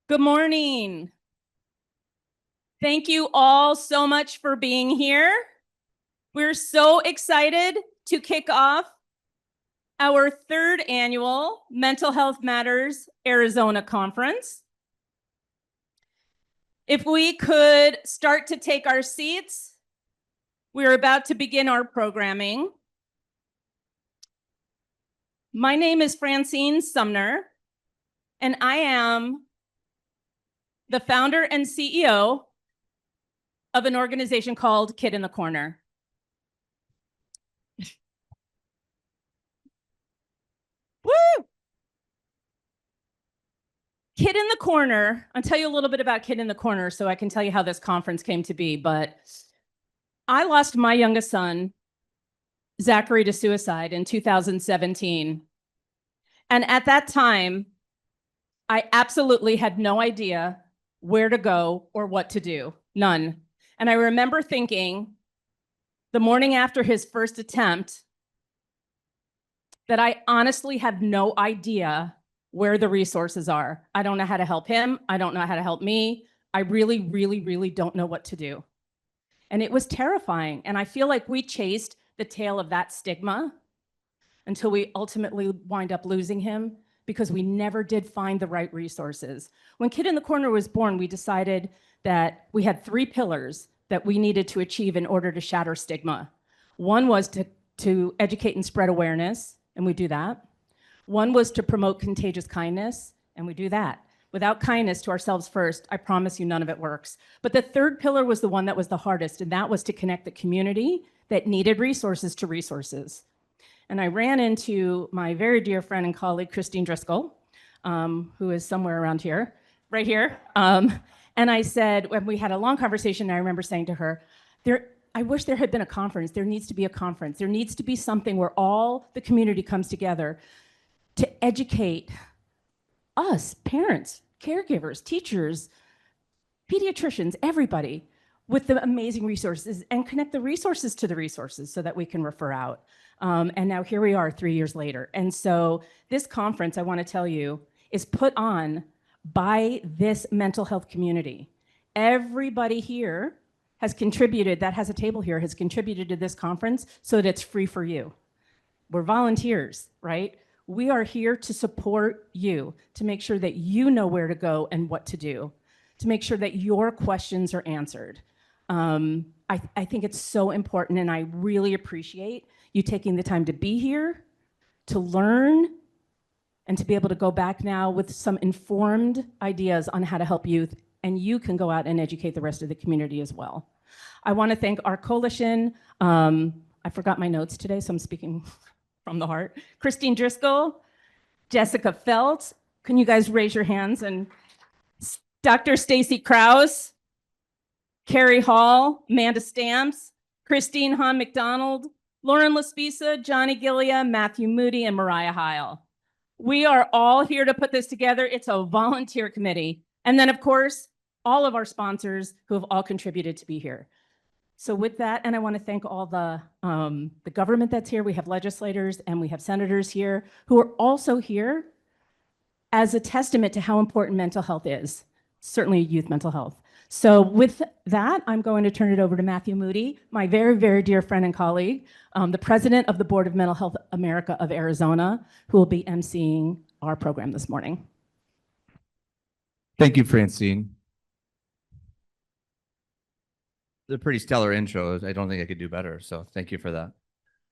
Good morning. Thank you all so much for being here. We're so excited to kick off our third annual Mental Health Matters Arizona Conference. If we could start to take our seats, we're about to begin our programming. My name is Francine Sumner, and I am the founder and CEO of an organization called Kid in the Corner. Woo! Kid in the Corner, I'll tell you a little bit about Kid in the Corner so I can tell you how this conference came to be. But I lost my youngest son, Zachary, to suicide in 2017. And at that time, I absolutely had no idea where to go or what to do. None. And I remember thinking the morning after his first attempt that I honestly have no idea where the resources are. I don't know how to help him. I don't know how to help me. I really, really, really don't know what to do. And it was terrifying. And I feel like we chased the tail of that stigma until we ultimately wind up losing him because we never did find the right resources. When Kid in the Corner was born, we decided that we had 3 pillars that we needed to achieve in order to shatter stigma. One was to educate and spread awareness, and we do that. One was to promote contagious kindness, and we do that. Without kindness to ourselves first, I promise you none of it works. But the third pillar was the one that was the hardest, and that was to connect the community that needed resources to resources. And I ran into my very dear friend and colleague, Christine Driscoll, who is somewhere around here, right here. And I said, when we had a long conversation, I remember saying to her, I wish there had been a conference. There needs to be a conference. There needs to be something where all the community comes together to educate us, parents, caregivers, teachers, pediatricians, everybody, with the amazing resources and connect the resources to the resources so that we can refer out. And now here we are 3 years later. And so this conference, I want to tell you, is put on by this mental health community. Everybody here has contributed, that has a table here, has contributed to this conference so that it's free for you. We're volunteers, right? We are here to support you, to make sure that you know where to go and what to do, to make sure that your questions are answered. I think it's so important, and I really appreciate you taking the time to be here, to learn, and to be able to go back now with some informed ideas on how to help youth, and you can go out and educate the rest of the community as well. I want to thank our coalition. I forgot my notes today, so I'm speaking from the heart. Christine Driscoll, Jessica Felt, can you guys raise your hands? And Dr. Stacy Krause, Carrie Hall, Amanda Stamps, Christine Hahn McDonald, Lauren Laspisa, Johnny Gillia, Matthew Moody, and Mariah Heil. We are all here to put this together. It's a volunteer committee. And then, of course, all of our sponsors who have all contributed to be here. So with that, and I want to thank all the government that's here. We have legislators and we have senators here who are also here as a testament to how important mental health is, certainly youth mental health. So with that, I'm going to turn it over to Matthew Moody, my very, very dear friend and colleague, the president of the Board of Mental Health America of Arizona, who will be emceeing our program this morning. Thank you, Francine. It's a pretty stellar intro. I don't think I could do better, so thank you for that.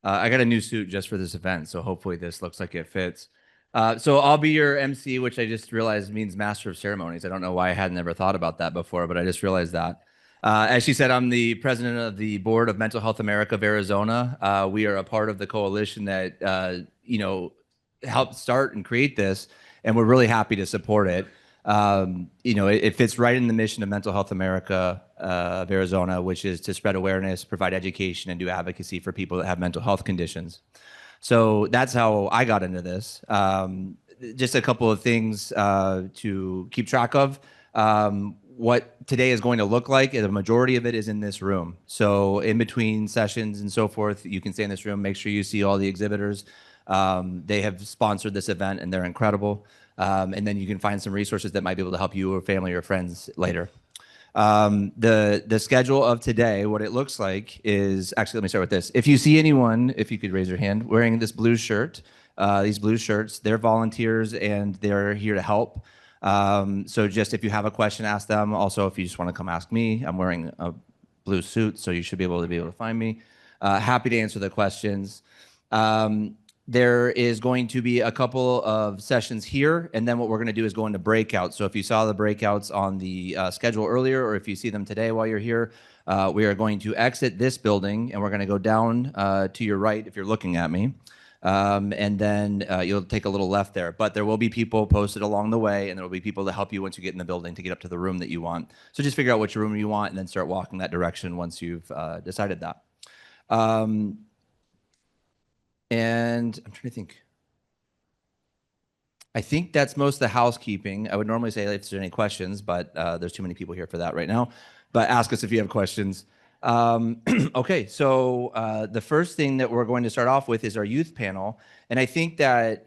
I got a new suit just for this event, so hopefully this looks like it fits. So I'll be your MC, which I just realized means Master of Ceremonies. I don't know why I hadn't ever thought about that before, but I just realized that. As she said, I'm the president of the Board of Mental Health America of Arizona. We are a part of the coalition that helped start and create this, and we're really happy to support it. It fits right in the mission of Mental Health America of Arizona, which is to spread awareness, provide education, and do advocacy for people that have mental health conditions. So that's how I got into this. Just a couple of things to keep track of. What today is going to look like, the majority of it is in this room. So in between sessions and so forth, you can stay in this room. Make sure you see all the exhibitors. They have sponsored this event and they're incredible. And then you can find some resources that might be able to help you or family or friends later. The schedule of today, what it looks like is, actually, let me start with this. If you see anyone, if you could raise your hand, wearing this blue shirt, these blue shirts, they're volunteers and they're here to help. So just if you have a question, ask them. Also, if you just want to come ask me, I'm wearing a blue suit, so you should be able to find me. Happy to answer the questions. There is going to be a couple of sessions here, and then what we're going to do is go into breakout. So if you saw the breakouts on the schedule earlier, or if you see them today while you're here, we are going to exit this building, and we're going to go down to your right if you're looking at me. And then you'll take a little left there. But there will be people posted along the way, and there will be people to help you once you get in the building to get up to the room that you want. So just figure out which room you want and then start walking that direction once you've decided that. And I'm trying to think. I think that's most of the housekeeping. I would normally say if there's any questions, but there's too many people here for that right now. But ask us if you have questions. Okay, so the first thing that we're going to start off with is our youth panel. And I think that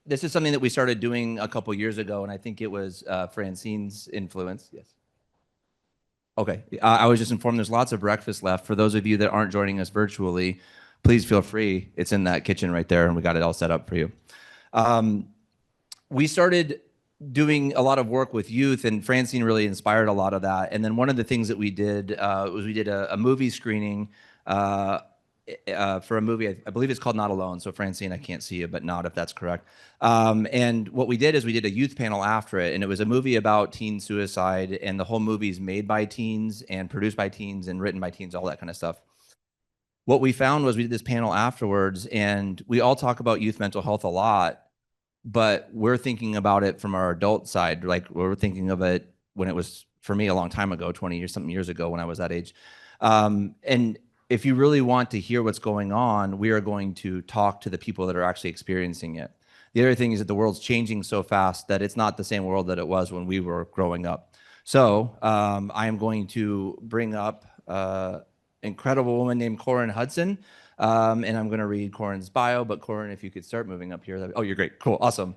this is something that we started doing a couple years ago, and I think it was Francine's influence. Yes. Okay, I was just informed there's lots of breakfast left. For those of you that aren't joining us virtually, please feel free. It's in that kitchen right there, and we got it all set up for you. We started doing a lot of work with youth, and Francine really inspired a lot of that. And then one of the things that we did was we did a movie screening for a movie. I believe it's called Not Alone. So Francine, I can't see you, but nod if that's correct. And what we did is we did a youth panel after it, and it was a movie about teen suicide, and the whole movie is made by teens and produced by teens and written by teens, all that kind of stuff. What we found was we did this panel afterwards, and we all talk about youth mental health a lot, but we're thinking about it from our adult side. Like, we're thinking of it when it was, for me, a long time ago, 20 years, something years ago when I was that age. And if you really want to hear what's going on, we are going to talk to the people that are actually experiencing it. The other thing is that the world's changing so fast that it's not the same world that it was when we were growing up. So I am going to bring up incredible woman named Corin Hudson. And I'm going to read Corin's bio, but Corin, if you could start moving up here. Oh, you're great. Cool. Awesome.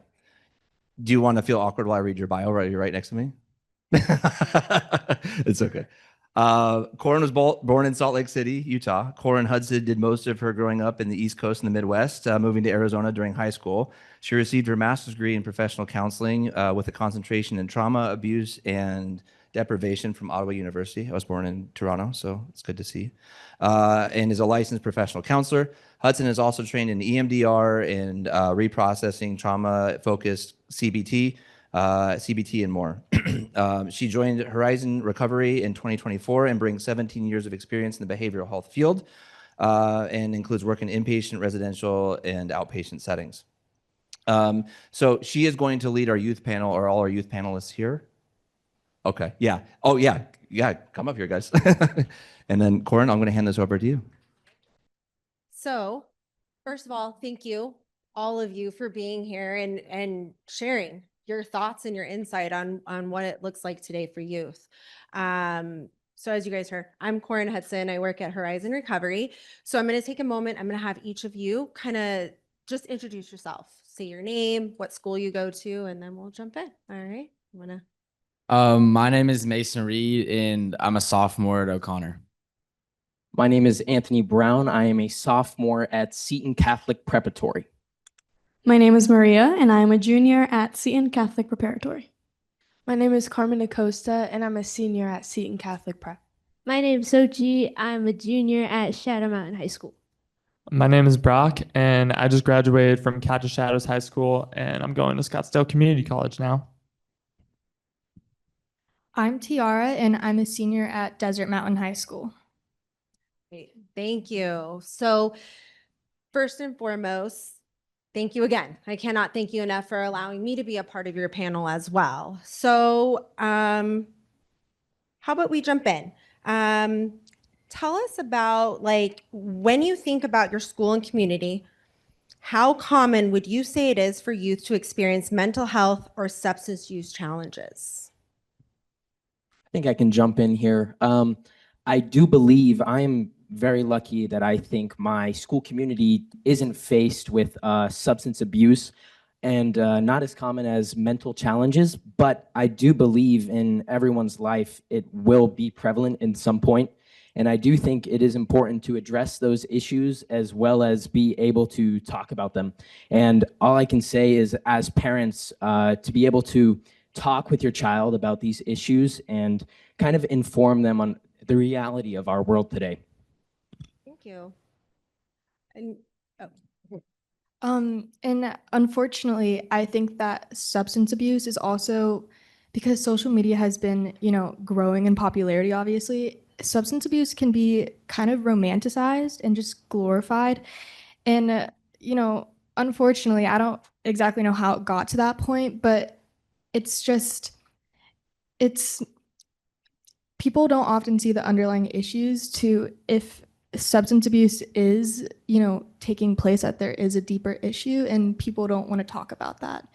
Do you want to feel awkward while I read your bio? You're right next to me. It's okay. Corin was born in Salt Lake City, Utah. Corin Hudson did most of her growing up in the East Coast and the Midwest, moving to Arizona during high school. She received her master's degree in professional counseling with a concentration in trauma, abuse, and deprivation from Ottawa University. I was born in Toronto, so it's good to see. And is a licensed professional counselor. Hudson is also trained in EMDR and reprocessing, trauma-focused CBT, and more. She joined Horizon Recovery in 2024 and brings 17 years of experience in the behavioral health field and includes work in inpatient, residential, and outpatient settings. So she is going to lead our youth panel, or all our youth panelists here. Okay, yeah. Oh, yeah. Yeah, come up here, guys. And then, Corin, I'm going to hand this over to you. So, first of all, thank you, all of you, for being here and sharing your thoughts and your insight on what it looks like today for youth. So as you guys heard, I'm Corin Hudson. I work at Horizon Recovery. So I'm going to take a moment. I'm going to have each of you kind of just introduce yourself. Say your name, what school you go to, and then we'll jump in. All right? I'm going to... My name is Mason Reed, and I'm a sophomore at O'Connor. My name is Anthony Brown. I am a sophomore at Seton Catholic Preparatory. My name is Maria, and I am a junior at Seton Catholic Preparatory. My name is Carmen Acosta, and I'm a senior at Seton Catholic Prep. My name is Sochi. I'm a junior at Shadow Mountain High School. My name is Brock, and I just graduated from Catch of Shadows High School, and I'm going to Scottsdale Community College now. I'm Tiara, and I'm a senior at Desert Mountain High School. Great. Thank you. So first and foremost, thank you again. I cannot thank you enough for allowing me to be a part of your panel as well. So how about we jump in? Tell us about, like, when you think about your school and community, how common would you say it is for youth to experience mental health or substance use challenges? I think I can jump in here. I do believe I'm very lucky that I think my school community isn't faced with substance abuse and not as common as mental challenges, but I do believe in everyone's life it will be prevalent in some point. And I do think it is important to address those issues as well as be able to talk about them. And all I can say is, as parents, to be able to talk with your child about these issues and kind of inform them on the reality of our world today. Thank you. And And unfortunately, I think that substance abuse is also because social media has been, growing in popularity, obviously. Substance abuse can be kind of romanticized and just glorified. And, unfortunately, I don't exactly know how it got to that point, but it's people don't often see the underlying issues to if substance abuse is, taking place, that there is a deeper issue and people don't want to talk about that.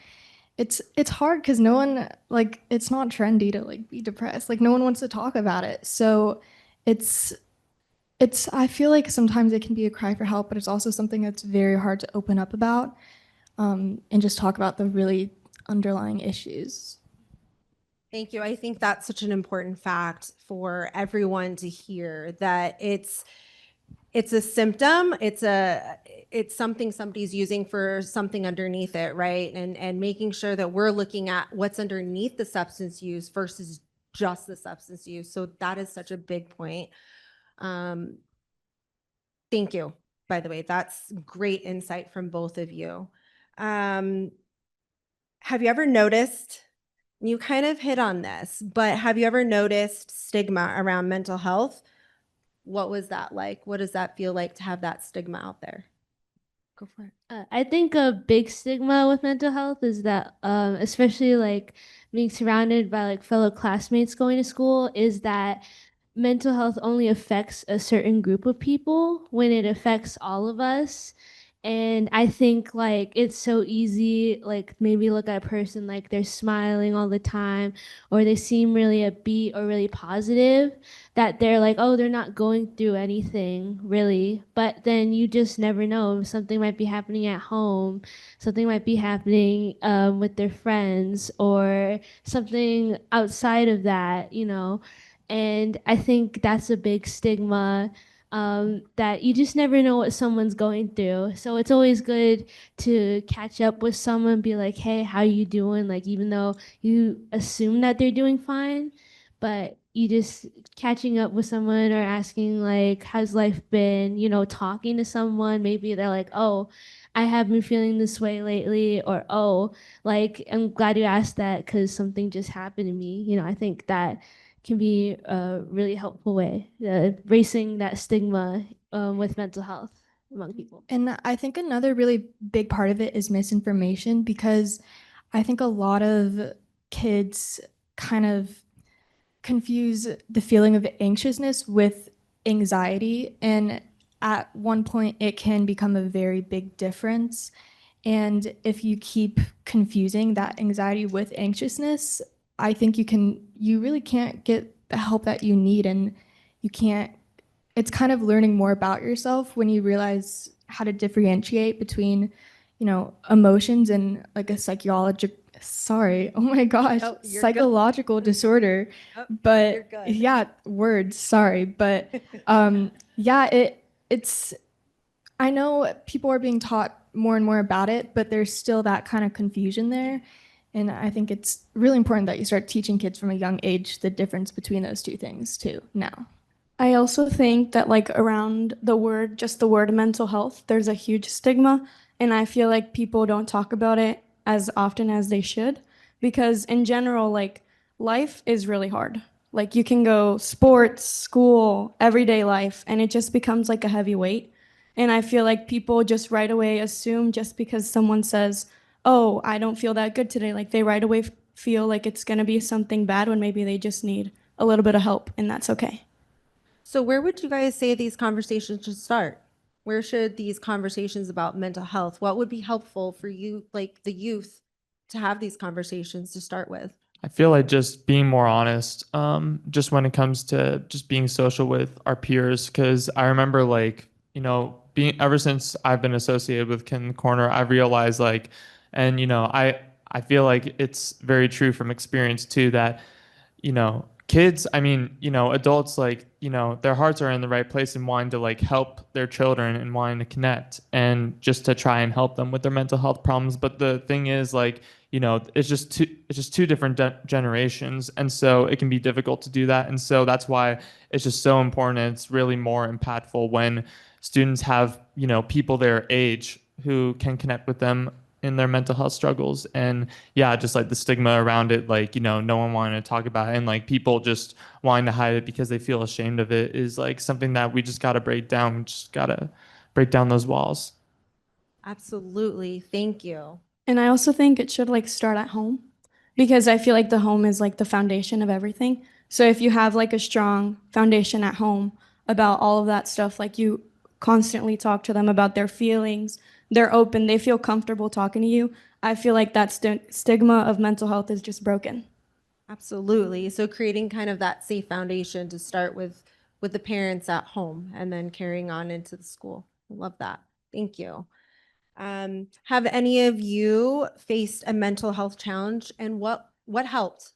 It's hard because no one, like, it's not trendy to like be depressed. Like no one wants to talk about it. So it's I feel like sometimes it can be a cry for help, but it's also something that's very hard to open up about, and just talk about the really underlying issues. thank you. I think that's such an important fact for everyone to hear, that it's a symptom. It's something somebody's using for something underneath it, right? And making sure that we're looking at what's underneath the substance use versus just the substance use. So that is such a big point. Thank you, by the way. That's great insight from both of you. Have you ever noticed, you kind of hit on this, but have you ever noticed stigma around mental health? What was that like? What does that feel like to have that stigma out there? Go for it. I think a big stigma with mental health is that, especially like being surrounded by like fellow classmates going to school, is that mental health only affects a certain group of people when it affects all of us. And I think like it's so easy, like maybe look at a person like they're smiling all the time, or they seem really upbeat or really positive, that they're like, oh, they're not going through anything really. But then you just never know. Something might be happening at home, something might be happening with their friends, or something outside of that, And I think that's a big stigma, that you just never know what someone's going through. So it's always good to catch up with someone, be like, hey, how you doing? Like, even though you assume that they're doing fine, but you just catching up with someone or asking like, how's life been? Talking to someone, maybe they're like, oh, I have been feeling this way lately, or oh, like, I'm glad you asked that because something just happened to me. I think that can be a really helpful way, erasing that stigma with mental health among people. And I think another really big part of it is misinformation, because I think a lot of kids kind of confuse the feeling of anxiousness with anxiety. And at one point, it can become a very big difference. And if you keep confusing that anxiety with anxiousness, I think you really can't get the help that you need. And it's kind of learning more about yourself when you realize how to differentiate between, emotions and like a psychological disorder. Oh, But you're good. yeah, words, sorry. But yeah, it's, I know people are being taught more and more about it, but there's still that kind of confusion there. And I think it's really important that you start teaching kids from a young age the difference between those two things too now. I also think that like around just the word mental health, there's a huge stigma. And I feel like people don't talk about it as often as they should, because in general, like life is really hard. Like you can go sports, school, everyday life, and it just becomes like a heavy weight. And I feel like people just right away assume just because someone says, oh, I don't feel that good today, like they right away feel like it's going to be something bad when maybe they just need a little bit of help, and that's okay. So where would you guys say these conversations should start? Where should these conversations about mental health, what would be helpful for you, like the youth, to have these conversations to start with? I feel like just being more honest, just when it comes to just being social with our peers. Because I remember being ever since I've been associated with Kin Corner, I've realized like And, I feel like it's very true from experience too that, kids, I mean, adults, like, their hearts are in the right place and wanting to like help their children and wanting to connect and just to try and help them with their mental health problems. But the thing is, like, it's just two different generations. And so it can be difficult to do that. And so that's why it's just so important. And it's really more impactful when students have, people their age who can connect with them in their mental health struggles. And yeah, just like the stigma around it, like, no one wanting to talk about it and like people just wanting to hide it because they feel ashamed of it is like something that we just got to break down. We just got to break down those walls. Absolutely. Thank you. And I also think it should like start at home because I feel like the home is like the foundation of everything. So if you have like a strong foundation at home about all of that stuff, like you constantly talk to them about their feelings, they're open, they feel comfortable talking to you. I feel like that stigma of mental health is just broken. Absolutely. So creating kind of that safe foundation to start with the parents at home and then carrying on into the school. I love that. Thank you. Have any of you faced a mental health challenge, and what helped?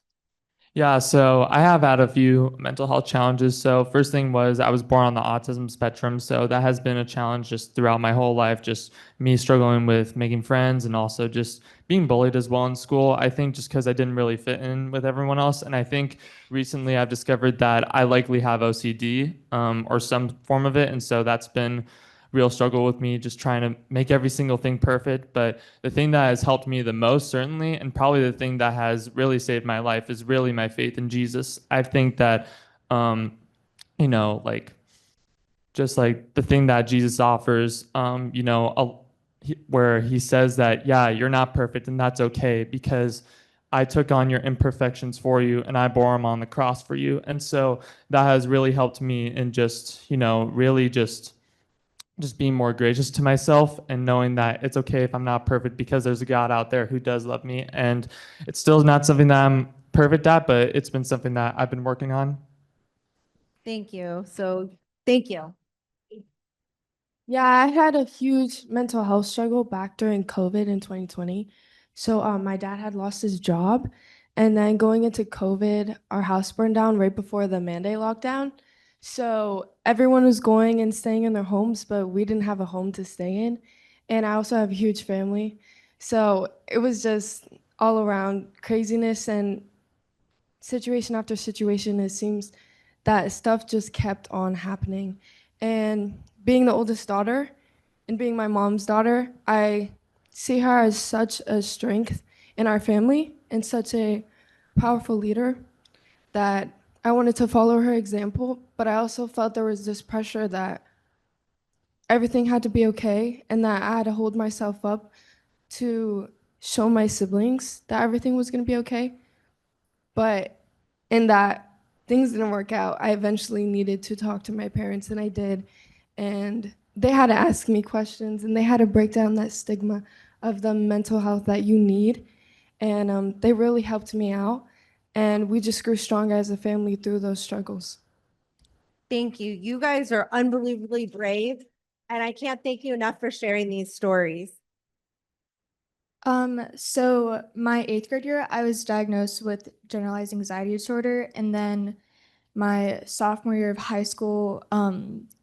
Yeah, so I have had a few mental health challenges. So first thing was I was born on the autism spectrum, so that has been a challenge just throughout my whole life, just me struggling with making friends and also just being bullied as well in school. I think just because I didn't really fit in with everyone else. And I think recently I've discovered that I likely have OCD or some form of it. And so that's been real struggle with me just trying to make every single thing perfect. But the thing that has helped me the most, certainly, and probably the thing that has really saved my life is really my faith in Jesus. I think that, like, just like the thing that Jesus offers, where he says that, yeah, you're not perfect and that's okay because I took on your imperfections for you and I bore them on the cross for you. And so that has really helped me in just, really just being more gracious to myself and knowing that it's okay if I'm not perfect because there's a God out there who does love me. And it's still not something that I'm perfect at, but it's been something that I've been working on. Thank you. So thank you. Yeah, I had a huge mental health struggle back during COVID in 2020. So my dad had lost his job, and then going into COVID, our house burned down right before the mandate lockdown. So everyone was going and staying in their homes, but we didn't have a home to stay in. And I also have a huge family. So it was just all around craziness and situation after situation. It seems that stuff just kept on happening. And being the oldest daughter and being my mom's daughter, I see her as such a strength in our family and such a powerful leader that I wanted to follow her example, but I also felt there was this pressure that everything had to be okay and that I had to hold myself up to show my siblings that everything was going to be okay. But in that things didn't work out, I eventually needed to talk to my parents, and I did. And they had to ask me questions, and they had to break down that stigma of the mental health that you need. And they really helped me out. And we just grew stronger as a family through those struggles. Thank you. You guys are unbelievably brave, and I can't thank you enough for sharing these stories. So my 8th grade year, I was diagnosed with generalized anxiety disorder, and then my sophomore year of high school,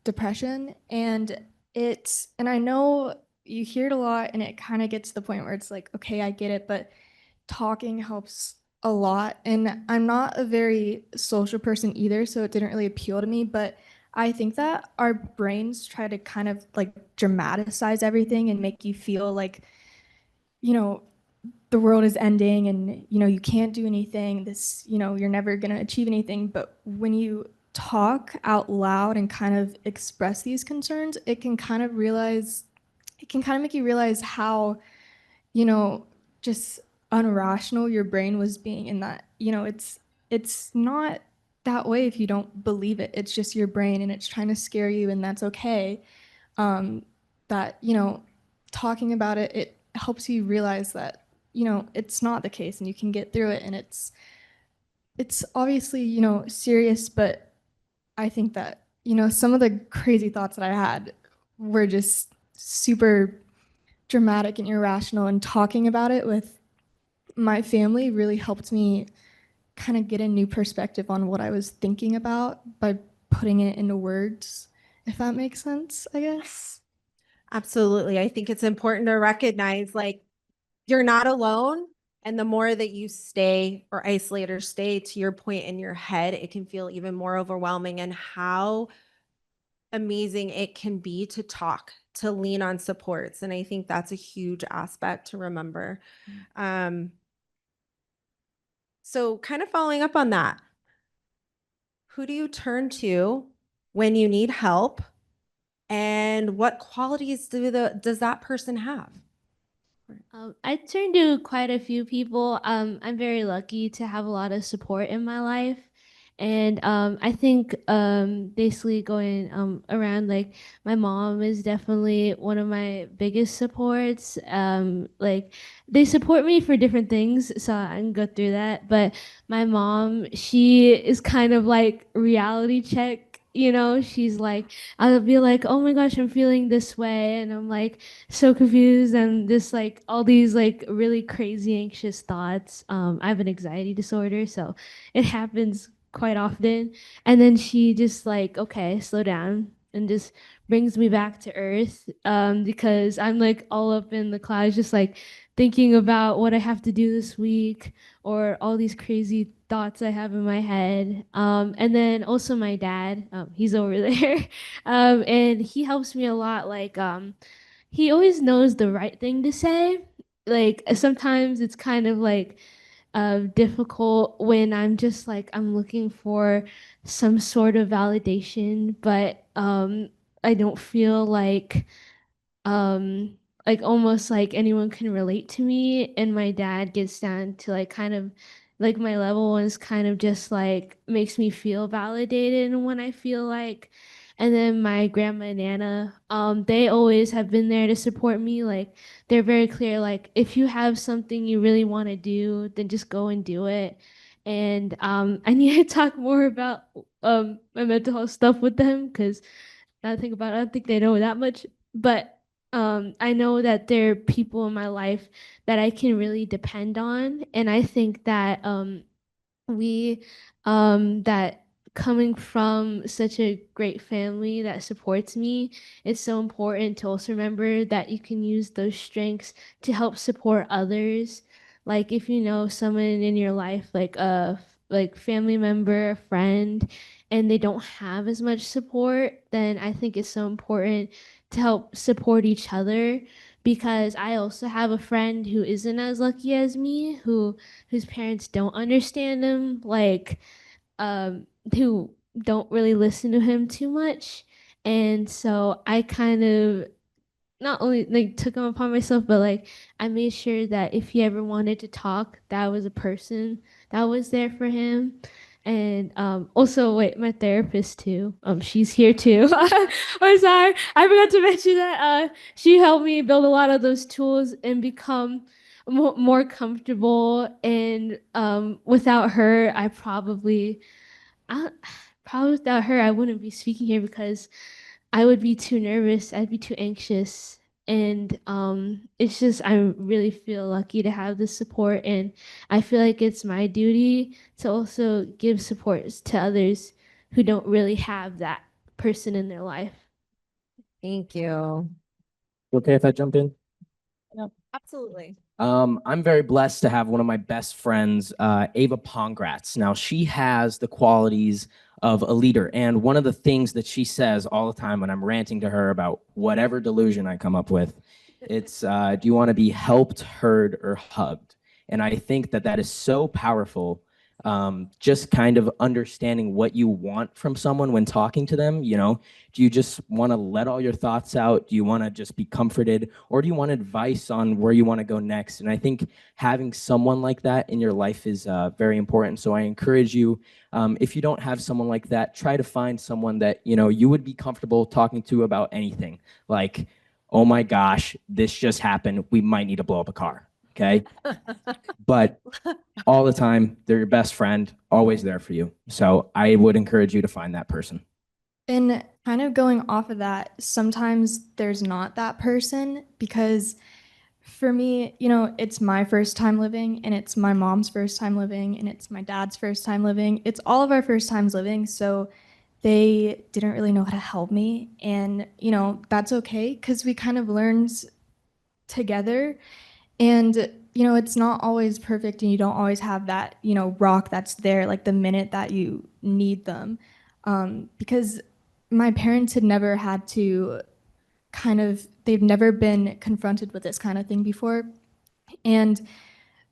depression. And I know you hear it a lot, and it kind of gets to the point where it's like, okay, I get it, but talking helps a lot. And I'm not a very social person either, so it didn't really appeal to me. But I think that our brains try to kind of like dramatize everything and make you feel like, the world is ending and, you can't do anything. You're never going to achieve anything. But when you talk out loud and kind of express these concerns, it can kind of make you realize how, just unrational your brain was being, and that, it's not that way if you don't believe it. It's just your brain and it's trying to scare you, and that's okay. That, talking about it, it helps you realize that, it's not the case and you can get through it. And it's obviously, serious, but I think that, some of the crazy thoughts that I had were just super dramatic and irrational, and talking about it with my family really helped me kind of get a new perspective on what I was thinking about by putting it into words, if that makes sense, I guess. Absolutely. I think it's important to recognize like you're not alone. And the more that you stay or isolate or stay to your point in your head, it can feel even more overwhelming, and how amazing it can be to talk, to lean on supports. And I think that's a huge aspect to remember. So kind of following up on that, who do you turn to when you need help? And what qualities does that person have? I turn to quite a few people. I'm very lucky to have a lot of support in my life. And I think basically going around, like my mom is definitely one of my biggest supports. Like they support me for different things, so I can go through that. But my mom, she is kind of like reality check. You know, she's like, I'll be like, oh my gosh, I'm feeling this way. And I'm like, so confused and just like all these like really crazy anxious thoughts. I have an anxiety disorder, so it happens quite often. And then she just like, okay, slow down, and just brings me back to earth, because I'm like all up in the clouds, just like thinking about what I have to do this week or all these crazy thoughts I have in my head. And then also my dad, he's over there, and he helps me a lot. Like, he always knows the right thing to say. Like sometimes it's kind of like difficult when I'm just like I'm looking for some sort of validation, but I don't feel like almost like anyone can relate to me. And my dad gets down to like kind of like my level is kind of just like makes me feel validated when I feel like. And then my grandma and nana, they always have been there to support me. Like they're very clear, like if you have something you really want to do, then just go and do it. And I need to talk more about my mental health stuff with them, because now that I think about it, I don't think they know that much. But I know that there are people in my life that I can really depend on, and I think that we that coming from such a great family that supports me, it's so important to also remember that you can use those strengths to help support others. Like if you know someone in your life, like a like family member, a friend, and they don't have as much support, then I think it's so important to help support each other, because I also have a friend who isn't as lucky as me, whose parents don't understand him, like who don't really listen to him too much. And so I kind of not only like took him upon myself, but like I made sure that if he ever wanted to talk, that was a person that was there for him. And also, wait, my therapist too. She's here too. I'm sorry, I forgot to mention that. She helped me build a lot of those tools and become more comfortable. And without her, I probably without her, I wouldn't be speaking here, because I would be too nervous. I'd be too anxious. And it's just, I really feel lucky to have this support. And I feel like it's my duty to also give support to others who don't really have that person in their life. Thank you. Okay if I jump in? Absolutely. I'm very blessed to have one of my best friends, Ava Pongratz. Now, she has the qualities of a leader. And one of the things that she says all the time when I'm ranting to her about whatever delusion I come up with, it's, do you want to be helped, heard, or hugged? And I think that that is so powerful. Just kind of understanding what you want from someone when talking to them. You know, do you just want to let all your thoughts out? Do you want to just be comforted, or do you want advice on where you want to go next? And I think having someone like that in your life is very important. So I encourage you, if you don't have someone like that, try to find someone that, you know, you would be comfortable talking to about anything. Like, oh my gosh, this just happened, we might need to blow up a car. Okay. But all the time, they're your best friend, always there for you. So I would encourage you to find that person. And kind of going off of that, sometimes there's not that person, because For me, you know, it's my first time living, and it's my mom's first time living, and it's my dad's first time living. It's all of our first times living, so they didn't really know how to help me. And, you know, that's okay because we kind of learned together. And, you know, it's not always perfect, and you don't always have that, you know, rock that's there like the minute that you need them. Because my parents had never had to they've never been confronted with this kind of thing before. And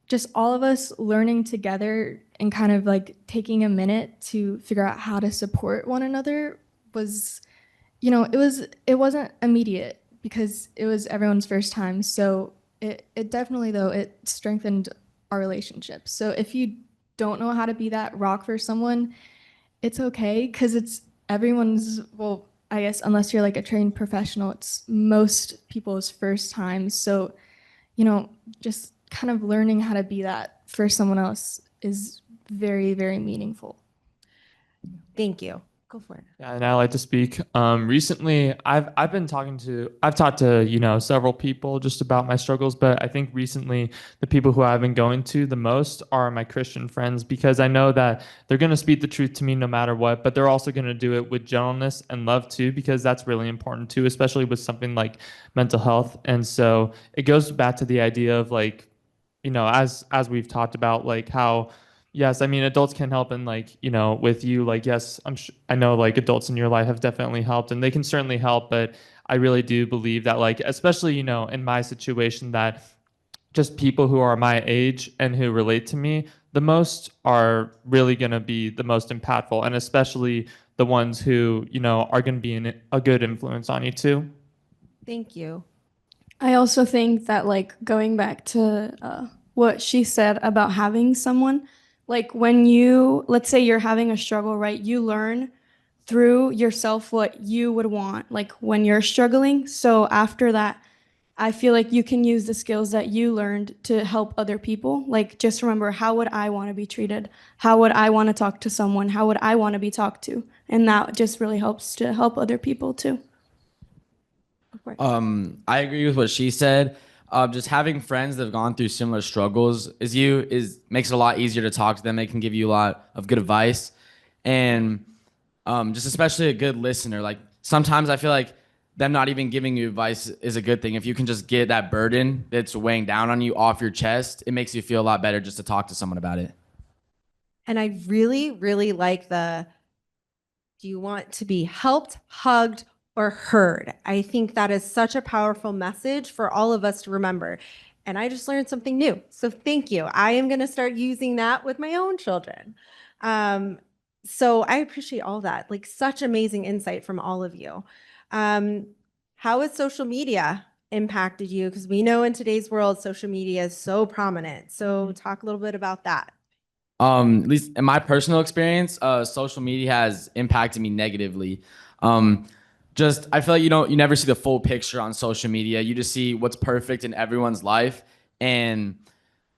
just all of us learning together and kind of like taking a minute to figure out how to support one another was, you know, it wasn't immediate because it was everyone's first time. So it definitely, though, it strengthened our relationship. So if you don't know how to be that rock for someone, it's okay because it's everyone's, well, I guess unless you're like a trained professional, it's most people's first time. So, you know, just kind of learning how to be that for someone else is very, very meaningful. Thank you. Go for it. Yeah, and I like to speak. Recently, I've talked to, you know, several people just about my struggles, but I think recently the people who I've been going to the most are my Christian friends, because I know that they're going to speak the truth to me no matter what, but they're also going to do it with gentleness and love too, because that's really important too, especially with something like mental health. And so it goes back to the idea of, like, you know, as we've talked about, like how, yes, I mean, adults can help, and, like, you know, with you, like, yes, I know, like, adults in your life have definitely helped, and they can certainly help, but I really do believe that, like, especially, you know, in my situation, that just people who are my age and who relate to me the most are really going to be the most impactful, and especially the ones who, you know, are going to be a good influence on you too. Thank you. I also think that, like, going back to what she said about having someone, like when you, let's say you're having a struggle, right? You learn through yourself what you would want, like when you're struggling. So after that, I feel like you can use the skills that you learned to help other people. Like, just remember, how would I want to be treated? How would I want to talk to someone? How would I want to be talked to? And that just really helps to help other people too. I agree with what she said. Just having friends that have gone through similar struggles makes it a lot easier to talk to them. They can give you a lot of good advice, and just especially a good listener. Like, sometimes I feel like them not even giving you advice is a good thing. If you can just get that burden that's weighing down on you off your chest, it makes you feel a lot better just to talk to someone about it. And I really, really like do you want to be helped, hugged, or heard? I think that is such a powerful message for all of us to remember. And I just learned something new. So thank you. I am going to start using that with my own children. So I appreciate all that. Like, such amazing insight from all of you. How has social media impacted you? Because we know in today's world, social media is so prominent. So talk a little bit about that. At least in my personal experience, social media has impacted me negatively. I feel like you never see the full picture on social media. You just see what's perfect in everyone's life, and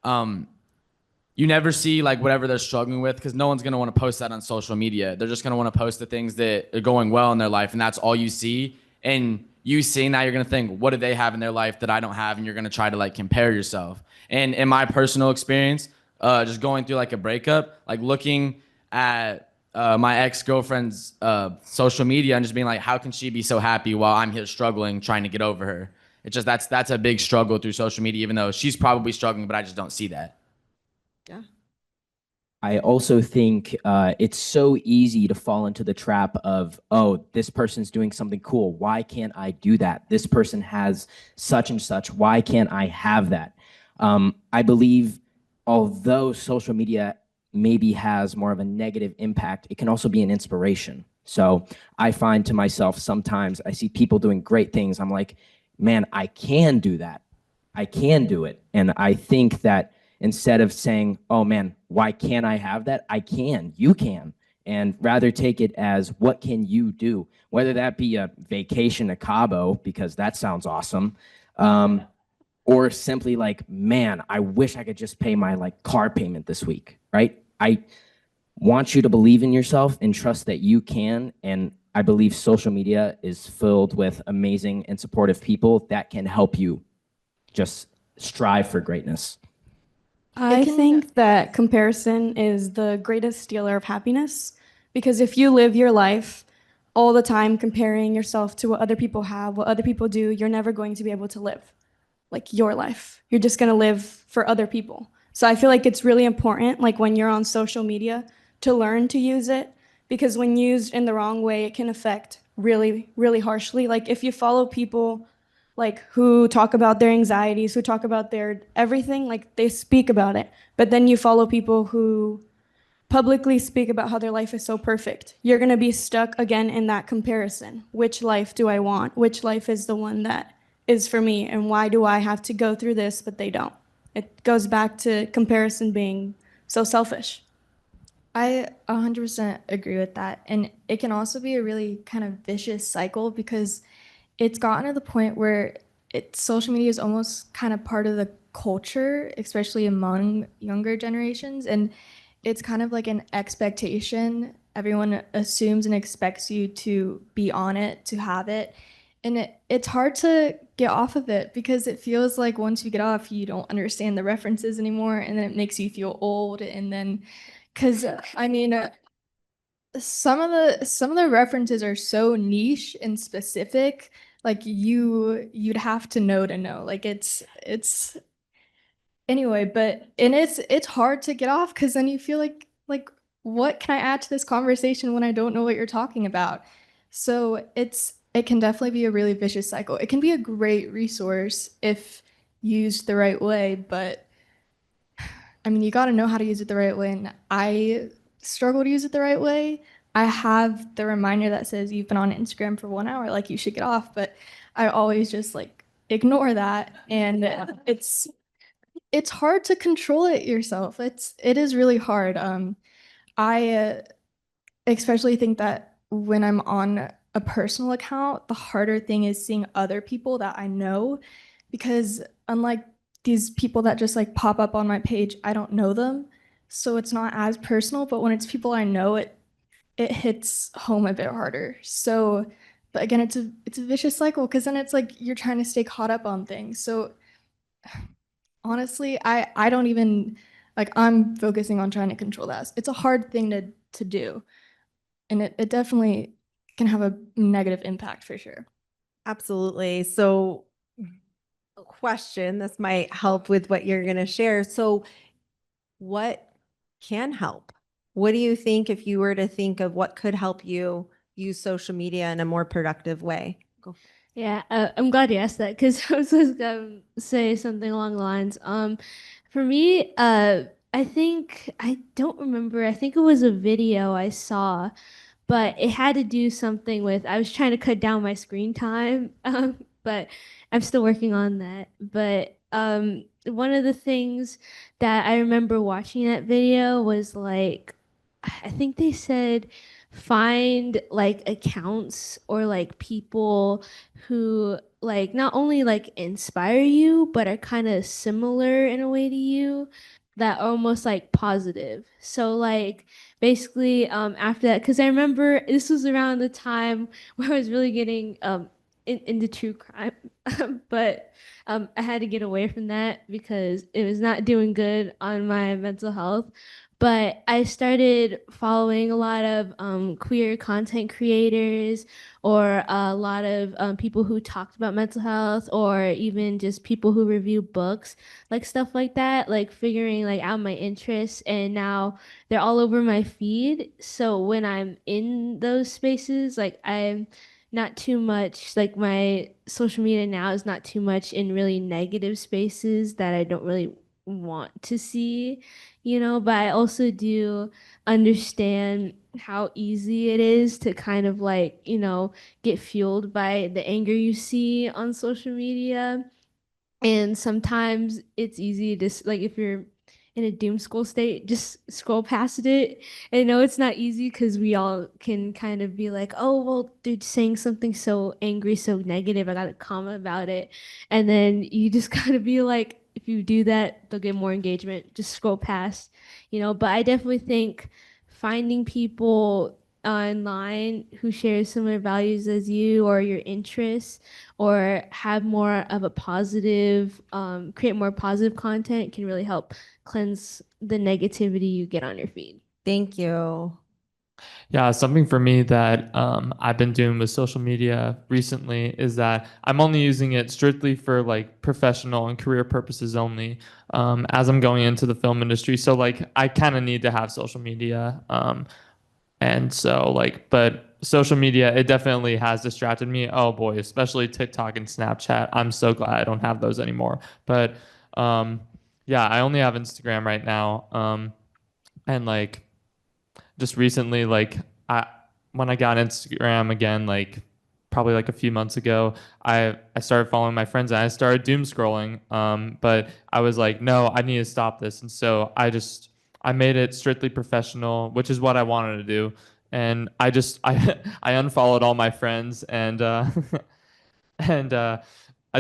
you never see like whatever they're struggling with, because no one's gonna want to post that on social media. They're just gonna want to post the things that are going well in their life, and that's all you see. And you seeing that, you're gonna think, what do they have in their life that I don't have? And you're gonna try to like compare yourself. And in my personal experience, just going through like a breakup, like looking at my ex-girlfriend's social media and just being like, how can she be so happy while I'm here struggling trying to get over her? It's just that's a big struggle through social media, even though she's probably struggling, but I just don't see that. Yeah. I also think it's so easy to fall into the trap of, oh, this person's doing something cool. Why can't I do that? This person has such and such. Why can't I have that? I believe although social media maybe has more of a negative impact, it can also be an inspiration. So I find to myself, sometimes I see people doing great things. I'm like, man, I can do that. I can do it. And I think that instead of saying, oh man, why can't I have that? I can, you can. And rather take it as, what can you do? Whether that be a vacation to Cabo, because that sounds awesome, or simply like, man, I wish I could just pay my like car payment this week, right? I want you to believe in yourself and trust that you can. And I believe social media is filled with amazing and supportive people that can help you just strive for greatness. I can- think that comparison is the greatest stealer of happiness, because if you live your life all the time comparing yourself to what other people have, what other people do, you're never going to be able to live like your life. You're just going to live for other people. So I feel like it's really important, like when you're on social media, to learn to use it, because when used in the wrong way, it can affect really, really harshly. Like if you follow people like who talk about their anxieties, who talk about their everything, like they speak about it, but then you follow people who publicly speak about how their life is so perfect, you're going to be stuck again in that comparison. Which life do I want? Which life is the one that is for me? And why do I have to go through this, but they don't? It goes back to comparison being so selfish. I 100% agree with that. And it can also be a really kind of vicious cycle because it's gotten to the point where social media is almost kind of part of the culture, especially among younger generations. And it's kind of like an expectation. Everyone assumes and expects you to be on it, to have it. And it's hard to get off of it because it feels like once you get off, you don't understand the references anymore. And then it makes you feel old. And then, because I mean, some of the references are so niche and specific, like you'd have to know. Like it's anyway, but and it's hard to get off because then you feel like what can I add to this conversation when I don't know what you're talking about? So it can definitely be a really vicious cycle. It can be a great resource if used the right way, but I mean, you got to know how to use it the right way. And I struggle to use it the right way. I have the reminder that says you've been on Instagram for 1 hour, like you should get off. But I always just like ignore that. And it's hard to control it yourself. It is really hard. I especially think that when I'm on a personal account, the harder thing is seeing other people that I know, because unlike these people that just like pop up on my page, I don't know them. So it's not as personal, but when it's people I know, it hits home a bit harder. So, but again, it's a vicious cycle because then it's like you're trying to stay caught up on things. So honestly, I don't even like I'm focusing on trying to control that. It's a hard thing to do. And it definitely can have a negative impact for sure. Absolutely. So, a question, this might help with what you're going to share. So, what can help? What do you think if you were to think of what could help you use social media in a more productive way? Go. Yeah, I'm glad you asked that because I was just gonna say something along the lines. For me, I think I don't remember. I think it was a video I saw, but it had to do something with I was trying to cut down my screen time, but I'm still working on that. But one of the things that I remember watching that video was like, I think they said find like accounts or like people who like not only like inspire you but are kind of similar in a way to you that are almost like positive. So like basically after that, because I remember this was around the time where I was really getting into true crime, but I had to get away from that because it was not doing good on my mental health. But I started following a lot of queer content creators or a lot of people who talked about mental health or even just people who review books, like stuff like that, like figuring like out my interests. And now they're all over my feed. So when I'm in those spaces, like I'm not too much, like my social media now is not too much in really negative spaces that I don't really want to see, but I also do understand how easy it is to kind of like, get fueled by the anger you see on social media. And sometimes it's easy to like if you're in a doom scroll state, just scroll past it. I know it's not easy because we all can kind of be like, oh, well, they're saying something so angry, so negative. I got to comment about it. And then you just gotta be like, if you do that, they'll get more engagement. Just scroll past, But I definitely think finding people online who shares similar values as you or your interests, or have more of a positive, create more positive content, can really help cleanse the negativity you get on your feed. Thank you. Yeah, something for me that I've been doing with social media recently is that I'm only using it strictly for like professional and career purposes only, as I'm going into the film industry. So like I kind of need to have social media. And so like, but social media, it definitely has distracted me. Oh boy, especially TikTok and Snapchat. I'm so glad I don't have those anymore. But yeah, I only have Instagram right now. And like, just recently, like I when I got Instagram again, like probably like a few months ago, I started following my friends and I started doom scrolling. But I was like, no, I need to stop this. And so I made it strictly professional, which is what I wanted to do. And I unfollowed all my friends and I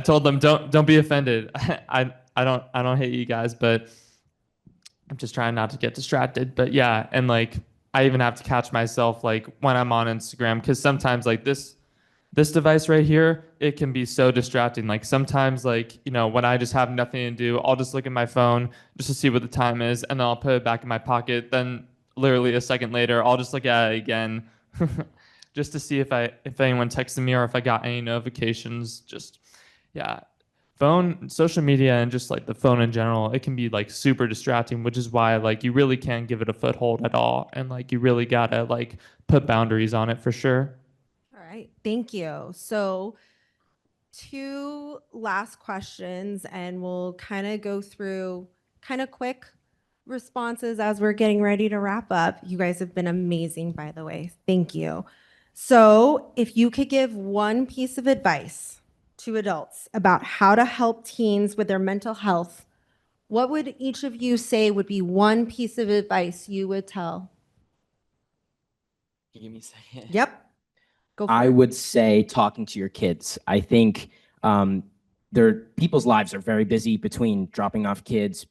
told them don't be offended. I don't hate you guys, but I'm just trying not to get distracted. But yeah, and like I even have to catch myself like when I'm on Instagram, because sometimes like this device right here, it can be so distracting. Like sometimes like, you know, when I just have nothing to do, I'll just look at my phone just to see what the time is, and then I'll put it back in my pocket. Then literally a second later, I'll just look at it again just to see if anyone texted me or if I got any notifications. Just yeah, phone, social media, and just like the phone in general, it can be like super distracting, which is why like you really can't give it a foothold at all, and like you really gotta like put boundaries on it for sure. All right, thank you. So 2 last questions, and we'll kind of go through kind of quick responses as we're getting ready to wrap up. You guys have been amazing, by the way. Thank you. So if you could give one piece of advice to adults about how to help teens with their mental health, what would each of you say would be one piece of advice you would tell? Give me a second. Yep. Go for I it. would say talking to your kids. I think people's lives are very busy between dropping off kids,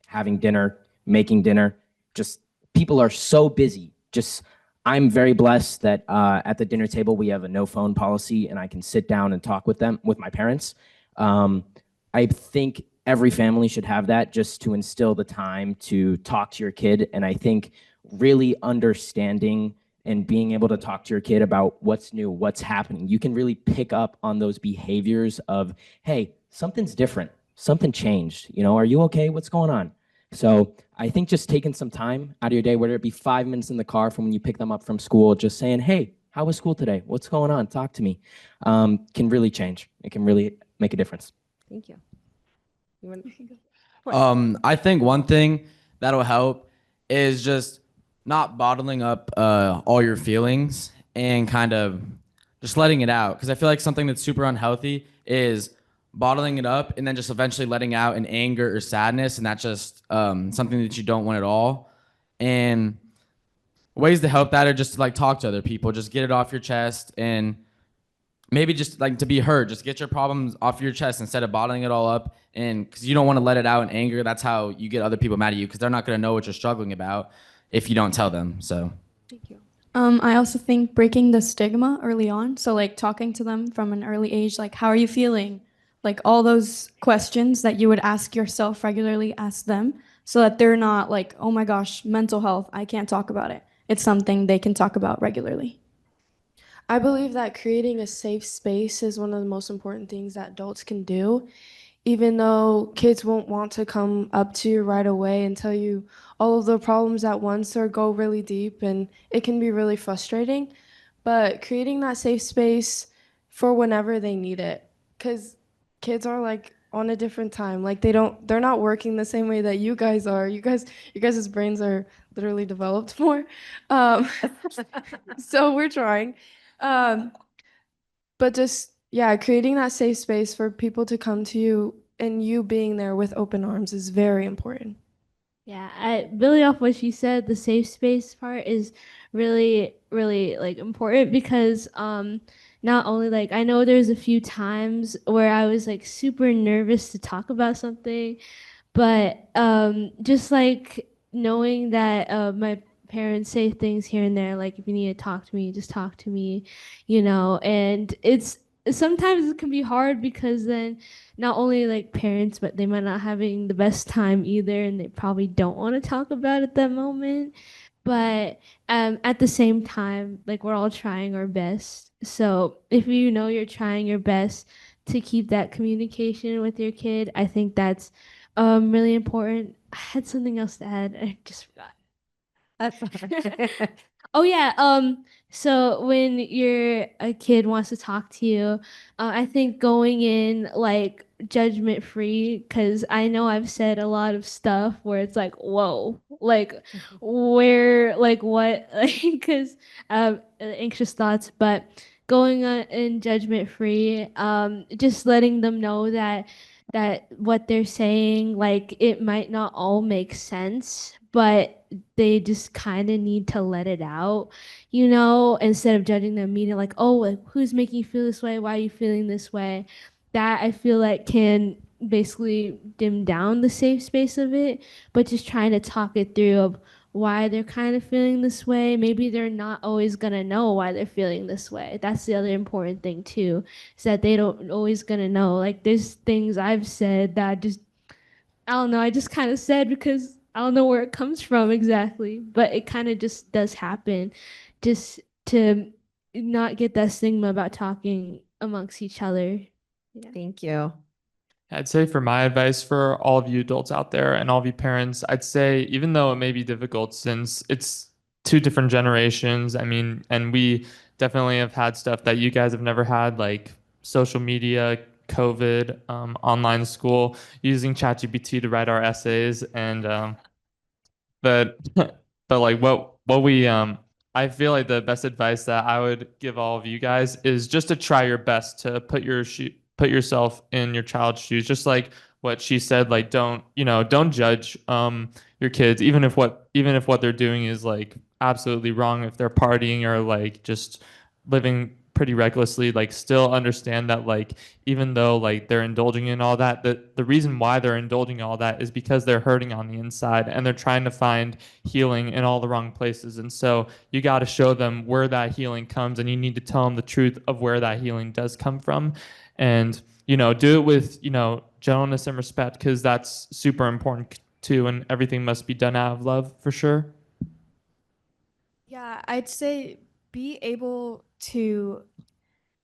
having dinner, making dinner. Just people are so busy. Just I'm very blessed that at the dinner table we have a no phone policy, and I can sit down and talk with my parents. I think every family should have that, just to instill the time to talk to your kid. And I think really understanding and being able to talk to your kid about what's new, what's happening, you can really pick up on those behaviors of, hey, something's different, something changed, you know, are you okay? What's going on? So I think just taking some time out of your day, whether it be 5 minutes in the car from when you pick them up from school, just saying, hey, how was school today? What's going on? Talk to me, can really change. It can really make a difference. Thank you. You want I think one thing that'll help is just not bottling up all your feelings and kind of just letting it out. Because I feel like something that's super unhealthy is bottling it up and then just eventually letting out in anger or sadness, and that's just something that you don't want at all. And ways to help that are just to like talk to other people, just get it off your chest, and maybe just like to be heard, just get your problems off your chest instead of bottling it all up. And because you don't want to let it out in anger, that's how you get other people mad at you, because they're not going to know what you're struggling about if you don't tell them. So Thank you. I also think breaking the stigma early on. So like talking to them from an early age, like, how are you feeling? Like all those questions that you would ask yourself regularly, ask them, so that they're not like, oh my gosh, mental health, I can't talk about it. It's something they can talk about regularly. I believe that creating a safe space is one of the most important things that adults can do. Even though kids won't want to come up to you right away and tell you all of the problems at once or go really deep, and it can be really frustrating. But creating that safe space for whenever they need it, because kids are like on a different time. Like they're not working the same way that you guys are. You guys' brains are literally developed more. So we're trying. But just, yeah, creating that safe space for people to come to you and you being there with open arms is very important. Yeah, really off what you said, the safe space part is really, really like important, because not only like I know there's a few times where I was like super nervous to talk about something, but just like knowing that my parents say things here and there, like, if you need to talk to me, just talk to me, you know, and it's sometimes it can be hard because then not only like parents, but they might not having the best time either, and they probably don't want to talk about it at that moment. But at the same time, like, we're all trying our best. So if you know you're trying your best to keep that communication with your kid, I think that's really important. I had something else to add. I just forgot. That's all right. Oh yeah. So when a kid wants to talk to you, I think going in like judgment free, because I know I've said a lot of stuff where it's like, whoa, like where, like what, like because anxious thoughts, but going in judgment free, just letting them know that what they're saying, like, it might not all make sense, but they just kind of need to let it out, you know, instead of judging them immediately, like, oh, like, who's making you feel this way? Why are you feeling this way? That I feel like can basically dim down the safe space of it, but just trying to talk it through of why they're kind of feeling this way. Maybe they're not always gonna know why they're feeling this way. That's the other important thing too, is that they don't always gonna know. Like, there's things I've said that just, I don't know, I just kind of said because I don't know where it comes from exactly, but it kind of just does happen, just to not get that stigma about talking amongst each other. Yeah. Thank you. I'd say for my advice for all of you adults out there and all of you parents, I'd say even though it may be difficult since it's two different generations, I mean, and we definitely have had stuff that you guys have never had, like social media, COVID, online school, using ChatGPT to write our essays, and but but like what we I feel like the best advice that I would give all of you guys is just to try your best to put yourself in your child's shoes, just like what she said, like, don't judge your kids, even if what they're doing is like absolutely wrong, if they're partying or like just living pretty recklessly, like, still understand that, like, even though like they're indulging in all that, the reason why they're indulging all that is because they're hurting on the inside and they're trying to find healing in all the wrong places. And so you got to show them where that healing comes, and you need to tell them the truth of where that healing does come from. And, do it with, gentleness and respect, because that's super important too. And everything must be done out of love, for sure. Yeah, I'd say be able to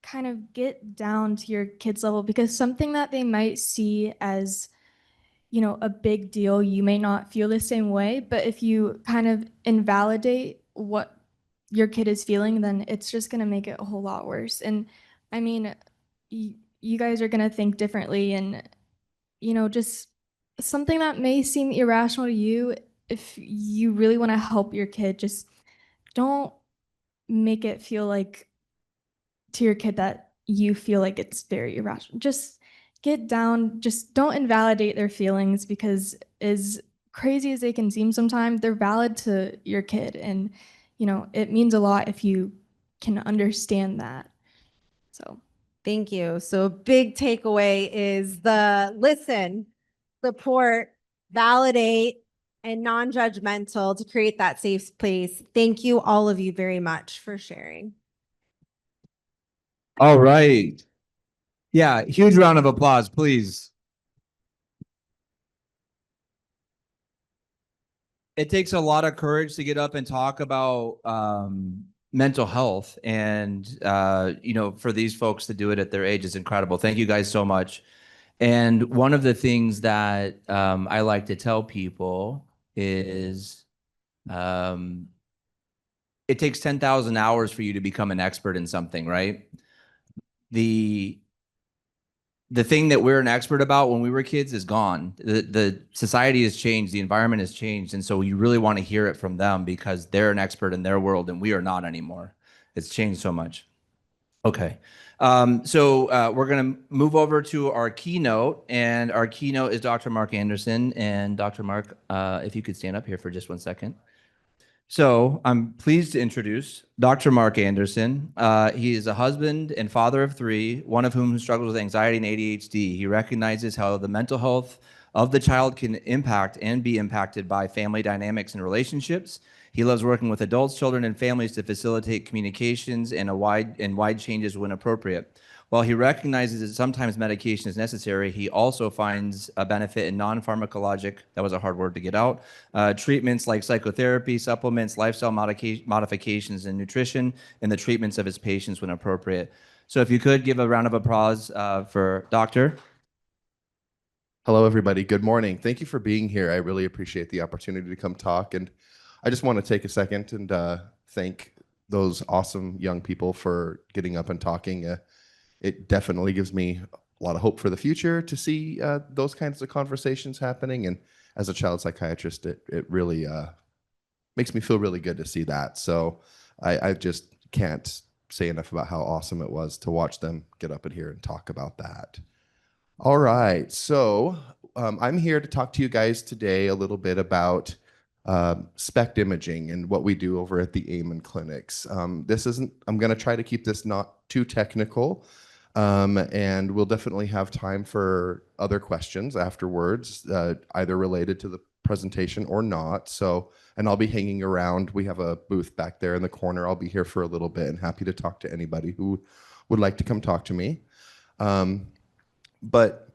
kind of get down to your kids' level, because something that they might see as, a big deal, you may not feel the same way. But if you kind of invalidate what your kid is feeling, then it's just going to make it a whole lot worse. And I mean, you guys are going to think differently, and, just something that may seem irrational to you, if you really want to help your kid, just don't make it feel like to your kid that you feel like it's very irrational. Just get down, just don't invalidate their feelings, because as crazy as they can seem sometimes, they're valid to your kid. And, it means a lot if you can understand that. So Thank you. So a big takeaway is the listen, support, validate, and non-judgmental to create that safe space. Thank you, all of you, very much for sharing. All right. Yeah, huge round of applause, please. It takes a lot of courage to get up and talk about mental health, and for these folks to do it at their age is incredible. Thank you guys so much. And one of the things that I like to tell people is it takes 10,000 hours for you to become an expert in something, right? The thing that we're an expert about when we were kids is gone. The society has changed, the environment has changed, and so you really want to hear it from them, because they're an expert in their world and we are not anymore. It's changed so much. Okay, so we're going to move over to our keynote, and our keynote is Dr. Mark Anderson. And Dr. Mark, if you could stand up here for just 1 second. So I'm pleased to introduce Dr. Mark Anderson. He is a husband and father of 3, one of whom struggles with anxiety and ADHD. He recognizes how the mental health of the child can impact and be impacted by family dynamics and relationships. He loves working with adults, children, and families to facilitate communications and wide changes when appropriate. While he recognizes that sometimes medication is necessary, he also finds a benefit in non-pharmacologic, that was a hard word to get out, treatments like psychotherapy, supplements, lifestyle modifications, and nutrition in the treatments of his patients when appropriate. So if you could give a round of applause for Dr. Hello, everybody. Good morning. Thank you for being here. I really appreciate the opportunity to come talk. And I just want to take a second and thank those awesome young people for getting up and talking. It definitely gives me a lot of hope for the future to see those kinds of conversations happening. And as a child psychiatrist, it really makes me feel really good to see that. So I just can't say enough about how awesome it was to watch them get up in here and talk about that. All right, so I'm here to talk to you guys today a little bit about SPECT Imaging and what we do over at the Amen clinics. I'm going to try to keep this not too technical, and we'll definitely have time for other questions afterwards, either related to the presentation or not. So, and I'll be hanging around. We have a booth back there in the corner. I'll be here for a little bit and happy to talk to anybody who would like to come talk to me. But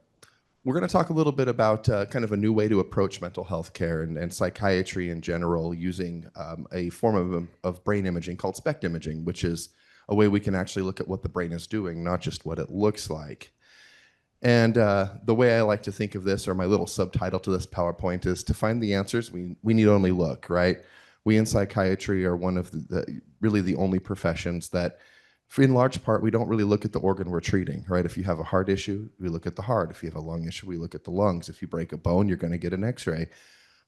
we're going to talk a little bit about kind of a new way to approach mental health care and psychiatry in general using a form of brain imaging called SPECT imaging, which is a way we can actually look at what the brain is doing, not just what it looks like. And the way I like to think of this, or my little subtitle to this PowerPoint, is to find the answers, we need only look, right? We in psychiatry are one of really the only professions that, in large part, we don't really look at the organ we're treating, right? If you have a heart issue, we look at the heart. If you have a lung issue, we look at the lungs. If you break a bone, you're going to get an x-ray.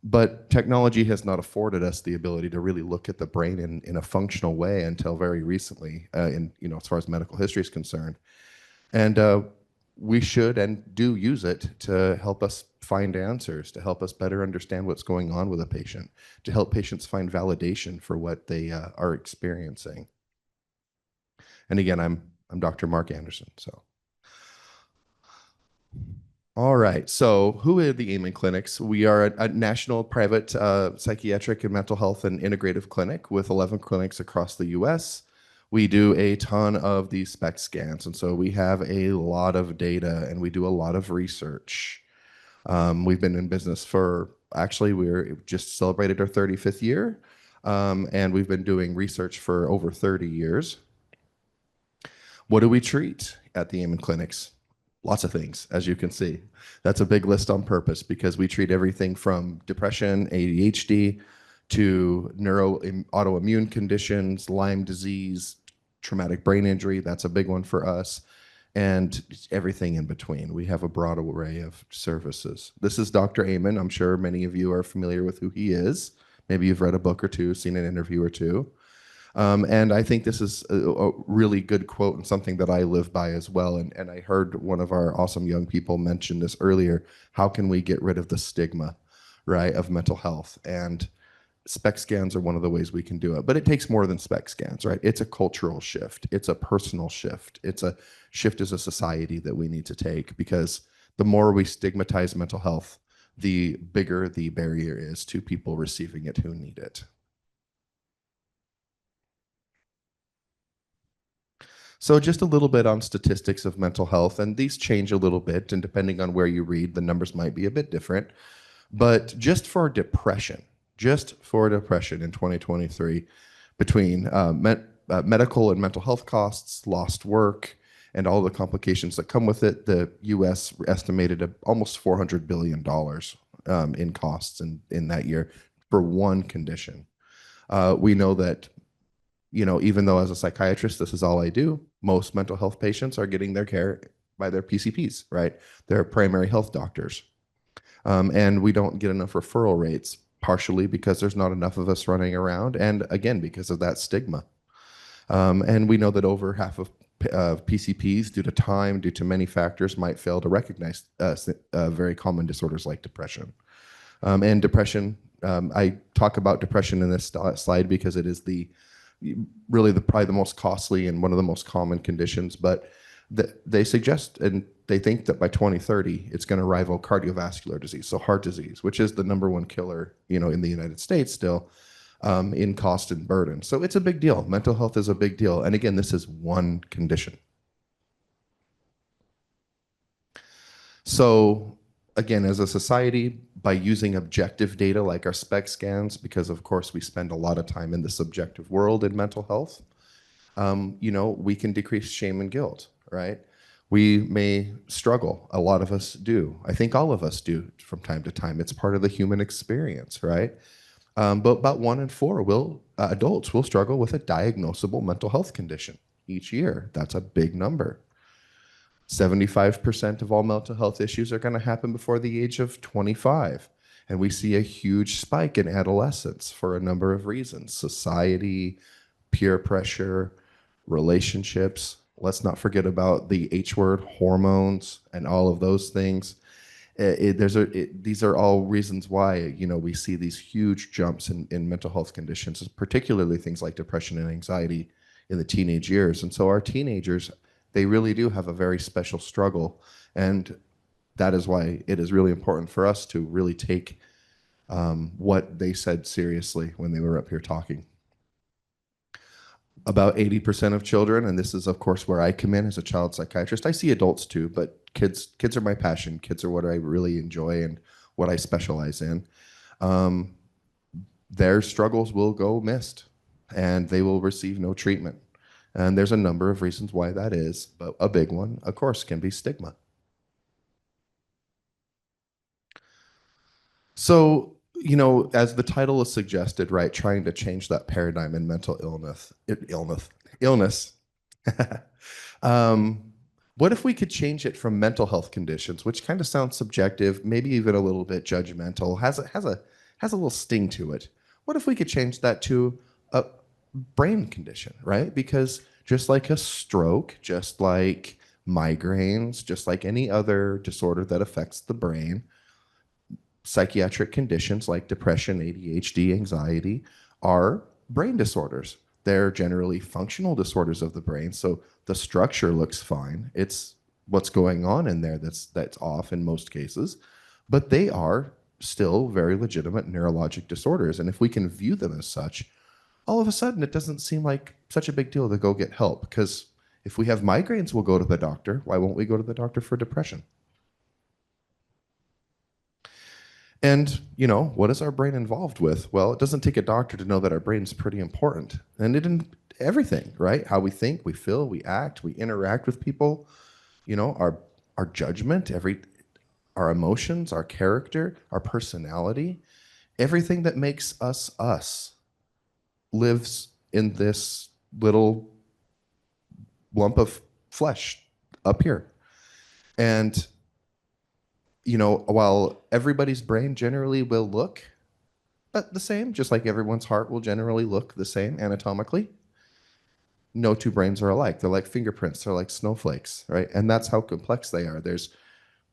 But technology has not afforded us the ability to really look at the brain in a functional way until very recently, as far as medical history is concerned. And we should and do use it to help us find answers, to help us better understand what's going on with a patient, to help patients find validation for what they are experiencing. And again, I'm Dr. Mark Anderson. So, all right. So, who are the Amen Clinics? We are a national private psychiatric and mental health and integrative clinic with 11 clinics across the U.S. We do a ton of these SPECT scans, and so we have a lot of data, and we do a lot of research. We've been in business we're just celebrated our 35th year, and we've been doing research for over 30 years. What do we treat at the Amen clinics? Lots of things, as you can see. That's a big list on purpose because we treat everything from depression, ADHD, to autoimmune conditions, Lyme disease, traumatic brain injury. That's a big one for us. And everything in between. We have a broad array of services. This is Dr. Amen. I'm sure many of you are familiar with who he is. Maybe you've read a book or two, seen an interview or two. And I think this is a really good quote and something that I live by as well. And I heard one of our awesome young people mention this earlier. How can we get rid of the stigma, right, of mental health? And SPECT scans are one of the ways we can do it. But it takes more than SPECT scans, right? It's a cultural shift. It's a personal shift. It's a shift as a society that we need to take, because the more we stigmatize mental health, the bigger the barrier is to people receiving it who need it. So just a little bit on statistics of mental health, and these change a little bit, and depending on where you read, the numbers might be a bit different. But just for depression in 2023, between medical and mental health costs, lost work, and all the complications that come with it, the U.S. estimated almost $400 billion in costs in that year for one condition. We know that, even though as a psychiatrist, this is all I do, most mental health patients are getting their care by their PCPs, right? Their primary health doctors. And we don't get enough referral rates, partially because there's not enough of us running around, and again, because of that stigma. And we know that over half of PCPs, due to time, due to many factors, might fail to recognize very common disorders like depression. And depression, I talk about depression in this slide because it is probably the most costly and one of the most common conditions, but they suggest, and they think that by 2030, it's going to rival cardiovascular disease, so heart disease, which is the #1 killer, in the United States still, in cost and burden. So it's a big deal. Mental health is a big deal. And again, this is one condition. So again, as a society, by using objective data like our SPECT scans, because of course we spend a lot of time in the subjective world in mental health, we can decrease shame and guilt, right? We may struggle. A lot of us do. I think all of us do from time to time. It's part of the human experience, right? But about 1 in 4 adults will struggle with a diagnosable mental health condition each year. That's a big number. 75% of all mental health issues are going to happen before the age of 25. And we see a huge spike in adolescence for a number of reasons: society, peer pressure, relationships. Let's not forget about the H word, hormones, and all of those things. These are all reasons why we see these huge jumps in mental health conditions, particularly things like depression and anxiety in the teenage years. And so our teenagers, they really do have a very special struggle, and that is why it is really important for us to really take what they said seriously when they were up here talking. About 80% of children, and this is of course where I come in as a child psychiatrist. I see adults too, but kids are my passion. Kids are what I really enjoy and what I specialize in. Their struggles will go missed, and they will receive no treatment. And there's a number of reasons why that is, but a big one, of course, can be stigma. So, as the title is suggested, right, trying to change that paradigm in mental illness. What if we could change it from mental health conditions, which kind of sounds subjective, maybe even a little bit judgmental, has a little sting to it? What if we could change that to a brain condition, right? Because just like a stroke, just like migraines, just like any other disorder that affects the brain, psychiatric conditions like depression, ADHD, anxiety are brain disorders. They're generally functional disorders of the brain, so the structure looks fine. It's what's going on in there that's off in most cases, but they are still very legitimate neurologic disorders. And if we can view them as such, all of a sudden it doesn't seem like such a big deal to go get help, because if we have migraines, we'll go to the doctor. Why won't we go to the doctor for depression? And, what is our brain involved with? Well, it doesn't take a doctor to know that our brain's pretty important. And it in everything, right? How we think, we feel, we act, we interact with people, our judgment, our emotions, our character, our personality, everything that makes us us lives in this little lump of flesh up here. And while everybody's brain generally will look the same, just like everyone's heart will generally look the same anatomically, no two brains are alike. They're like fingerprints, they're like snowflakes, right? And that's how complex they are. There's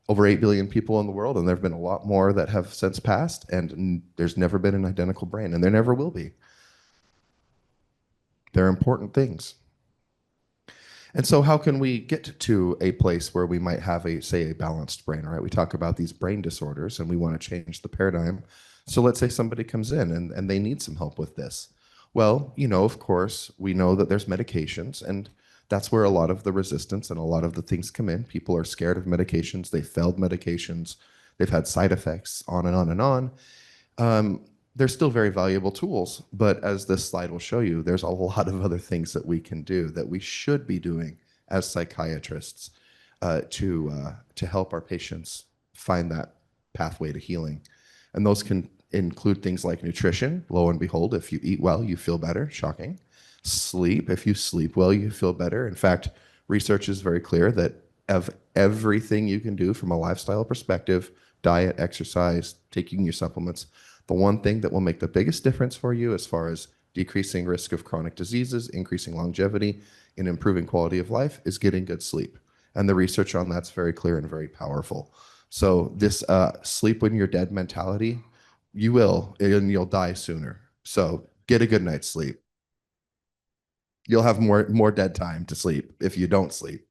over 8 billion people in the world, and there have been a lot more that have since passed, and there's never been an identical brain, and there never will be. They're important things. And so how can we get to a place where we might have a balanced brain, right? We talk about these brain disorders and we want to change the paradigm. So let's say somebody comes in and they need some help with this. Well, of course, we know that there's medications, and that's where a lot of the resistance and a lot of the things come in. People are scared of medications. They failed medications. They've had side effects, on and on and on. They're still very valuable tools, but as this slide will show you, there's a lot of other things that we can do, that we should be doing as psychiatrists to help our patients find that pathway to healing. And those can include things like nutrition. Lo and behold, if you eat well, you feel better. Shocking. Sleep. If you sleep well, you feel better. In fact, research is very clear that of everything you can do from a lifestyle perspective, diet, exercise, taking your supplements, the one thing that will make the biggest difference for you as far as decreasing risk of chronic diseases, increasing longevity, and improving quality of life is getting good sleep. And the research on that's very clear and very powerful. So this sleep when you're dead mentality, you will, and you'll die sooner. So get a good night's sleep. You'll have more dead time to sleep if you don't sleep.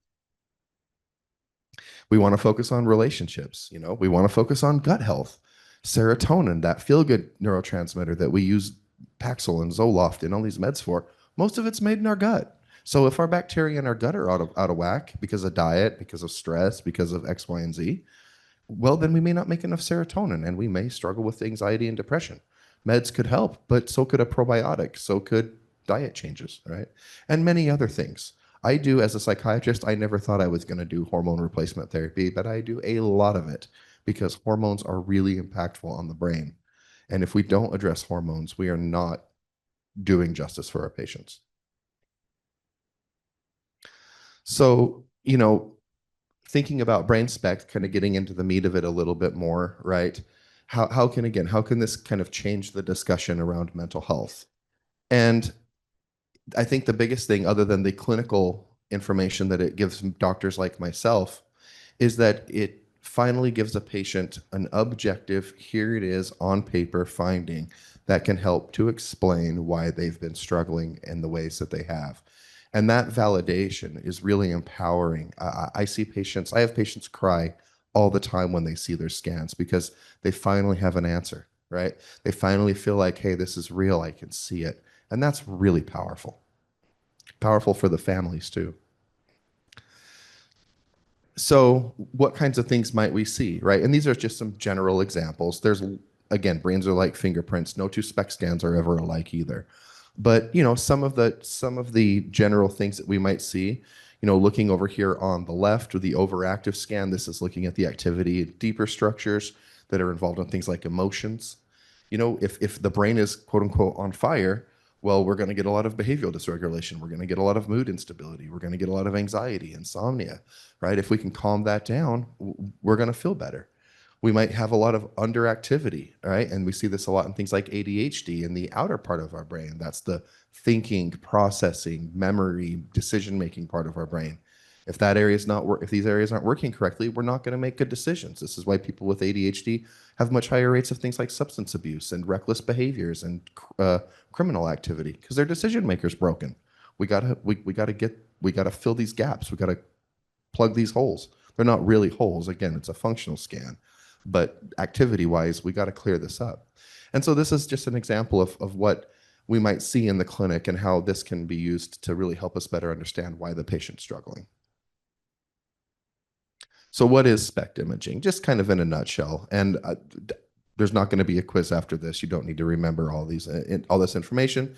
We want to focus on relationships. We want to focus on gut health, serotonin, that feel-good neurotransmitter that we use Paxil and Zoloft and all these meds for. Most of it's made in our gut. So if our bacteria in our gut are out of whack because of diet, because of stress, because of X, Y, and Z, well, then we may not make enough serotonin and we may struggle with anxiety and depression. Meds could help, but so could a probiotic, so could diet changes, right? And many other things. I do, as a psychiatrist, I never thought I was going to do hormone replacement therapy, but I do a lot of it because hormones are really impactful on the brain. And if we don't address hormones, we are not doing justice for our patients. So, thinking about brain SPECT, kind of getting into the meat of it a little bit more, right? How can this kind of change the discussion around mental health? And I think the biggest thing, other than the clinical information that it gives doctors like myself, is that it finally gives a patient an objective, here it is on paper finding that can help to explain why they've been struggling in the ways that they have. And that validation is really empowering. I have patients cry all the time when they see their scans because they finally have an answer, right? They finally feel like, hey, this is real, I can see it. And that's really powerful. Powerful for the families too. So what kinds of things might we see, right? And these are just some general examples. Again, brains are like fingerprints. No two SPECT scans are ever alike either. But some of the general things that we might see, looking over here on the left with the overactive scan, this is looking at the activity in deeper structures that are involved in things like emotions. If the brain is quote unquote on fire, well, we're going to get a lot of behavioral dysregulation. We're going to get a lot of mood instability. We're going to get a lot of anxiety, insomnia, right? If we can calm that down, we're going to feel better. We might have a lot of underactivity, right? And we see this a lot in things like ADHD in the outer part of our brain. That's the thinking, processing, memory, decision-making part of our brain. If these areas aren't working correctly, we're not going to make good decisions. This is why people with ADHD have much higher rates of things like substance abuse and reckless behaviors and criminal activity because their decision maker's broken. We gotta fill these gaps. We gotta plug these holes. They're not really holes. Again, it's a functional scan, but activity-wise, we gotta clear this up. And so this is just an example of what we might see in the clinic and how this can be used to really help us better understand why the patient's struggling. So what is SPECT imaging? Just kind of in a nutshell. And there's not going to be a quiz after this. You don't need to remember all this information.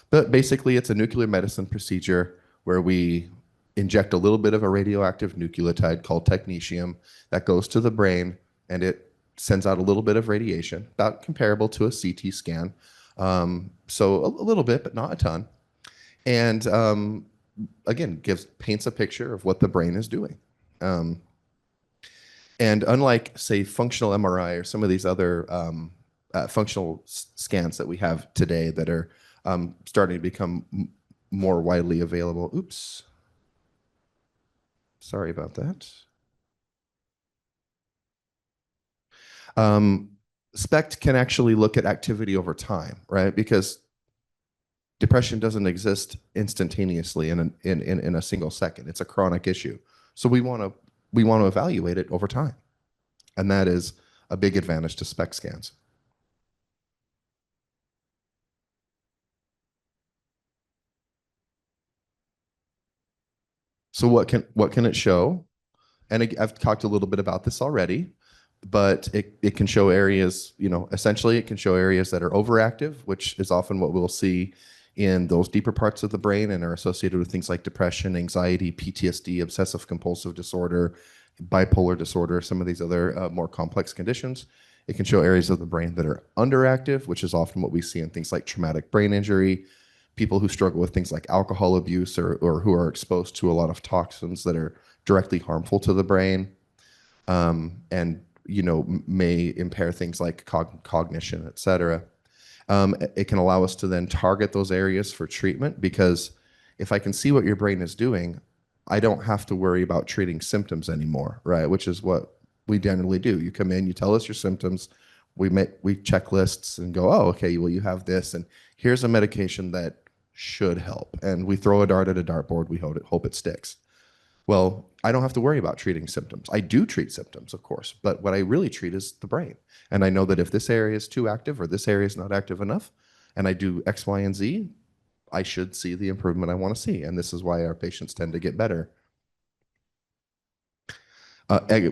But basically, it's a nuclear medicine procedure where we inject a little bit of a radioactive nucleotide called technetium that goes to the brain, and it sends out a little bit of radiation, about comparable to a CT scan. So a little bit, but not a ton. And again, paints a picture of what the brain is doing. And unlike, say, functional MRI or some of these other functional scans that we have today that are starting to become more widely available. Oops. Sorry about that. SPECT can actually look at activity over time, right? Because depression doesn't exist instantaneously in a single second. It's a chronic issue. So we want to evaluate it over time. And that is a big advantage to SPECT scans. So what can it show? And I've talked a little bit about this already, but it can show areas, essentially it can show areas that are overactive, which is often what we'll see in those deeper parts of the brain and are associated with things like depression, anxiety, PTSD, obsessive compulsive disorder, bipolar disorder, some of these other more complex conditions. It can show areas of the brain that are underactive, which is often what we see in things like traumatic brain injury, people who struggle with things like alcohol abuse or who are exposed to a lot of toxins that are directly harmful to the brain, and may impair things like cognition, et cetera. It can allow us to then target those areas for treatment, because if I can see what your brain is doing, I don't have to worry about treating symptoms anymore, right? Which is what we generally do. You come in, you tell us your symptoms, we check lists and go, oh, okay, well, you have this, and here's a medication that should help. And we throw a dart at a dartboard, we hope it sticks. Well, I don't have to worry about treating symptoms. I do treat symptoms, of course, but what I really treat is the brain. And I know that if this area is too active or this area is not active enough, and I do X, Y, and Z, I should see the improvement I want to see. And this is why our patients tend to get better.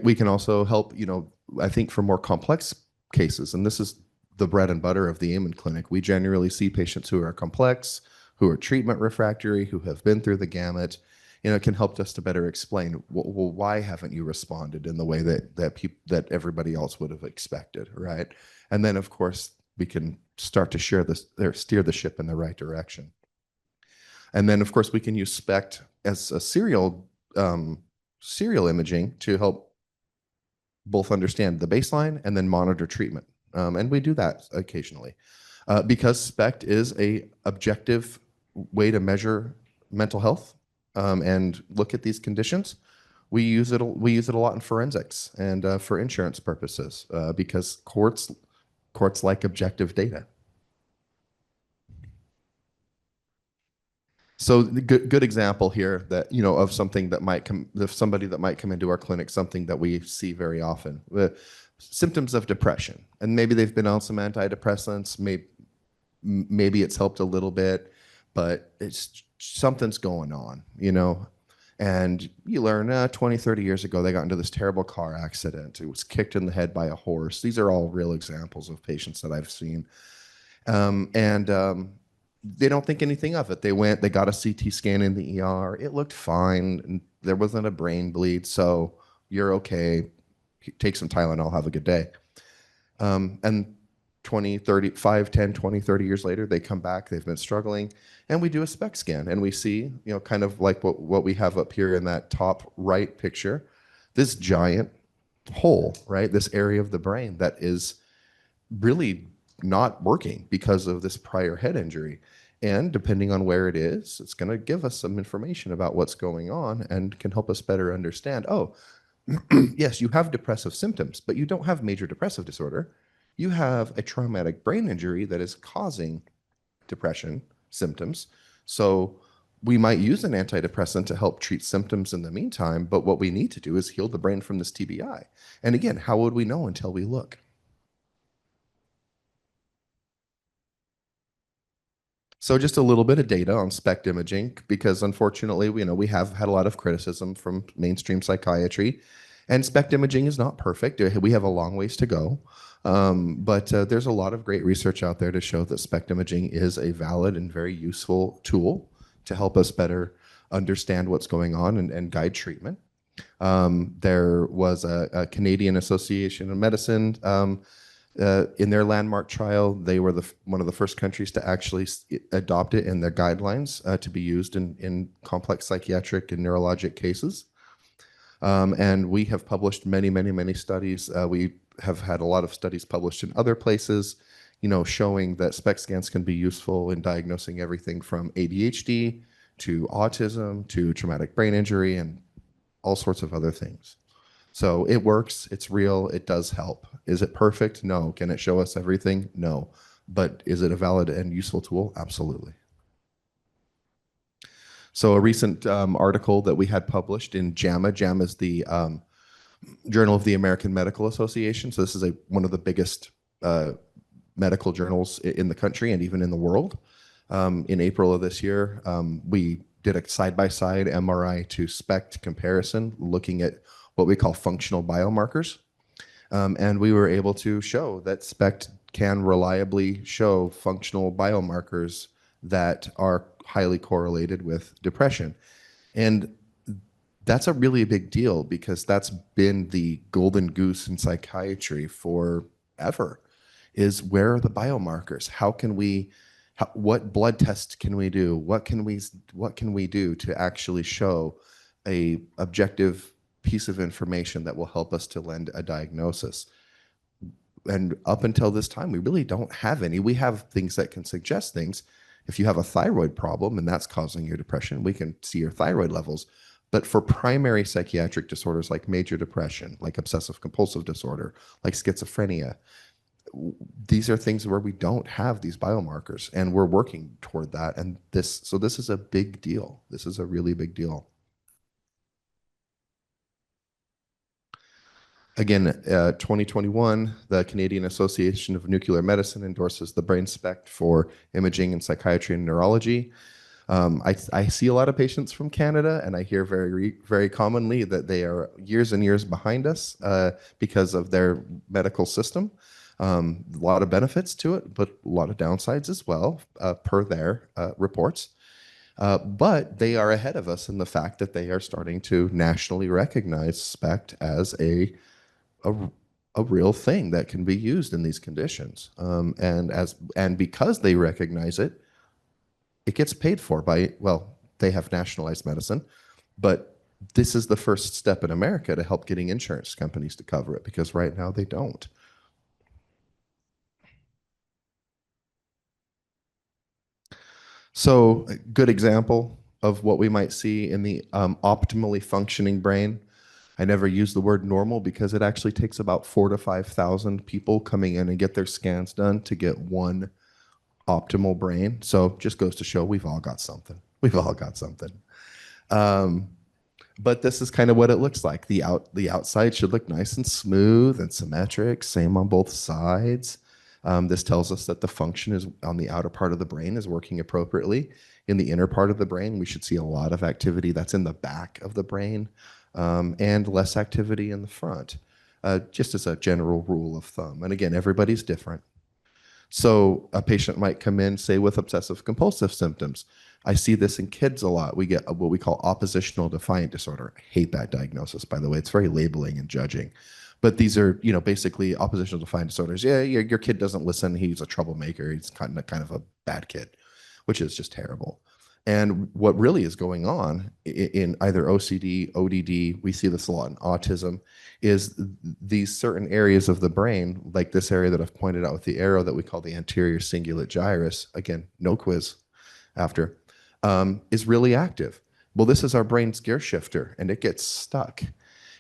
We can also help, I think for more complex cases, and this is the bread and butter of the Amen Clinic. We generally see patients who are complex, who are treatment refractory, who have been through the gamut. It can help us to better explain, well, why haven't you responded in the way that everybody else would have expected, right? And then, of course, we can start to steer the ship in the right direction. And then, of course, we can use SPECT as a serial imaging to help both understand the baseline and then monitor treatment. And we do that occasionally. Because SPECT is an objective way to measure mental health and look at these conditions, we use it a lot in forensics and for insurance purposes because courts like objective data. So the good example here that of something that might come, if somebody that might come into our clinic, something that we see very often, symptoms of depression, and maybe they've been on some antidepressants, maybe it's helped a little bit, but something's going on, and you learn 20, 30 years ago, they got into this terrible car accident. It was kicked in the head by a horse. These are all real examples of patients that I've seen. They don't think anything of it. They got a CT scan in the ER. It looked fine. And there wasn't a brain bleed. So you're okay. Take some Tylenol, have a good day. And 20, 30, 5, 10, 20, 30 years later, they come back, they've been struggling, and we do a SPECT scan, and we see, kind of like what we have up here in that top right picture, this giant hole, right? This area of the brain that is really not working because of this prior head injury. And depending on where it is, it's going to give us some information about what's going on and can help us better understand, oh, yes, you have depressive symptoms, but you don't have major depressive disorder. You have a traumatic brain injury that is causing depression symptoms. So we might use an antidepressant to help treat symptoms in the meantime, but what we need to do is heal the brain from this TBI. And again, how would we know until we look? So just a little bit of data on SPECT imaging, because unfortunately, we have had a lot of criticism from mainstream psychiatry, and SPECT imaging is not perfect. We have a long ways to go, but there's a lot of great research out there to show that SPECT imaging is a valid and very useful tool to help us better understand what's going on and guide treatment. There was a Canadian Association of Medicine in their landmark trial. They were one of the first countries to actually adopt it in their guidelines to be used in complex psychiatric and neurologic cases. And we have published many, many, many studies. We have had a lot of studies published in other places, showing that SPECT scans can be useful in diagnosing everything from ADHD to autism to traumatic brain injury and all sorts of other things. So it works, it's real, it does help. Is it perfect? No. Can it show us everything? No. But is it a valid and useful tool? Absolutely. So a recent article that we had published in JAMA. JAMA is the Journal of the American Medical Association. So this is one of the biggest medical journals in the country and even in the world. In April of this year, we did a side-by-side MRI to SPECT comparison, looking at what we call functional biomarkers. And we were able to show that SPECT can reliably show functional biomarkers that are highly correlated with depression. And that's a really big deal because that's been the golden goose in psychiatry forever, is where are the biomarkers? What blood tests can we do? What can we do to actually show a objective piece of information that will help us to lend a diagnosis? And up until this time, we really don't have any. We have things that can suggest things. If you have a thyroid problem and that's causing your depression, we can see your thyroid levels. But for primary psychiatric disorders like major depression, like obsessive compulsive disorder, like schizophrenia, these are things where we don't have these biomarkers, and we're working toward that. And this is a big deal. This is a really big deal. Again, 2021, the Canadian Association of Nuclear Medicine endorses the brain SPECT for imaging in psychiatry and neurology. I see a lot of patients from Canada, and I hear very commonly that they are years and years behind us because of their medical system. A lot of benefits to it, but a lot of downsides as well, per their reports. But they are ahead of us in the fact that they are starting to nationally recognize SPECT as a real thing that can be used in these conditions. And because they recognize it, it gets paid for by, well, they have nationalized medicine, but this is the first step in America to help getting insurance companies to cover it, because right now they don't. So a good example of what we might see in the optimally functioning brain. I never use the word normal because it actually takes about 4,000 to 5,000 people coming in and get their scans done to get one optimal brain. So just goes to show we've all got something. We've all got something. But this is kind of what it looks like. The outside should look nice and smooth and symmetric, same on both sides. This tells us that the function is on the outer part of the brain is working appropriately. In the inner part of the brain, we should see a lot of activity that's in the back of the brain, and less activity in the front, just as a general rule of thumb. And again, everybody's different. So a patient might come in, say, with obsessive compulsive symptoms. I see this in kids a lot. We get what we call oppositional defiant disorder. I hate that diagnosis, by the way. It's very labeling and judging. But these are, basically oppositional defiant disorders. Yeah, your kid doesn't listen. He's a troublemaker. He's kind of a bad kid, which is just terrible. And what really is going on in either OCD, ODD, we see this a lot in autism, is these certain areas of the brain, like this area that I've pointed out with the arrow that we call the anterior cingulate gyrus, again, no quiz after, is really active. Well, this is our brain's gear shifter, and it gets stuck.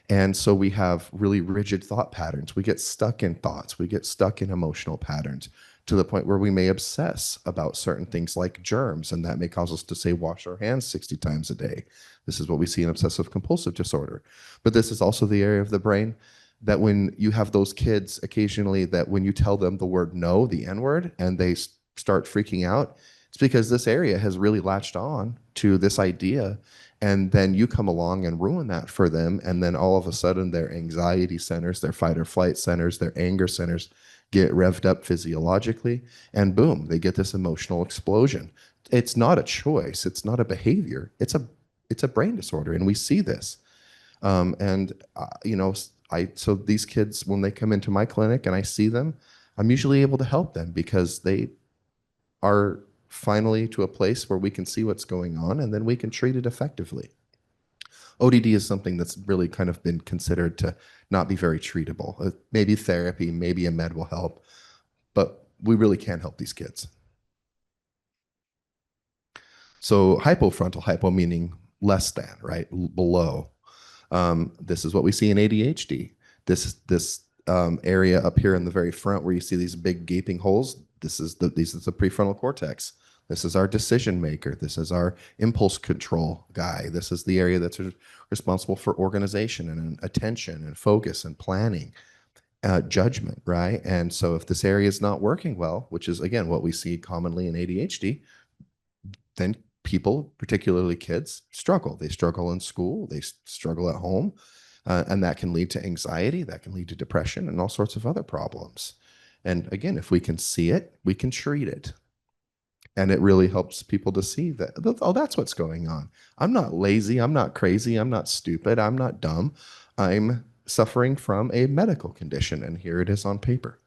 And so we have really rigid thought patterns. We get stuck in thoughts. We get stuck in emotional patterns to the point where we may obsess about certain things like germs, and that may cause us to say, wash our hands 60 times a day. This is what we see in obsessive compulsive disorder. But this is also the area of the brain that when you have those kids occasionally, that when you tell them the word no, the N word, and they start freaking out, it's because this area has really latched on to this idea. And then you come along and ruin that for them. And then all of a sudden their anxiety centers, their fight or flight centers, their anger centers get revved up physiologically, and boom, they get this emotional explosion. It's not a choice. It's not a behavior. It's a brain disorder. And we see this. So these kids, when they come into my clinic and I see them, I'm usually able to help them because they are finally to a place where we can see what's going on, and then we can treat it effectively. ODD is something that's really kind of been considered to not be very treatable. Maybe therapy, maybe a med will help, but we really can't help these kids. So hypofrontal, hypo meaning less than, right? Below. This is what we see in ADHD. This area up here in the very front where you see these big gaping holes, this is the prefrontal cortex. This is our decision maker. This is our impulse control guy. This is the area that's responsible for organization and attention and focus and planning, judgment, right? And so if this area is not working well, which is, again, what we see commonly in ADHD, then people, particularly kids, struggle. They struggle in school. They struggle at home. And that can lead to anxiety. That can lead to depression and all sorts of other problems. And again, if we can see it, we can treat it. And it really helps people to see that, oh, that's what's going on. I'm not lazy. I'm not crazy. I'm not stupid. I'm not dumb. I'm suffering from a medical condition. And here it is on paper.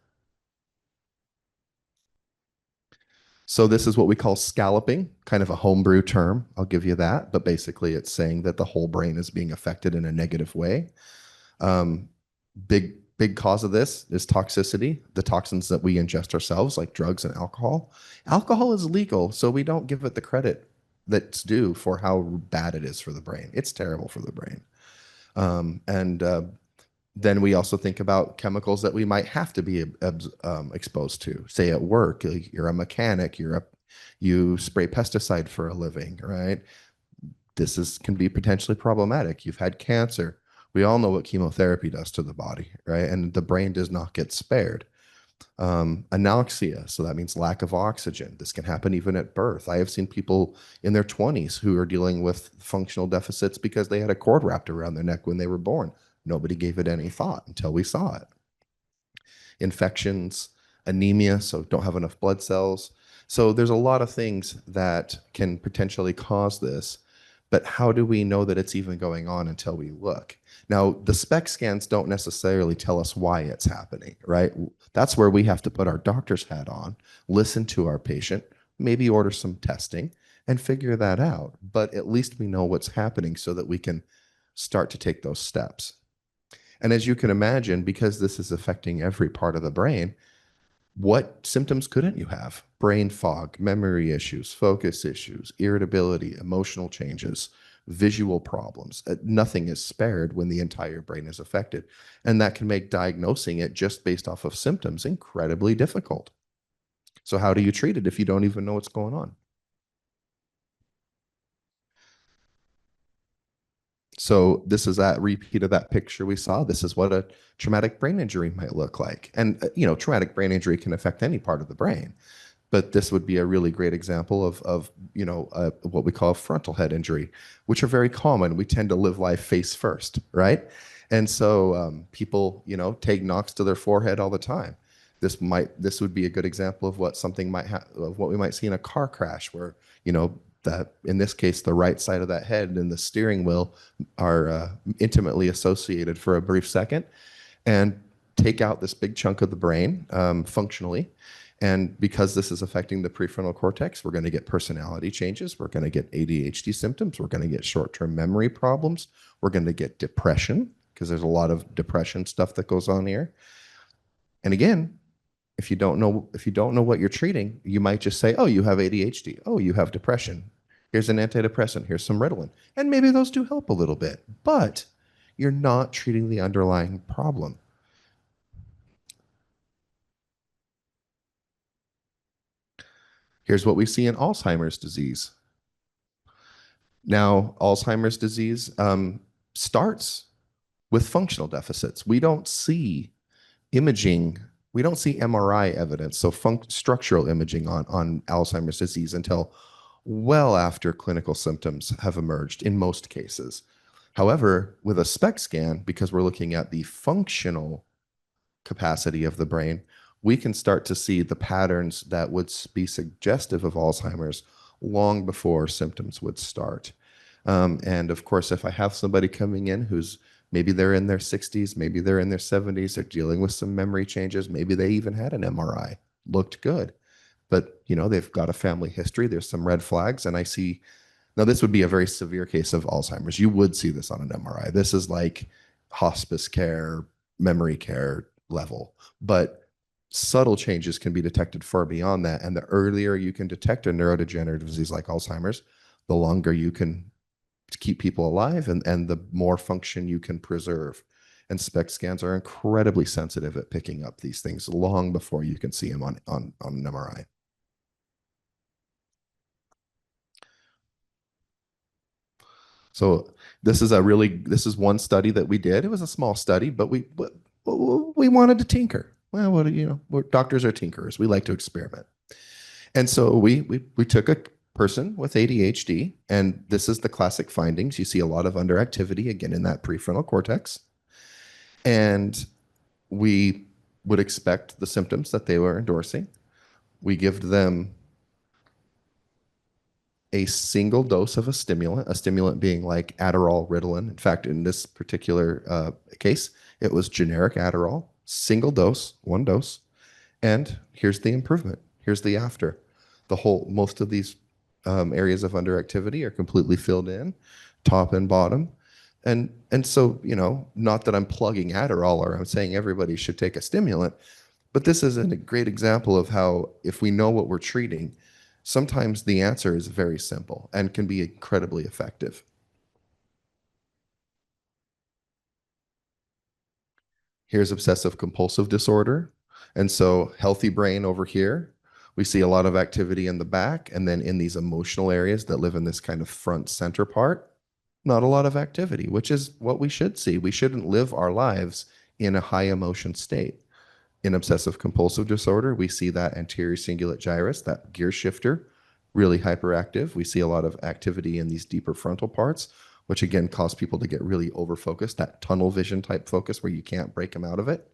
So this is what we call scalloping, kind of a homebrew term. I'll give you that. But basically, it's saying that the whole brain is being affected in a negative way. Big cause of this is toxicity, the toxins that we ingest ourselves, like drugs and alcohol. Alcohol is legal, so we don't give it the credit that's due for how bad it is for the brain. It's terrible for the brain. Then we also think about chemicals that we might have to be exposed to. Say at work, you're a mechanic, you spray pesticide for a living, right? This can be potentially problematic. You've had cancer. We all know what chemotherapy does to the body, right? And the brain does not get spared. Anoxia, so that means lack of oxygen. This can happen even at birth. I have seen people in their 20s who are dealing with functional deficits because they had a cord wrapped around their neck when they were born. Nobody gave it any thought until we saw it. Infections, anemia, so don't have enough blood cells. So there's a lot of things that can potentially cause this, but how do we know that it's even going on until we look? Now, the SPECT scans don't necessarily tell us why it's happening, right? That's where we have to put our doctor's hat on, listen to our patient, maybe order some testing and figure that out. But at least we know what's happening so that we can start to take those steps. And as you can imagine, because this is affecting every part of the brain, what symptoms couldn't you have? Brain fog, memory issues, focus issues, irritability, emotional changes, visual problems. Nothing is spared when the entire brain is affected. And that can make diagnosing it just based off of symptoms incredibly difficult. So how do you treat it if you don't even know what's going on? So this is that repeat of that picture we saw. This is what a traumatic brain injury might look like. And, traumatic brain injury can affect any part of the brain. But this would be a really great example of what we call a frontal head injury, which are very common. We tend to live life face first, right? And so people, take knocks to their forehead all the time. This would be a good example of what we might see in a car crash, where that in this case the right side of that head and the steering wheel are intimately associated for a brief second, and take out this big chunk of the brain functionally. And because this is affecting the prefrontal cortex, we're going to get personality changes. We're going to get ADHD symptoms. We're going to get short-term memory problems. We're going to get depression, because there's a lot of depression stuff that goes on here. And again, if you don't know what you're treating, you might just say, oh, you have ADHD. Oh, you have depression. Here's an antidepressant. Here's some Ritalin. And maybe those do help a little bit, but you're not treating the underlying problem. Here's what we see in Alzheimer's disease. Now, Alzheimer's disease starts with functional deficits. We don't see imaging. We don't see MRI evidence, so structural imaging on Alzheimer's disease, until well after clinical symptoms have emerged in most cases. However, with a SPECT scan, because we're looking at the functional capacity of the brain, we can start to see the patterns that would be suggestive of Alzheimer's long before symptoms would start. And of course, if I have somebody coming in who's maybe they're in their 60s, maybe they're in their 70s, they're dealing with some memory changes, maybe they even had an MRI, looked good, but they've got a family history, there's some red flags, and I see, now this would be a very severe case of Alzheimer's. You would see this on an MRI. This is like hospice care, memory care level, but subtle changes can be detected far beyond that. And the earlier you can detect a neurodegenerative disease like Alzheimer's, the longer you can keep people alive, and the more function you can preserve. And SPECT scans are incredibly sensitive at picking up these things long before you can see them on an MRI. So this is one study that we did. It was a small study, but we wanted to tinker. Well, doctors are tinkerers. We like to experiment. And so we took a person with ADHD, and this is the classic findings. You see a lot of underactivity, again, in that prefrontal cortex. And we would expect the symptoms that they were endorsing. We give them a single dose of a stimulant being like Adderall, Ritalin. In fact, in this particular case, it was generic Adderall, single dose, one dose. And here's the improvement. Here's the after. Most of these areas of underactivity are completely filled in, top and bottom. And so, not that I'm plugging Adderall or I'm saying everybody should take a stimulant, but this is a great example of how, if we know what we're treating, sometimes the answer is very simple and can be incredibly effective. Here's obsessive compulsive disorder. And so healthy brain over here, we see a lot of activity in the back, and then in these emotional areas that live in this kind of front center part. Not a lot of activity, which is what we should see. We shouldn't live our lives in a high emotion state. In obsessive compulsive disorder, we see that anterior cingulate gyrus, that gear shifter, really hyperactive. We see a lot of activity in these deeper frontal parts, which again cause people to get really over-focused, that tunnel vision type focus where you can't break them out of it.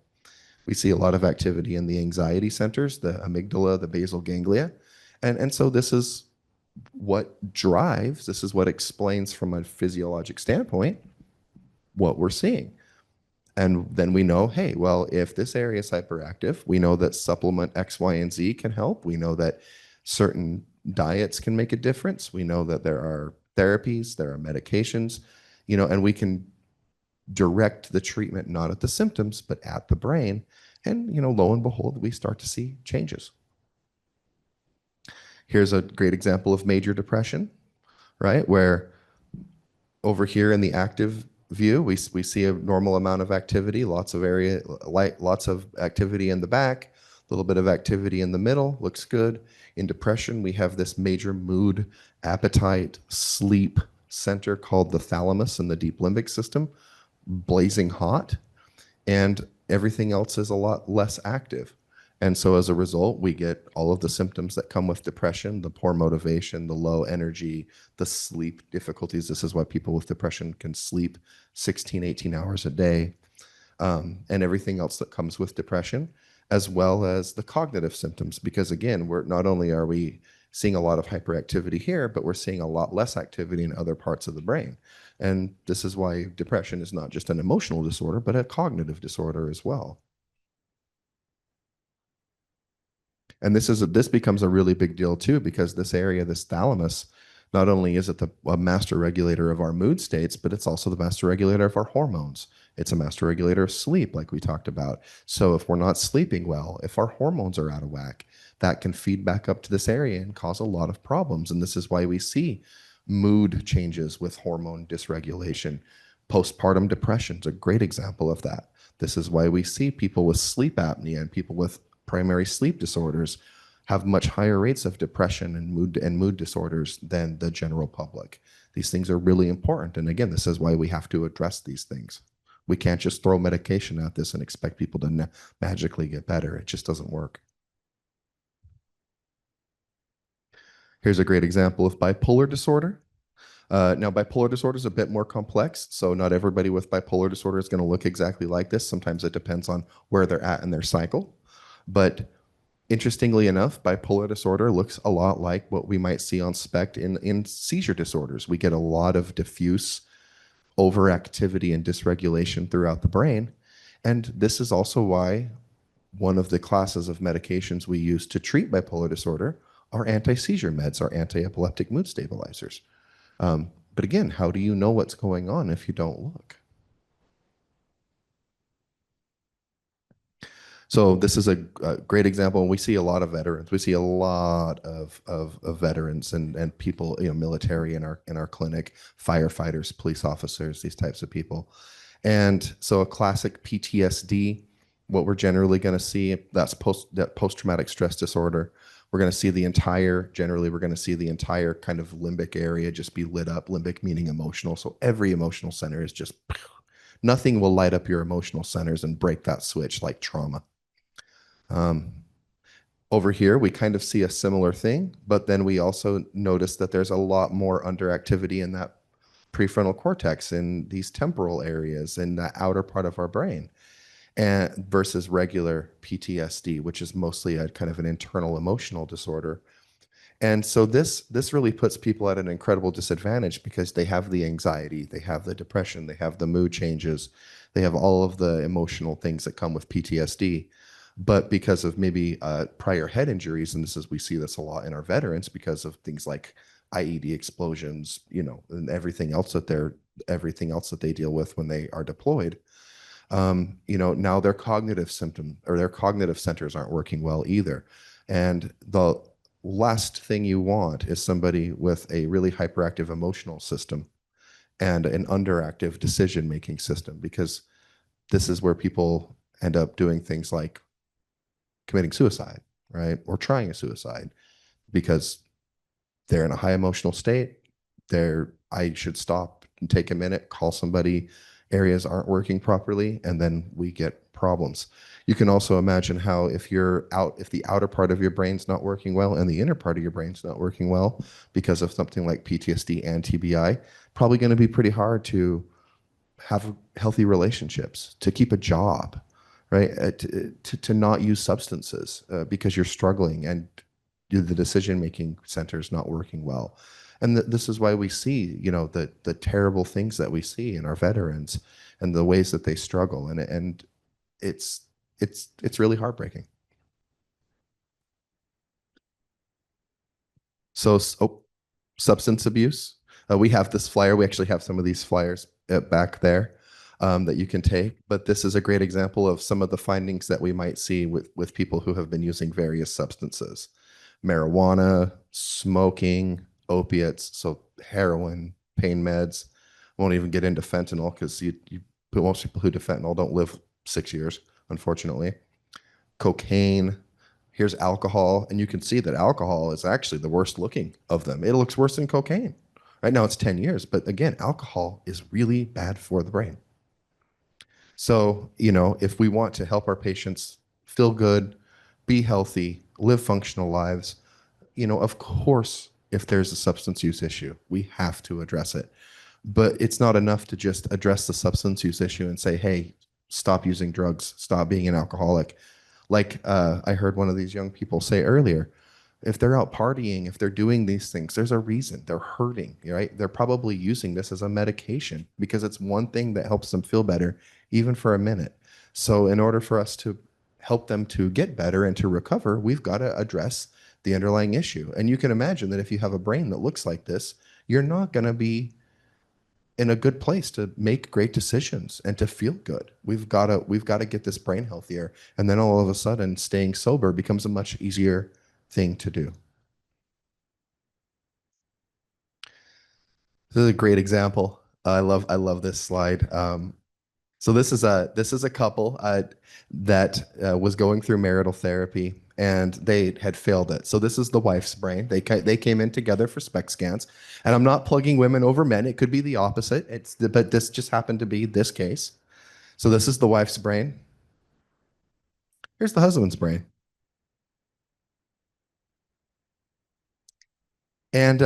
We see a lot of activity in the anxiety centers, the amygdala, the basal ganglia. And so this is what drives, this is what explains from a physiologic standpoint what we're seeing. And then we know, hey, well, if this area is hyperactive, we know that supplement X, Y, and Z can help. We know that certain diets can make a difference. We know that there are therapies, there are medications, and we can direct the treatment not at the symptoms, but at the brain. And, lo and behold, we start to see changes. Here's a great example of major depression, right? Where over here in the active view, we see a normal amount of activity, lots of activity in the back, a little bit of activity in the middle, looks good. In depression, we have this major mood, appetite, sleep center called the thalamus in the deep limbic system, blazing hot, and everything else is a lot less active. And so as a result, we get all of the symptoms that come with depression, the poor motivation, the low energy, the sleep difficulties. This is why people with depression can sleep 16, 18 hours a day, and everything else that comes with depression, as well as the cognitive symptoms. Because again, not only are we seeing a lot of hyperactivity here, but we're seeing a lot less activity in other parts of the brain. And this is why depression is not just an emotional disorder, but a cognitive disorder as well. And this becomes a really big deal too, because this area, this thalamus, not only is it a master regulator of our mood states, but it's also the master regulator of our hormones. It's a master regulator of sleep, like we talked about. So if we're not sleeping well, if our hormones are out of whack, that can feed back up to this area and cause a lot of problems. And this is why we see mood changes with hormone dysregulation. Postpartum depression is a great example of that. This is why we see people with sleep apnea and people with primary sleep disorders have much higher rates of depression and mood disorders than the general public. These things are really important. And again, this is why we have to address these things. We can't just throw medication at this and expect people to magically get better. It just doesn't work. Here's a great example of bipolar disorder. Now, bipolar disorder is a bit more complex, so not everybody with bipolar disorder is going to look exactly like this. Sometimes it depends on where they're at in their cycle. But interestingly enough, bipolar disorder looks a lot like what we might see on SPECT in seizure disorders. We get a lot of diffuse overactivity and dysregulation throughout the brain. And this is also why one of the classes of medications we use to treat bipolar disorder are anti-seizure meds, are anti-epileptic mood stabilizers. But again, how do you know what's going on if you don't look? So this is a great example, and we see a lot of veterans. We see a lot of veterans and people, military in our clinic, firefighters, police officers, these types of people. And so a classic PTSD, what we're generally going to see, that's post-traumatic stress disorder. We're going to see generally we're going to see the entire kind of limbic area just be lit up, limbic meaning emotional. So every emotional center is just, nothing will light up your emotional centers and break that switch like trauma. Over here, we kind of see a similar thing, but then we also notice that there's a lot more underactivity in that prefrontal cortex, in these temporal areas, in the outer part of our brain, and versus regular PTSD, which is mostly a kind of an internal emotional disorder. And so this really puts people at an incredible disadvantage because they have the anxiety, they have the depression, they have the mood changes, they have all of the emotional things that come with PTSD. But because of maybe prior head injuries, and we see this a lot in our veterans because of things like IED explosions, and everything else that they deal with when they are deployed. Now their cognitive centers aren't working well either. And the last thing you want is somebody with a really hyperactive emotional system and an underactive decision-making system, because this is where people end up doing things like committing suicide, right? Or trying a suicide because they're in a high emotional state. I should stop take a minute, call somebody, areas aren't working properly, and then we get problems. You can also imagine how if the outer part of your brain's not working well and the inner part of your brain's not working well because of something like PTSD and TBI, probably going to be pretty hard to have healthy relationships, to keep a job, right? To not use substances because you're struggling and the decision-making center is not working well. And this is why we see, the terrible things that we see in our veterans and the ways that they struggle. And it's really heartbreaking. So, substance abuse. We have this flyer. We actually have some of these flyers back there that you can take. But this is a great example of some of the findings that we might see with people who have been using various substances. Marijuana, smoking, opiates, so heroin, pain meds. Won't even get into fentanyl because most people who do fentanyl don't live 6 years, unfortunately. Cocaine. Here's alcohol, and you can see that alcohol is actually the worst looking of them. It looks worse than cocaine. Right now it's 10 years, but again, alcohol is really bad for the brain. So, if we want to help our patients feel good, be healthy, live functional lives, of course, if there's a substance use issue, we have to address it. But it's not enough to just address the substance use issue and say, hey, stop using drugs, stop being an alcoholic. Like I heard one of these young people say earlier, if they're out partying, if they're doing these things, there's a reason. They're hurting, right? They're probably using this as a medication because it's one thing that helps them feel better, even for a minute. So in order for us to help them to get better and to recover, we've got to address the underlying issue. And you can imagine that if you have a brain that looks like this, you're not going to be in a good place to make great decisions and to feel good. We've got to get this brain healthier. And then all of a sudden, staying sober becomes a much easier thing to do. This is a great example. I love this slide. So this is a couple that was going through marital therapy, and they had failed it. So this is the wife's brain. They came in together for SPECT scans, and I'm not plugging women over men. It could be the opposite. But this just happened to be this case. So this is the wife's brain. Here's the husband's brain. And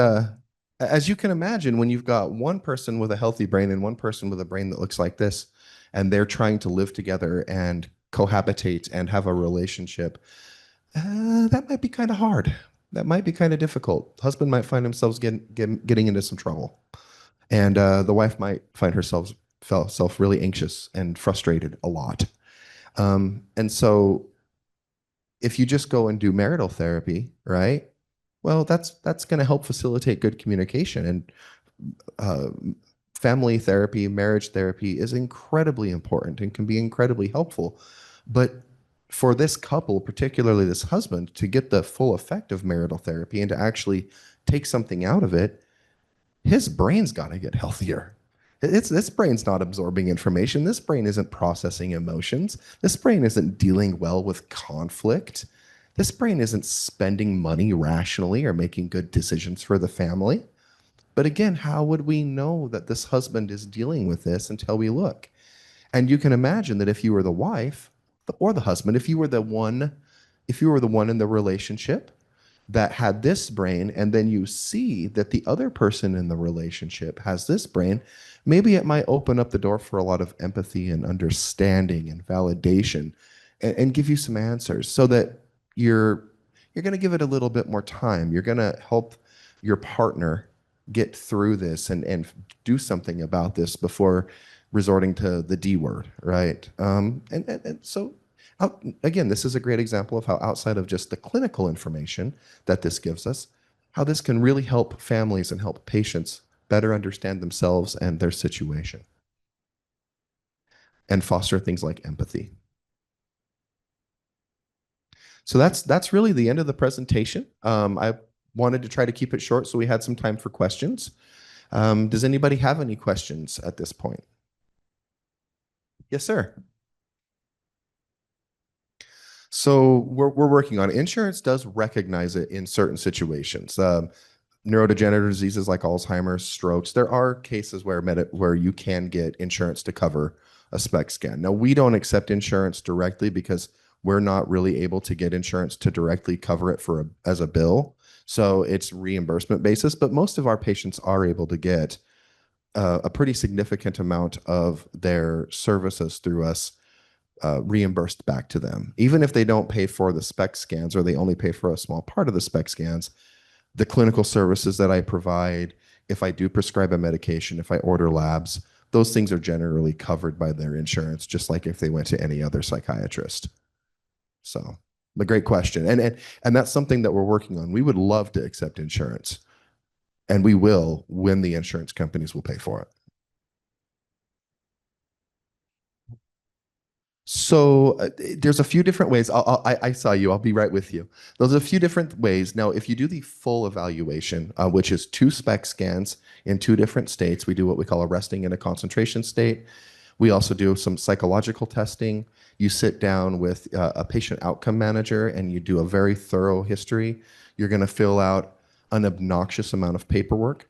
as you can imagine, when you've got one person with a healthy brain and one person with a brain that looks like this, and they're trying to live together and cohabitate and have a relationship, that might be kind of hard. That might be kind of difficult. The husband might find himself getting into some trouble. And the wife might find herself really anxious and frustrated a lot. And so if you just go and do marital therapy, right? Well, that's going to help facilitate good communication. And family therapy, marriage therapy is incredibly important and can be incredibly helpful. But for this couple, particularly this husband, to get the full effect of marital therapy and to actually take something out of it, his brain's got to get healthier. This brain's not absorbing information. This brain isn't processing emotions. This brain isn't dealing well with conflict. This brain isn't spending money rationally or making good decisions for the family. But again, how would we know that this husband is dealing with this until we look? And you can imagine that if you were the wife or the husband, if you were the one in the relationship that had this brain, and then you see that the other person in the relationship has this brain, maybe it might open up the door for a lot of empathy and understanding and validation and give you some answers so that you're going to give it a little bit more time. You're going to help your partner get through this and do something about this before resorting to the D word, right? And so, again, this is a great example of how outside of just the clinical information that this gives us, how this can really help families and help patients better understand themselves and their situation and foster things like empathy. So that's really the end of the presentation. I wanted to try to keep it short so we had some time for questions. Does anybody have any questions at this point? Yes, sir. So we're working on it. Insurance does recognize it in certain situations. neurodegenerative diseases like Alzheimer's, strokes, there are cases where you can get insurance to cover a SPECT scan. Now, we don't accept insurance directly because we're not really able to get insurance to directly cover it as a bill. So it's reimbursement basis, but most of our patients are able to get a pretty significant amount of their services through us reimbursed back to them. Even if they don't pay for the SPECT scans or they only pay for a small part of the SPECT scans, the clinical services that I provide, if I do prescribe a medication, if I order labs, those things are generally covered by their insurance, just like if they went to any other psychiatrist. So, a great question. And that's something that we're working on. We would love to accept insurance, and we will when the insurance companies will pay for it. So there's a few different ways. I saw you. I'll be right with you. There's a few different ways. Now, if you do the full evaluation, which is 2 SPECT scans in 2 different states, we do what we call a resting and a concentration state. We also do some psychological testing. You sit down with a patient outcome manager and you do a very thorough history. You're going to fill out an obnoxious amount of paperwork.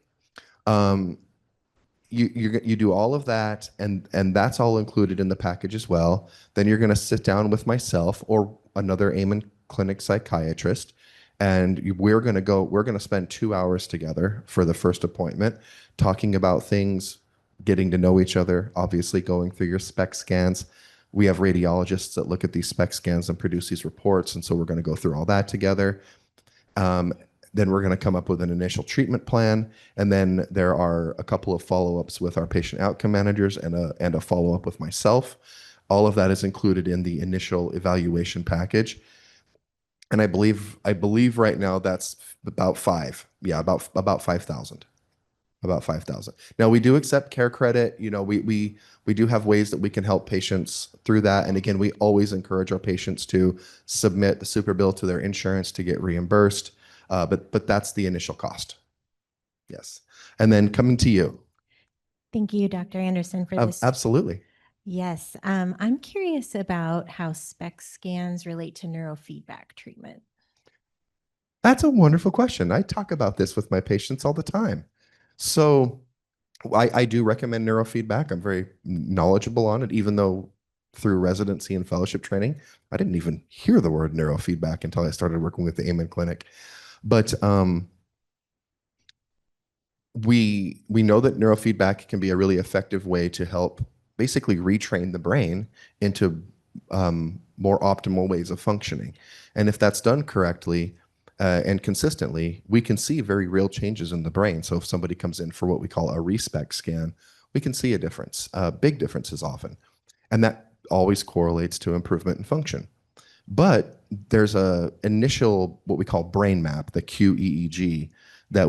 You do all of that, and that's all included in the package as well. Then you're going to sit down with myself or another Amen Clinic psychiatrist, and we're going to spend 2 hours together for the first appointment, talking about things, getting to know each other, obviously going through your SPECT scans. We have radiologists that look at these SPECT scans and produce these reports, and so we're going to go through all that together. Then we're going to come up with an initial treatment plan, and then there are a couple of follow-ups with our patient outcome managers and a follow-up with myself. All of that is included in the initial evaluation package, and I believe right now that's about about 5,000. About 5,000. Now, we do accept care credit. You know, we do have ways that we can help patients through that. And again, we always encourage our patients to submit the super bill to their insurance to get reimbursed. But that's the initial cost. Yes. And then coming to you. Thank you, Dr. Anderson, for this. Absolutely. Yes. I'm curious about how SPECT scans relate to neurofeedback treatment. That's a wonderful question. I talk about this with my patients all the time. So I do recommend neurofeedback. I'm very knowledgeable on it, even though through residency and fellowship training, I didn't even hear the word neurofeedback until I started working with the Amen Clinic. But we know that neurofeedback can be a really effective way to help basically retrain the brain into more optimal ways of functioning. And if that's done correctly and consistently, we can see very real changes in the brain. So if somebody comes in for what we call a ReSPECT scan, we can see a difference, big differences often. And that always correlates to improvement in function. But there's a initial, what we call brain map, the QEEG, that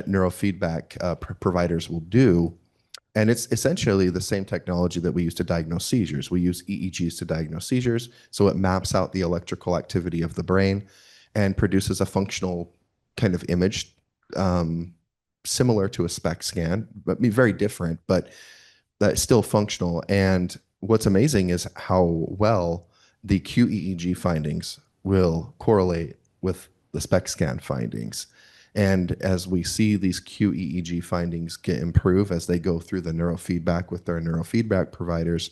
neurofeedback providers will do. And it's essentially the same technology that we use to diagnose seizures. We use EEGs to diagnose seizures. So it maps out the electrical activity of the brain and produces a functional kind of image similar to a SPECT scan, but very different, but that's still functional. And what's amazing is how well the QEEG findings will correlate with the SPECT scan findings. And as we see these QEEG findings improve as they go through the neurofeedback with their neurofeedback providers,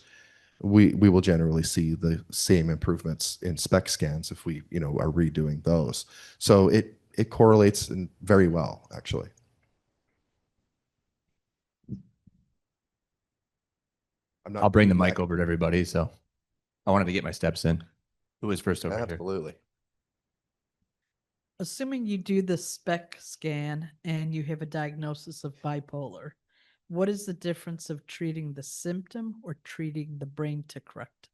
we will generally see the same improvements in SPECT scans if we are redoing those. So it correlates very well, actually. I'll bring the mic over to everybody. So I wanted to get my steps in. Who was first over here? Absolutely. Assuming you do the SPECT scan and you have a diagnosis of bipolar, what is the difference of treating the symptom or treating the brain to correct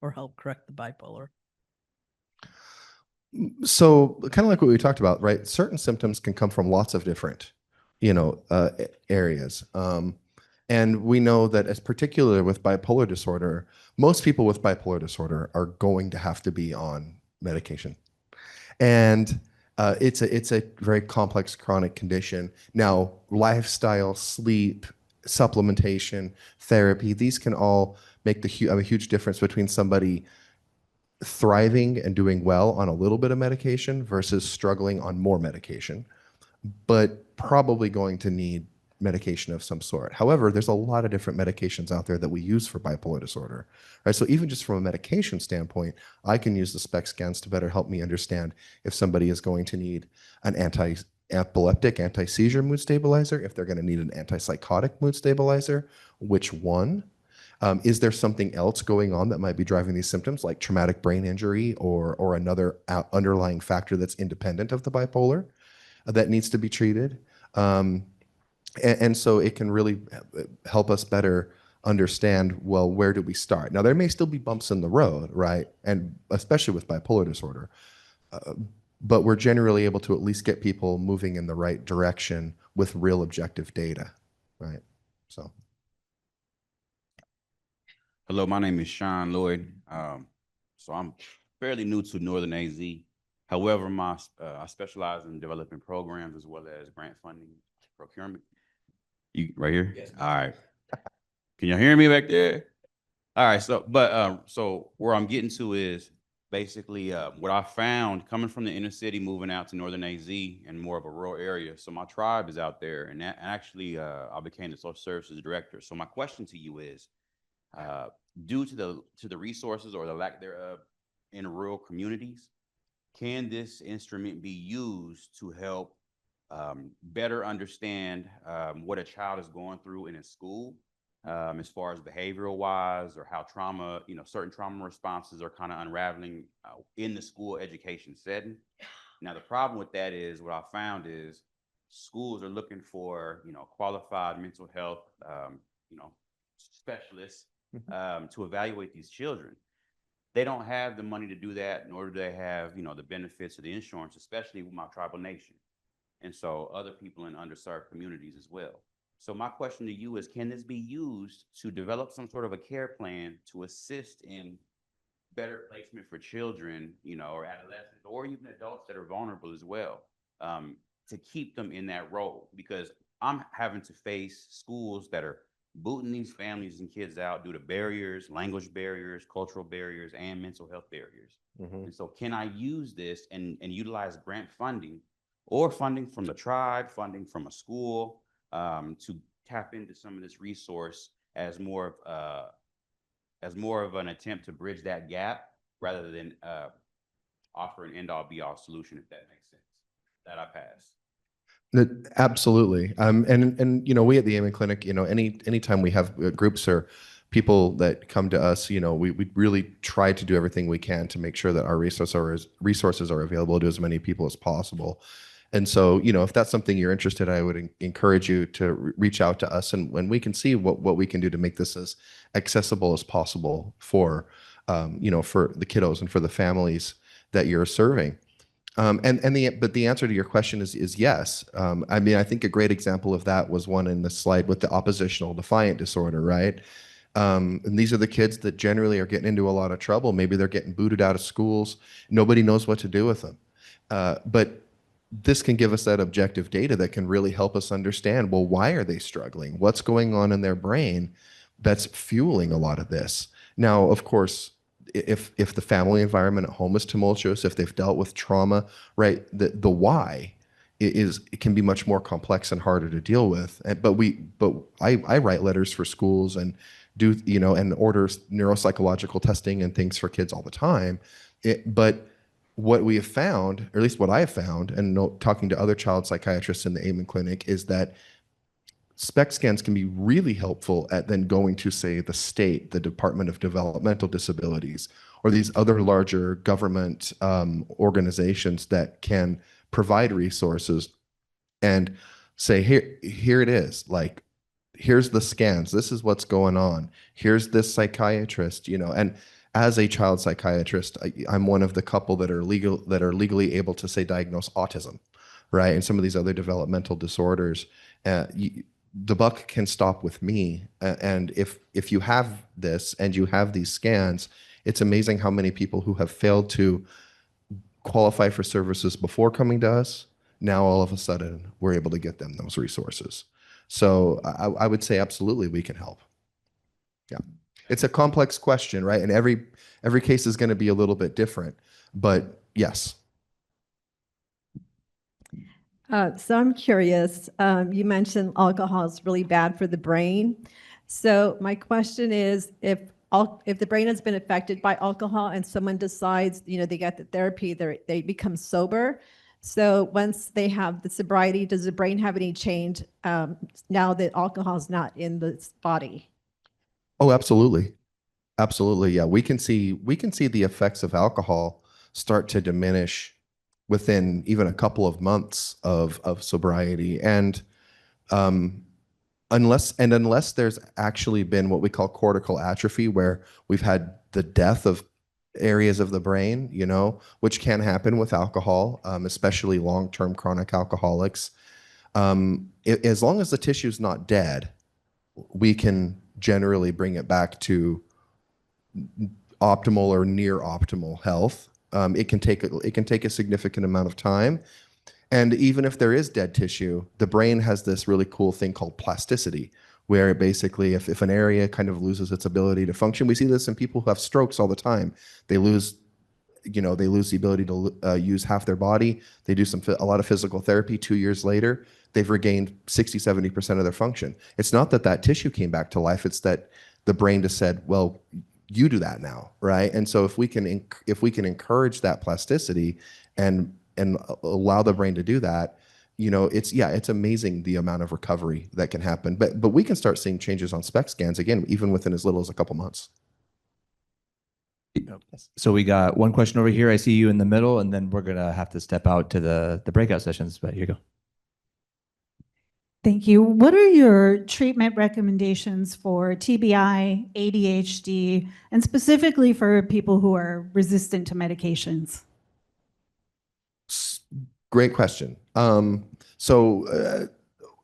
or help correct the bipolar? So kind of like what we talked about, right? Certain symptoms can come from lots of different, areas. And we know that as particularly with bipolar disorder, most people with bipolar disorder are going to have to be on medication. And it's a very complex chronic condition. Now, lifestyle, sleep, supplementation, therapy, these can all make a huge difference between somebody thriving and doing well on a little bit of medication versus struggling on more medication. but probably going to need medication of some sort. However, there's a lot of different medications out there that we use for bipolar disorder, right? So even just from a medication standpoint, I can use the SPECT scans to better help me understand if somebody is going to need an anti-epileptic, anti-seizure mood stabilizer, if they're going to need an antipsychotic mood stabilizer, which one? Is there something else going on that might be driving these symptoms, like traumatic brain injury or another underlying factor that's independent of the bipolar that needs to be treated? And so it can really help us better understand, well, where do we start? Now, there may still be bumps in the road, right? And especially with bipolar disorder. But we're generally able to at least get people moving in the right direction with real objective data, right? So. Hello, my name is Sean Lloyd. So I'm fairly new to Northern AZ. However, I specialize in developing programs as well as grant funding, procurement. You right here? Yes. All right. Can y'all hear me back there? All right. So where I'm getting to is basically what I found coming from the inner city, moving out to Northern AZ and more of a rural area. So my tribe is out there, and actually I became the social services director. So my question to you is, due to the resources or the lack thereof in rural communities, can this instrument be used to help better understand what a child is going through in a school, as far as behavioral wise, or how trauma, certain trauma responses are kind of unraveling in the school education setting? Now, the problem with that is what I found is schools are looking for, qualified mental health, specialists to evaluate these children. They don't have the money to do that, nor do they have, the benefits of the insurance, especially with my tribal nation. And so other people in underserved communities as well. So my question to you is, can this be used to develop some sort of a care plan to assist in better placement for children, or adolescents, or even adults that are vulnerable as well, to keep them in that role? Because I'm having to face schools that are booting these families and kids out due to barriers, language barriers, cultural barriers, and mental health barriers. And so can I use this and utilize grant funding or funding from the tribe, funding from a school, to tap into some of this resource as more of an attempt to bridge that gap rather than offer an end-all be-all solution, if that makes sense? That I pass. Absolutely. And we at the Amen Clinic, anytime we have groups or people that come to us, we really try to do everything we can to make sure that our resources are available to as many people as possible. And so, if that's something you're interested in, I would encourage you to reach out to us, and when we can see what we can do to make this as accessible as possible for, for the kiddos and for the families that you're serving. But the answer to your question is yes. I think a great example of that was one in the slide with the oppositional defiant disorder, right? And these are the kids that generally are getting into a lot of trouble. Maybe they're getting booted out of schools. Nobody knows what to do with them. But this can give us that objective data that can really help us understand, well, why are they struggling? What's going on in their brain that's fueling a lot of this? Now, of course, if the family environment at home is tumultuous, if they've dealt with trauma, right, the why it can be much more complex and harder to deal with. But I write letters for schools and do, and order neuropsychological testing and things for kids all the time. But what we have found, or at least what I have found, and talking to other child psychiatrists in the Amen Clinic, is that SPECT scans can be really helpful at then going to, say, the state, the Department of Developmental Disabilities, or these other larger government organizations that can provide resources and say, here it is, like, here's the scans, this is what's going on, here's this psychiatrist, and as a child psychiatrist, I'm one of the couple that are legally able to, say, diagnose autism, right, and some of these other developmental disorders. The buck can stop with me. And if you have this and you have these scans, it's amazing how many people who have failed to qualify for services before coming to us, now all of a sudden we're able to get them those resources. So I would say absolutely we can help. Yeah. It's a complex question, right? And every case is going to be a little bit different, but yes. So I'm curious, you mentioned alcohol is really bad for the brain. So my question is, if the brain has been affected by alcohol and someone decides, they get the therapy, they become sober. So once they have the sobriety, does the brain have any change now that alcohol is not in the body? Oh, absolutely. Absolutely. Yeah. We can see the effects of alcohol start to diminish within even a couple of months of sobriety. And unless there's actually been what we call cortical atrophy, where we've had the death of areas of the brain, which can happen with alcohol, especially long-term chronic alcoholics. As long as the tissue is not dead, we can generally bring it back to optimal or near optimal health. It can take a significant amount of time. And even if there is dead tissue, the brain has this really cool thing called plasticity, where basically if an area kind of loses its ability to function, we see this in people who have strokes all the time. They lose the ability to use half their body. They do a lot of physical therapy. 2 years later, they've regained 60-70% of their function. It's not that tissue came back to life. It's that the brain just said, well, you do that now, right? And so if we can encourage that plasticity and allow the brain to do that, it's amazing the amount of recovery that can happen. But we can start seeing changes on SPECT scans again, even within as little as a couple months. So we got one question over here. I see you in the middle, and then we're gonna have to step out to the breakout sessions. But here you go. Thank you. What are your treatment recommendations for TBI, ADHD, and specifically for people who are resistant to medications? Great question.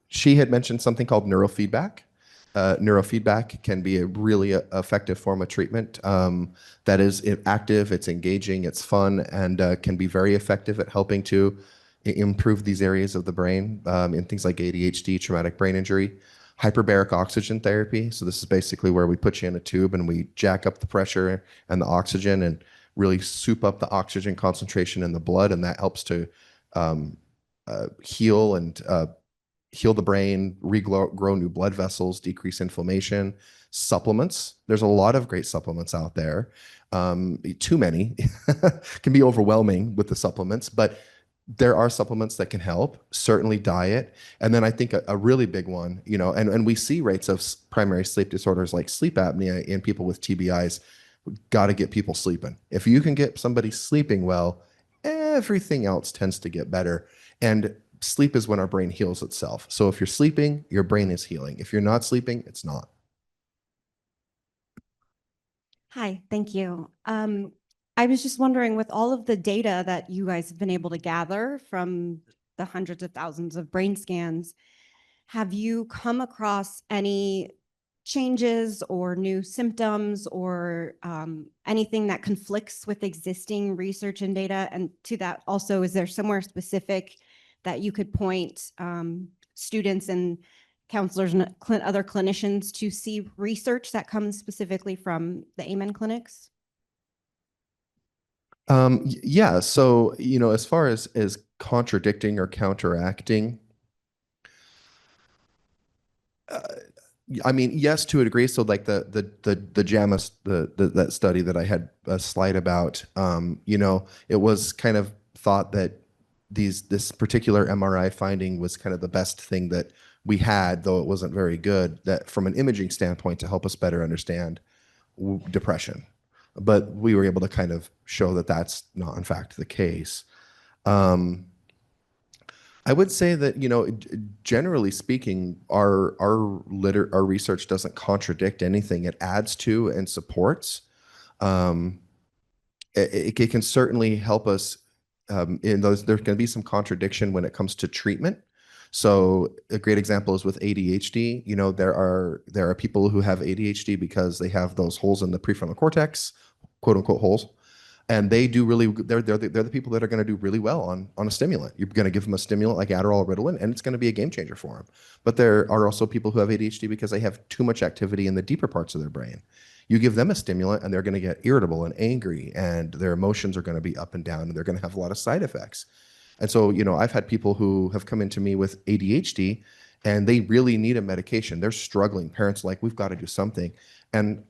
She had mentioned something called neurofeedback. Neurofeedback can be a really effective form of treatment that is active, it's engaging, it's fun, and can be very effective at helping to improve these areas of the brain in things like ADHD, traumatic brain injury. Hyperbaric oxygen therapy. So this is basically where we put you in a tube and we jack up the pressure and the oxygen and really soup up the oxygen concentration in the blood, and that helps to heal the brain, grow new blood vessels, decrease inflammation. Supplements. There's a lot of great supplements out there. Too many can be overwhelming with the supplements, but there are supplements that can help. Certainly diet. And then I think a really big one, and we see rates of primary sleep disorders like sleep apnea in people with TBIs. Got to get people sleeping. If you can get somebody sleeping well, everything else tends to get better. And sleep is when our brain heals itself. So if you're sleeping, your brain is healing. If you're not sleeping, it's not. Hi, thank you. I was just wondering, with all of the data that you guys have been able to gather from the hundreds of thousands of brain scans, have you come across any changes or new symptoms or anything that conflicts with existing research and data? And to that also, is there somewhere specific that you could point students and counselors and other clinicians to see research that comes specifically from the AMEN clinics? Yeah. So, as far as contradicting or counteracting, I mean, yes, to a degree. So like the JAMA, that study that I had a slide about, it was kind of thought that this particular MRI finding was kind of the best thing that we had, though it wasn't very good, that from an imaging standpoint to help us better understand depression. But we were able to kind of show that that's not in fact the case. I would say that, generally speaking, our research doesn't contradict anything. It adds to and supports. It can certainly help us in those. There can be some contradiction when it comes to treatment. So a great example is with ADHD. There are people who have ADHD because they have those holes in the prefrontal cortex, quote unquote holes. And they do really, they're the people that are going to do really well on a stimulant. You're going to give them a stimulant like Adderall or Ritalin, and it's going to be a game changer for them. But there are also people who have ADHD because they have too much activity in the deeper parts of their brain. You give them a stimulant and they're going to get irritable and angry, and their emotions are going to be up and down, and they're going to have a lot of side effects. And so, I've had people who have come into me with ADHD and they really need a medication. They're struggling. Parents are like, we've got to do something. And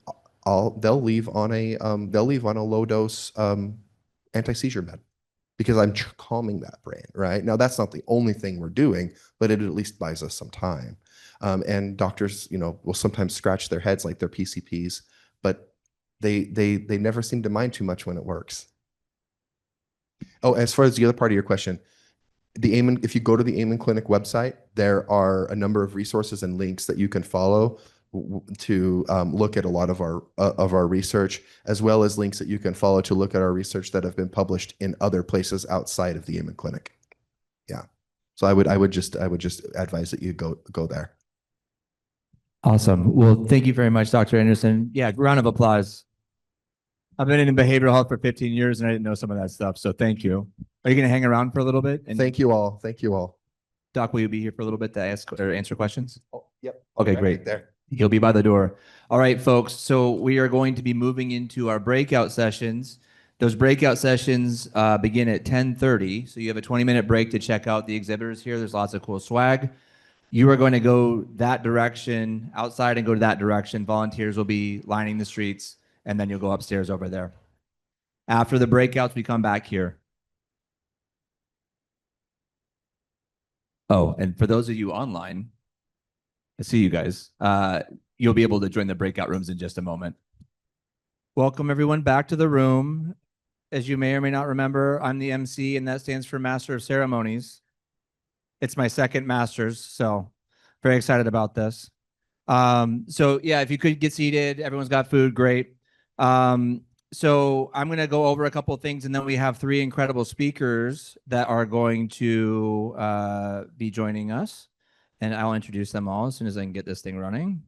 they'll leave on a low dose anti-seizure med because I'm calming that brain, right? Now, that's not the only thing we're doing, but it at least buys us some time. And doctors, will sometimes scratch their heads like they're PCPs, but they never seem to mind too much when it works. Oh, as far as the other part of your question, if you go to the Amen Clinic website, there are a number of resources and links that you can follow to look at a lot of our research, as well as links that you can follow to look at our research that have been published in other places outside of the Amen Clinic. Yeah, so I would just advise that you go there. Awesome. Well, thank you very much, Dr. Anderson. Yeah, round of applause. I've been in behavioral health for 15 years and I didn't know some of that stuff. So thank you. Are you going to hang around for a little bit? And thank you all. Thank you all. Doc, will you be here for a little bit to ask or answer questions? Oh, yep. Okay, Right great. there. He'll be by the door. All right, folks. So we are going to be moving into our breakout sessions. Those breakout sessions begin at 10:30. So you have a 20-minute break to check out the exhibitors here. There's lots of cool swag. You are going to go that direction outside and go to that direction. Volunteers will be lining the streets, and then you'll go upstairs over there. After the breakouts, we come back here. Oh, and for those of you online, I see you guys. You'll be able to join the breakout rooms in just a moment. Welcome everyone back to the room. As you may or may not remember, I'm the MC, and that stands for Master of Ceremonies. It's my second master's, so very excited about this. So yeah, if you could get seated, everyone's got food, great. So I'm going to go over a couple of things, and then we have three incredible speakers that are going to be joining us, and I'll introduce them all as soon as I can get this thing running.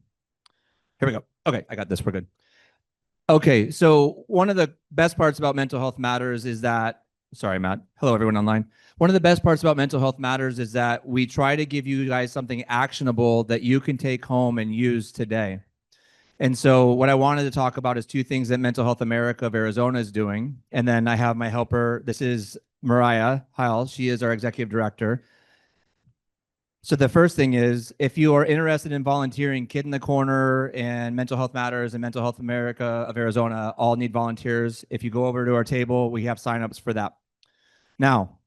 Here we go. Okay, I got this. We're good. Okay, so one of the best parts about Mental Health Matters is that, sorry, Matt. Hello, everyone online. One of the best parts about Mental Health Matters is that we try to give you guys something actionable that you can take home and use today. And so what I wanted to talk about is two things that Mental Health America of Arizona is doing. And then I have my helper. This is Mariah Heil. She is our executive director. So the first thing is, if you are interested in volunteering, Kid in the Corner and Mental Health Matters and Mental Health America of Arizona all need volunteers. If you go over to our table, we have signups for that. Now,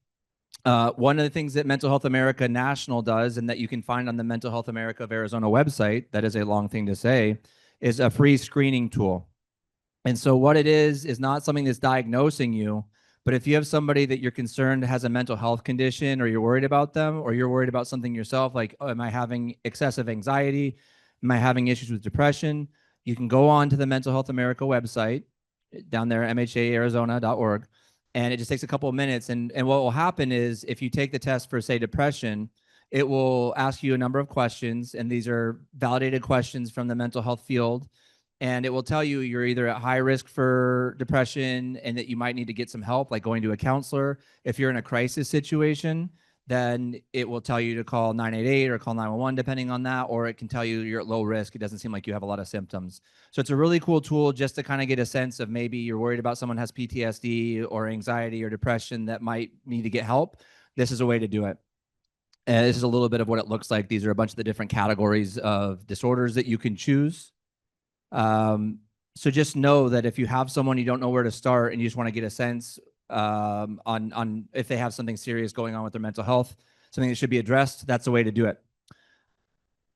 one of the things that Mental Health America National does, and that you can find on the Mental Health America of Arizona website, that is a long thing to say, is a free screening tool. And so what it is not something that's diagnosing you, but if you have somebody that you're concerned has a mental health condition, or you're worried about them, or you're worried about something yourself, like, oh, am I having excessive anxiety? Am I having issues with depression? You can go on to the Mental Health America website down there, mhaarizona.org, and it just takes a couple of minutes. And what will happen is, if you take the test for, say, depression, it will ask you a number of questions, and these are validated questions from the mental health field. And it will tell you you're either at high risk for depression and that you might need to get some help, like going to a counselor. If you're in a crisis situation, then it will tell you to call 988 or call 911, depending on that, or it can tell you you're at low risk. It doesn't seem like you have a lot of symptoms. So it's a really cool tool just to kind of get a sense of, maybe you're worried about someone has PTSD or anxiety or depression that might need to get help. This is a way to do it. And this is a little bit of what it looks like. These are a bunch of the different categories of disorders that you can choose. So just know that if you have someone you don't know where to start, and you just want to get a sense on if they have something serious going on with their mental health, something that should be addressed, that's the way to do it.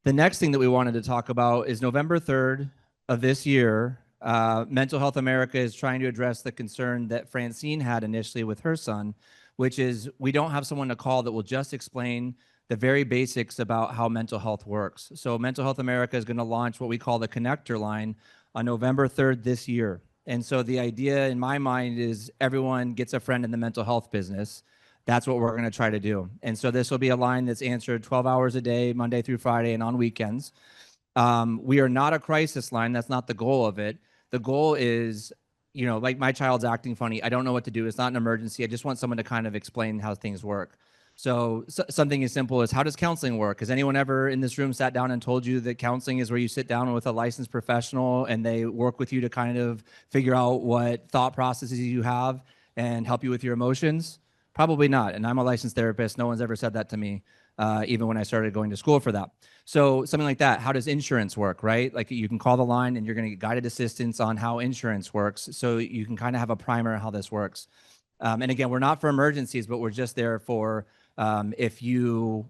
The next thing that we wanted to talk about is November 3rd of this year. Mental Health America is trying to address the concern that Francine had initially with her son, which is, we don't have someone to call that will just explain the very basics about how mental health works. So Mental Health America is going to launch what we call the Connector line on November 3rd this year. And so the idea in my mind is, everyone gets a friend in the mental health business. That's what we're going to try to do. And so this will be a line that's answered 12 hours a day, Monday through Friday, and on weekends. We are not a crisis line. That's not the goal of it. The goal is, like, my child's acting funny. I don't know what to do. It's not an emergency. I just want someone to kind of explain how things work. So something as simple as, how does counseling work? Has anyone ever in this room sat down and told you that counseling is where you sit down with a licensed professional and they work with you to kind of figure out what thought processes you have and help you with your emotions? Probably not. And I'm a licensed therapist. No one's ever said that to me, even when I started going to school for that. So something like that. How does insurance work, right? Like you can call the line and you're going to get guided assistance on how insurance works. So you can kind of have a primer on how this works. And again, we're not for emergencies, but we're just there for if you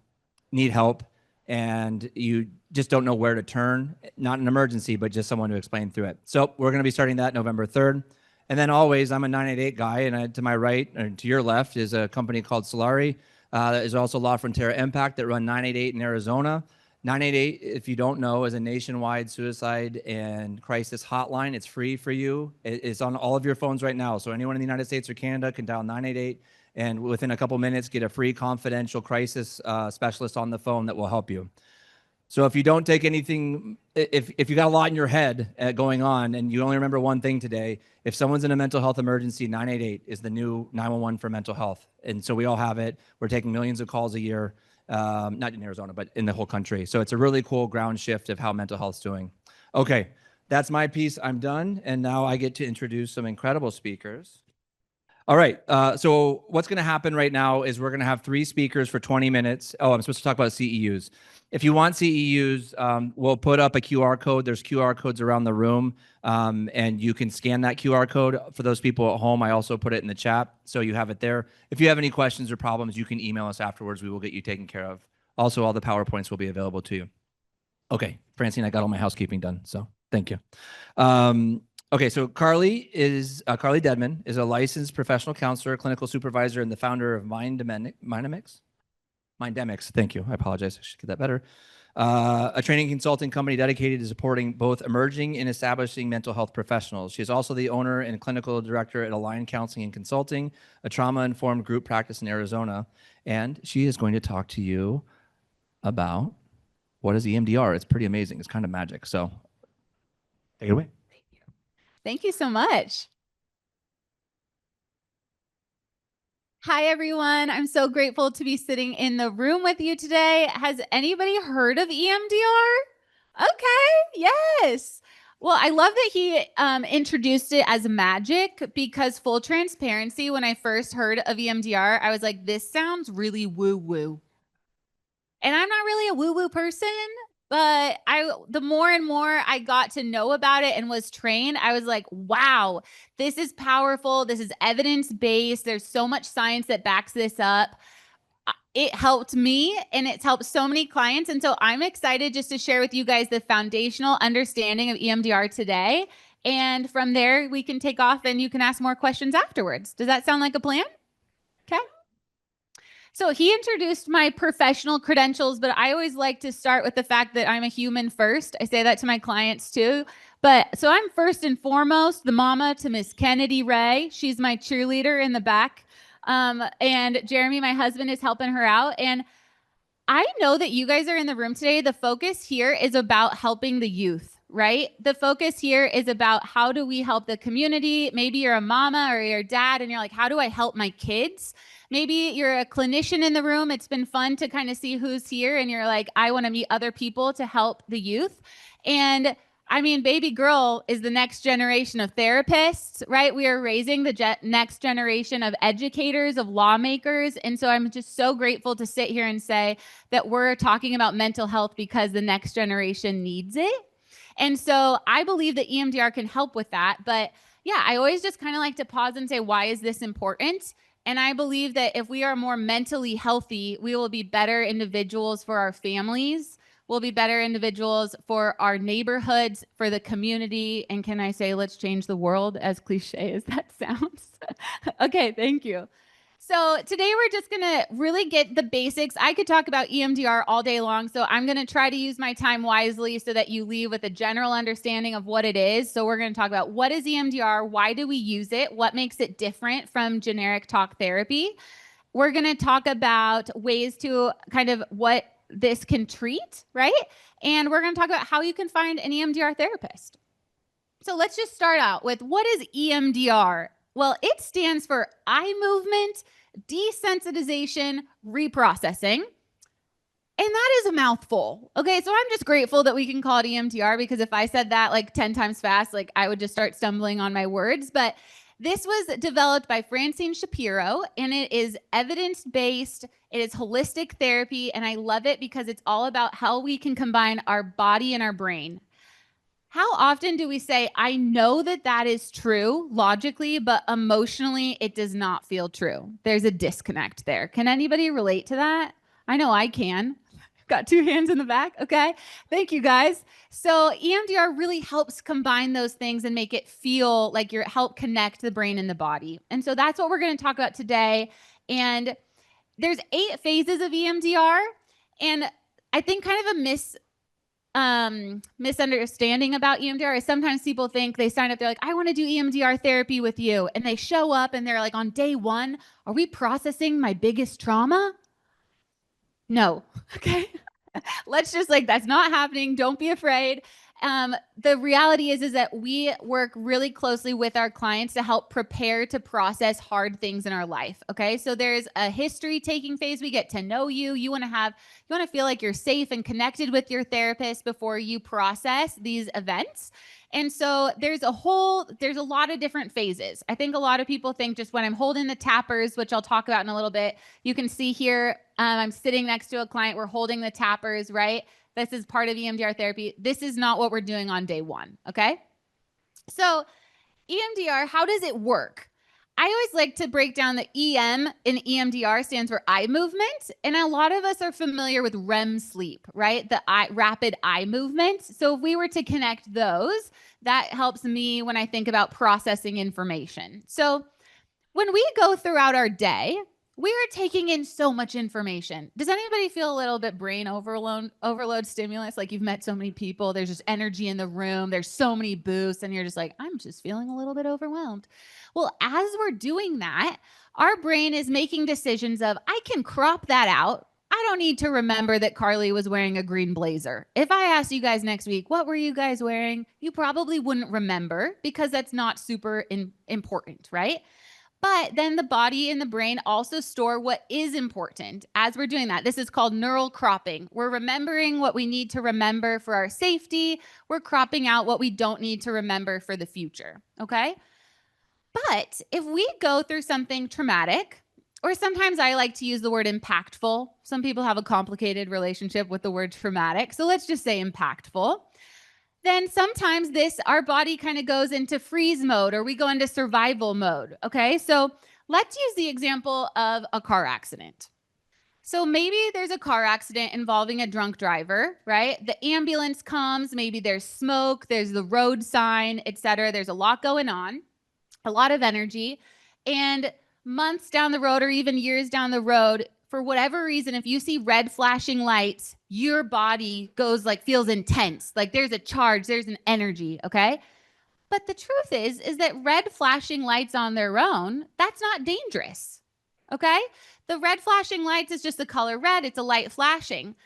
need help and you just don't know where to turn, not an emergency, but just someone to explain through it. So we're going to be starting that November 3rd. And then always, I'm a 988 guy, and to my right, or to your left, is a company called Solari. There's also La Frontera Impact that run 988 in Arizona. 988, if you don't know, is a nationwide suicide and crisis hotline. It's free for you. It's on all of your phones right now. So anyone in the United States or Canada can dial 988 and within a couple minutes get a free confidential crisis specialist on the phone that will help you. So if you don't take anything, if you got a lot in your head going on and you only remember one thing today, if someone's in a mental health emergency, 988 is the new 911 for mental health. And so we all have it. We're taking millions of calls a year, not in Arizona, but in the whole country. So it's a really cool ground shift of how mental health's doing. Okay, that's my piece. I'm done. And now I get to introduce some incredible speakers. All right, so what's going to happen right now is we're going to have 3 speakers for 20 minutes. Oh, I'm supposed to talk about CEUs. If you want CEUs, we'll put up a QR code. There's QR codes around the room, and you can scan that QR code. For those people at home, I also put it in the chat, so you have it there. If you have any questions or problems, you can email us afterwards. We will get you taken care of. Also, all the PowerPoints will be available to you. Okay, Francine, I got all my housekeeping done, so thank you. Okay, so Carly Dedman is a licensed professional counselor, clinical supervisor, and the founder of Mindemics. Thank you. I apologize. I should get that better. A training consulting company dedicated to supporting both emerging and establishing mental health professionals. She is also the owner and clinical director at Align Counseling and Consulting, a trauma-informed group practice in Arizona. And she is going to talk to you about what is EMDR. It's pretty amazing. It's kind of magic. So take it away. Thank you so much. Hi, everyone. I'm so grateful to be sitting in the room with you today. Has anybody heard of EMDR? Okay, yes. Well, I love that he introduced it as magic because full transparency, when I first heard of EMDR, I was like, this sounds really woo-woo. And I'm not really a woo-woo person. But the more and more I got to know about it and was trained, I was like, wow, this is powerful. This is evidence-based. There's so much science that backs this up. It helped me and it's helped so many clients. And so I'm excited just to share with you guys the foundational understanding of EMDR today. And from there, we can take off and you can ask more questions afterwards. Does that sound like a plan? Okay. So he introduced my professional credentials, but I always like to start with the fact that I'm a human first. I say that to my clients too. But so I'm first and foremost the mama to Miss Kennedy Ray. She's my cheerleader in the back. And Jeremy, my husband, is helping her out. And I know that you guys are in the room today. The focus here is about helping the youth, right? The focus here is about how do we help the community? Maybe you're a mama or you're a dad and you're like, how do I help my kids? Maybe you're a clinician in the room. It's been fun to kind of see who's here and you're like, I want to meet other people to help the youth. And I mean, baby girl is the next generation of therapists, right? We are raising the next generation of educators, of lawmakers. And so I'm just so grateful to sit here and say that we're talking about mental health because the next generation needs it. And so I believe that EMDR can help with that. But yeah, I always just kind of like to pause and say, why is this important? And I believe that if we are more mentally healthy, we will be better individuals for our families. We'll be better individuals for our neighborhoods, for the community. And can I say, let's change the world, as cliche as that sounds? Okay, thank you. So today we're just going to really get the basics. I could talk about EMDR all day long, so I'm going to try to use my time wisely so that you leave with a general understanding of what it is. So we're going to talk about what is EMDR, why do we use it, what makes it different from generic talk therapy. We're going to talk about ways to kind of what this can treat, right? And we're going to talk about how you can find an EMDR therapist. So let's just start out with what is EMDR? Well, it stands for eye movement desensitization reprocessing. And that is a mouthful. Okay, so I'm just grateful that we can call it EMDR because if I said that like 10 times fast, like I would just start stumbling on my words. But This was developed by Francine Shapiro, and it is evidence-based. It is holistic therapy, and I love it because it's all about how we can combine our body and our brain. How often do we say, I know that that is true logically, but emotionally it does not feel true? There's a disconnect there. Can anybody relate to that? I know I can. Got 2 hands in the back. Okay. Thank you guys. So EMDR really helps combine those things and make it feel like you're help connect the brain and the body. And so that's what we're going to talk about today. And there's 8 phases of EMDR. And I think kind of a misunderstanding about EMDR is sometimes people think they sign up, they're like, I want to do EMDR therapy with you. And they show up and they're like, on day 1, are we processing my biggest trauma? No. Okay. Let's just that's not happening. Don't be afraid. The reality is that we work really closely with our clients to help prepare to process hard things in our life. Okay. So there's a history taking phase. We get to know you. You want to feel like you're safe and connected with your therapist before you process these events. And so there's a lot of different phases. I think a lot of people think just when I'm holding the tappers, which I'll talk about in a little bit, you can see here, I'm sitting next to a client. We're holding the tappers, right? This is part of EMDR therapy. This is not what we're doing on day 1. Okay. So EMDR, how does it work? I always like to break down the EM in EMDR stands for eye movement. And a lot of us are familiar with REM sleep, right? The rapid eye movement. So if we were to connect those, that helps me when I think about processing information. So when we go throughout our day, we are taking in so much information. Does anybody feel a little bit brain overload stimulus? Like you've met so many people, there's just energy in the room, there's so many boosts, and you're just like, I'm just feeling a little bit overwhelmed. Well, as we're doing that, our brain is making decisions of, I can crop that out. I don't need to remember that Carly was wearing a green blazer. If I asked you guys next week, what were you guys wearing? You probably wouldn't remember because that's not super important, right? But then the body and the brain also store what is important as we're doing that. This is called neural cropping. We're remembering what we need to remember for our safety. We're cropping out what we don't need to remember for the future, okay? But if we go through something traumatic, or sometimes I like to use the word impactful. Some people have a complicated relationship with the word traumatic. So let's just say impactful. Then sometimes our body kind of goes into freeze mode or we go into survival mode. Okay. So let's use the example of a car accident. So maybe there's a car accident involving a drunk driver, right? The ambulance comes, maybe there's smoke, there's the road sign, etc. There's a lot going on, a lot of energy. And months down the road or even years down the road, for whatever reason, if you see red flashing lights, your body goes feels intense. Like there's a charge, there's an energy, okay? But the truth is that red flashing lights on their own, that's not dangerous, okay? The red flashing lights is just the color red, it's a light flashing.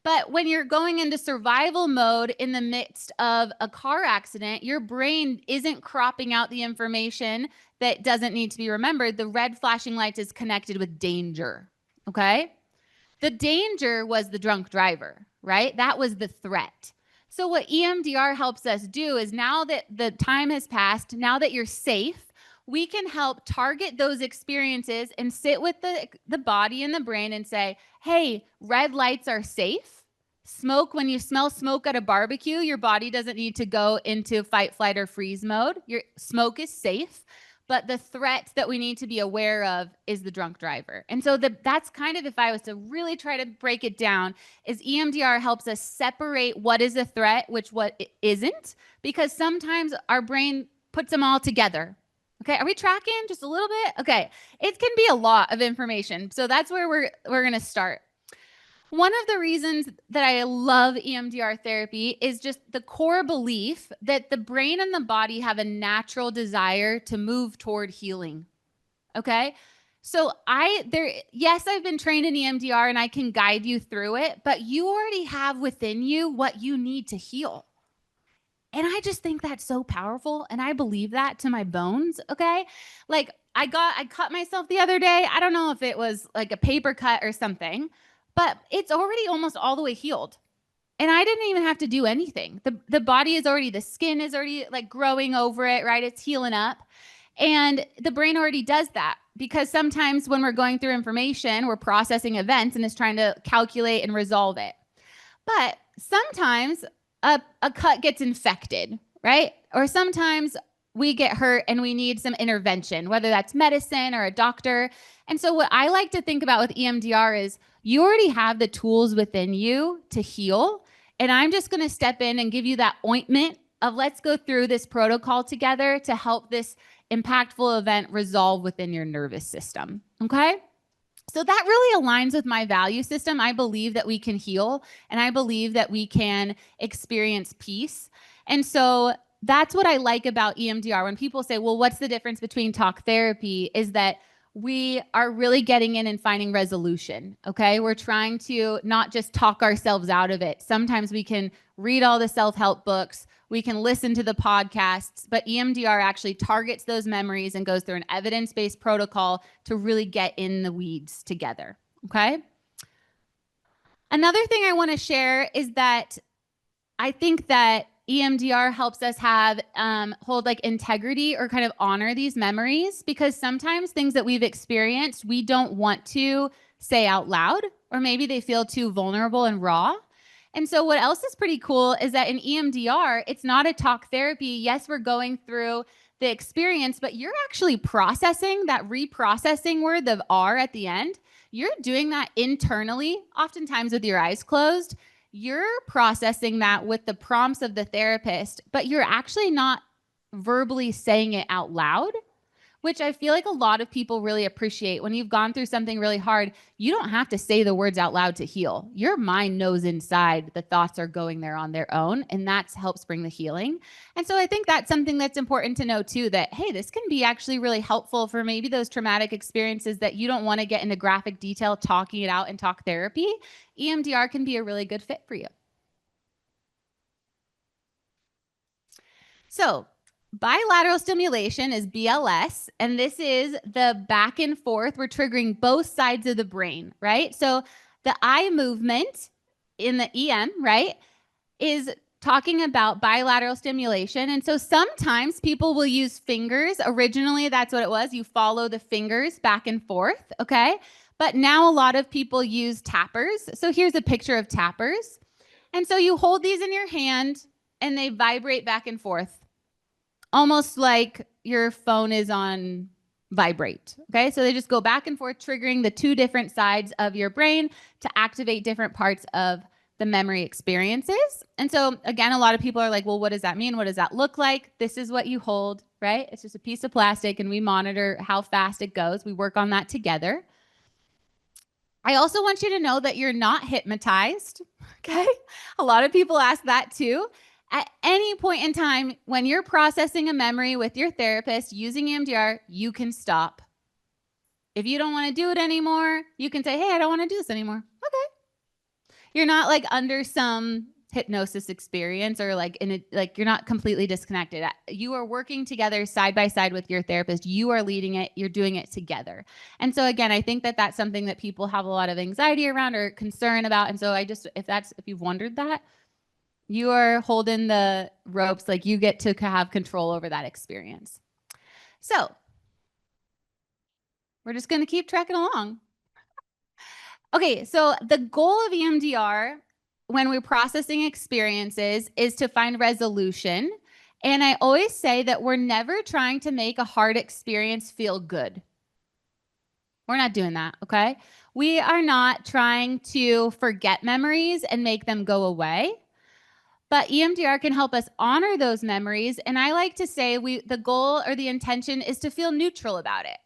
But when you're going into survival mode in the midst of a car accident, your brain isn't cropping out the information that doesn't need to be remembered. The red flashing lights is connected with danger. Okay. The danger was the drunk driver, right? That was the threat. So what EMDR helps us do is now that the time has passed, now that you're safe, we can help target those experiences and sit with the body and the brain and say, hey, red lights are safe. Smoke, when you smell smoke at a barbecue, your body doesn't need to go into fight, flight, or freeze mode. Your smoke is safe. But the threat that we need to be aware of is the drunk driver. And so that's kind of, if I was to really try to break it down, is EMDR helps us separate what is a threat, what isn't, because sometimes our brain puts them all together. Okay, are we tracking just a little bit? Okay, it can be a lot of information. So that's where we're going to start. One of the reasons that I love EMDR therapy is just the core belief that the brain and the body have a natural desire to move toward healing. Okay? So yes, I've been trained in EMDR and I can guide you through it, but you already have within you what you need to heal. And I just think that's so powerful. And I believe that to my bones. Okay? I cut myself the other day. I don't know if it was like a paper cut or something, but it's already almost all the way healed. And I didn't even have to do anything. The body is already, the skin is already growing over it, right? It's healing up. And the brain already does that because sometimes when we're going through information, we're processing events and it's trying to calculate and resolve it. But sometimes a cut gets infected, right? Or sometimes we get hurt and we need some intervention, whether that's medicine or a doctor. And so what I like to think about with EMDR is you already have the tools within you to heal. And I'm just going to step in and give you that ointment of let's go through this protocol together to help this impactful event resolve within your nervous system. Okay? So that really aligns with my value system. I believe that we can heal and I believe that we can experience peace. And so that's what I like about EMDR. When people say, well, what's the difference between talk therapy, is that we are really getting in and finding resolution. Okay. We're trying to not just talk ourselves out of it. Sometimes we can read all the self-help books. We can listen to the podcasts, but EMDR actually targets those memories and goes through an evidence-based protocol to really get in the weeds together. Okay. Another thing I want to share is that I think that EMDR helps us have hold like integrity or kind of honor these memories, because sometimes things that we've experienced, we don't want to say out loud, or maybe they feel too vulnerable and raw. And so what else is pretty cool is that in EMDR, it's not a talk therapy. Yes, we're going through the experience, but you're actually processing that reprocessing word, the R at the end. You're doing that internally, oftentimes with your eyes closed. You're processing that with the prompts of the therapist, but you're actually not verbally saying it out loud, which I feel like a lot of people really appreciate. When you've gone through something really hard, you don't have to say the words out loud to heal. Your mind knows inside the thoughts are going there on their own, and that helps bring the healing. And so I think that's something that's important to know too, that, hey, this can be actually really helpful for maybe those traumatic experiences that you don't want to get into graphic detail talking it out in talk therapy. EMDR can be a really good fit for you. So bilateral stimulation is BLS, and this is the back and forth. We're triggering both sides of the brain, right? So the eye movement in the EM, right, is talking about bilateral stimulation. And so sometimes people will use fingers. Originally, that's what it was. You follow the fingers back and forth, okay? But now a lot of people use tappers. So here's a picture of tappers. And so you hold these in your hand and they vibrate back and forth, almost like your phone is on vibrate. Okay, so they just go back and forth, triggering the two different sides of your brain to activate different parts of the memory experiences. And so again, a lot of people are like, well, what does that mean? What does that look like? This is what you hold, right? It's just a piece of plastic and we monitor how fast it goes. We work on that together. I also want you to know that you're not hypnotized, okay? A lot of people ask that too. At any point in time, when you're processing a memory with your therapist using EMDR, you can stop. If you don't want to do it anymore, you can say, hey, I don't want to do this anymore. Okay. You're not like under some hypnosis experience or like you're not completely disconnected. You are working together side by side with your therapist. You are leading it. You're doing it together. And so again, I think that that's something that people have a lot of anxiety around or concern about. And so if you've wondered that, you are holding the ropes, like you get to have control over that experience. So we're just going to keep trekking along. Okay, so the goal of EMDR when we're processing experiences is to find resolution. And I always say that we're never trying to make a hard experience feel good. We're not doing that, okay? We are not trying to forget memories and make them go away. But EMDR can help us honor those memories. And I like to say the goal or the intention is to feel neutral about it,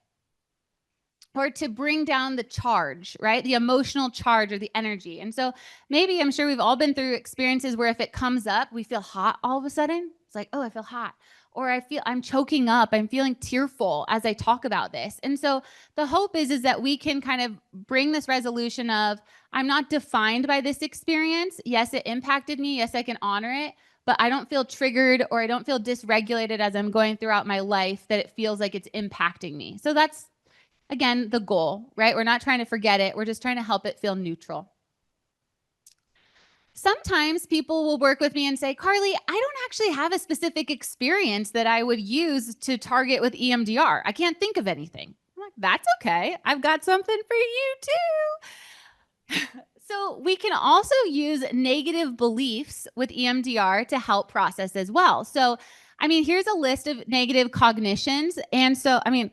or to bring down the charge, right? The emotional charge or the energy. And so maybe I'm sure we've all been through experiences where if it comes up, we feel hot all of a sudden. It's like, oh, I feel hot. Or I'm choking up. I'm feeling tearful as I talk about this. And so the hope is that we can kind of bring this resolution of, I'm not defined by this experience. Yes, it impacted me. Yes, I can honor it, but I don't feel triggered or I don't feel dysregulated as I'm going throughout my life that it feels like it's impacting me. So that's, again, the goal, right? We're not trying to forget it. We're just trying to help it feel neutral. Sometimes people will work with me and say, Carly, I don't actually have a specific experience that I would use to target with EMDR. I can't think of anything. I'm like, that's okay. I've got something for you too. So we can also use negative beliefs with EMDR to help process as well. So, I mean, here's a list of negative cognitions. And so, I mean,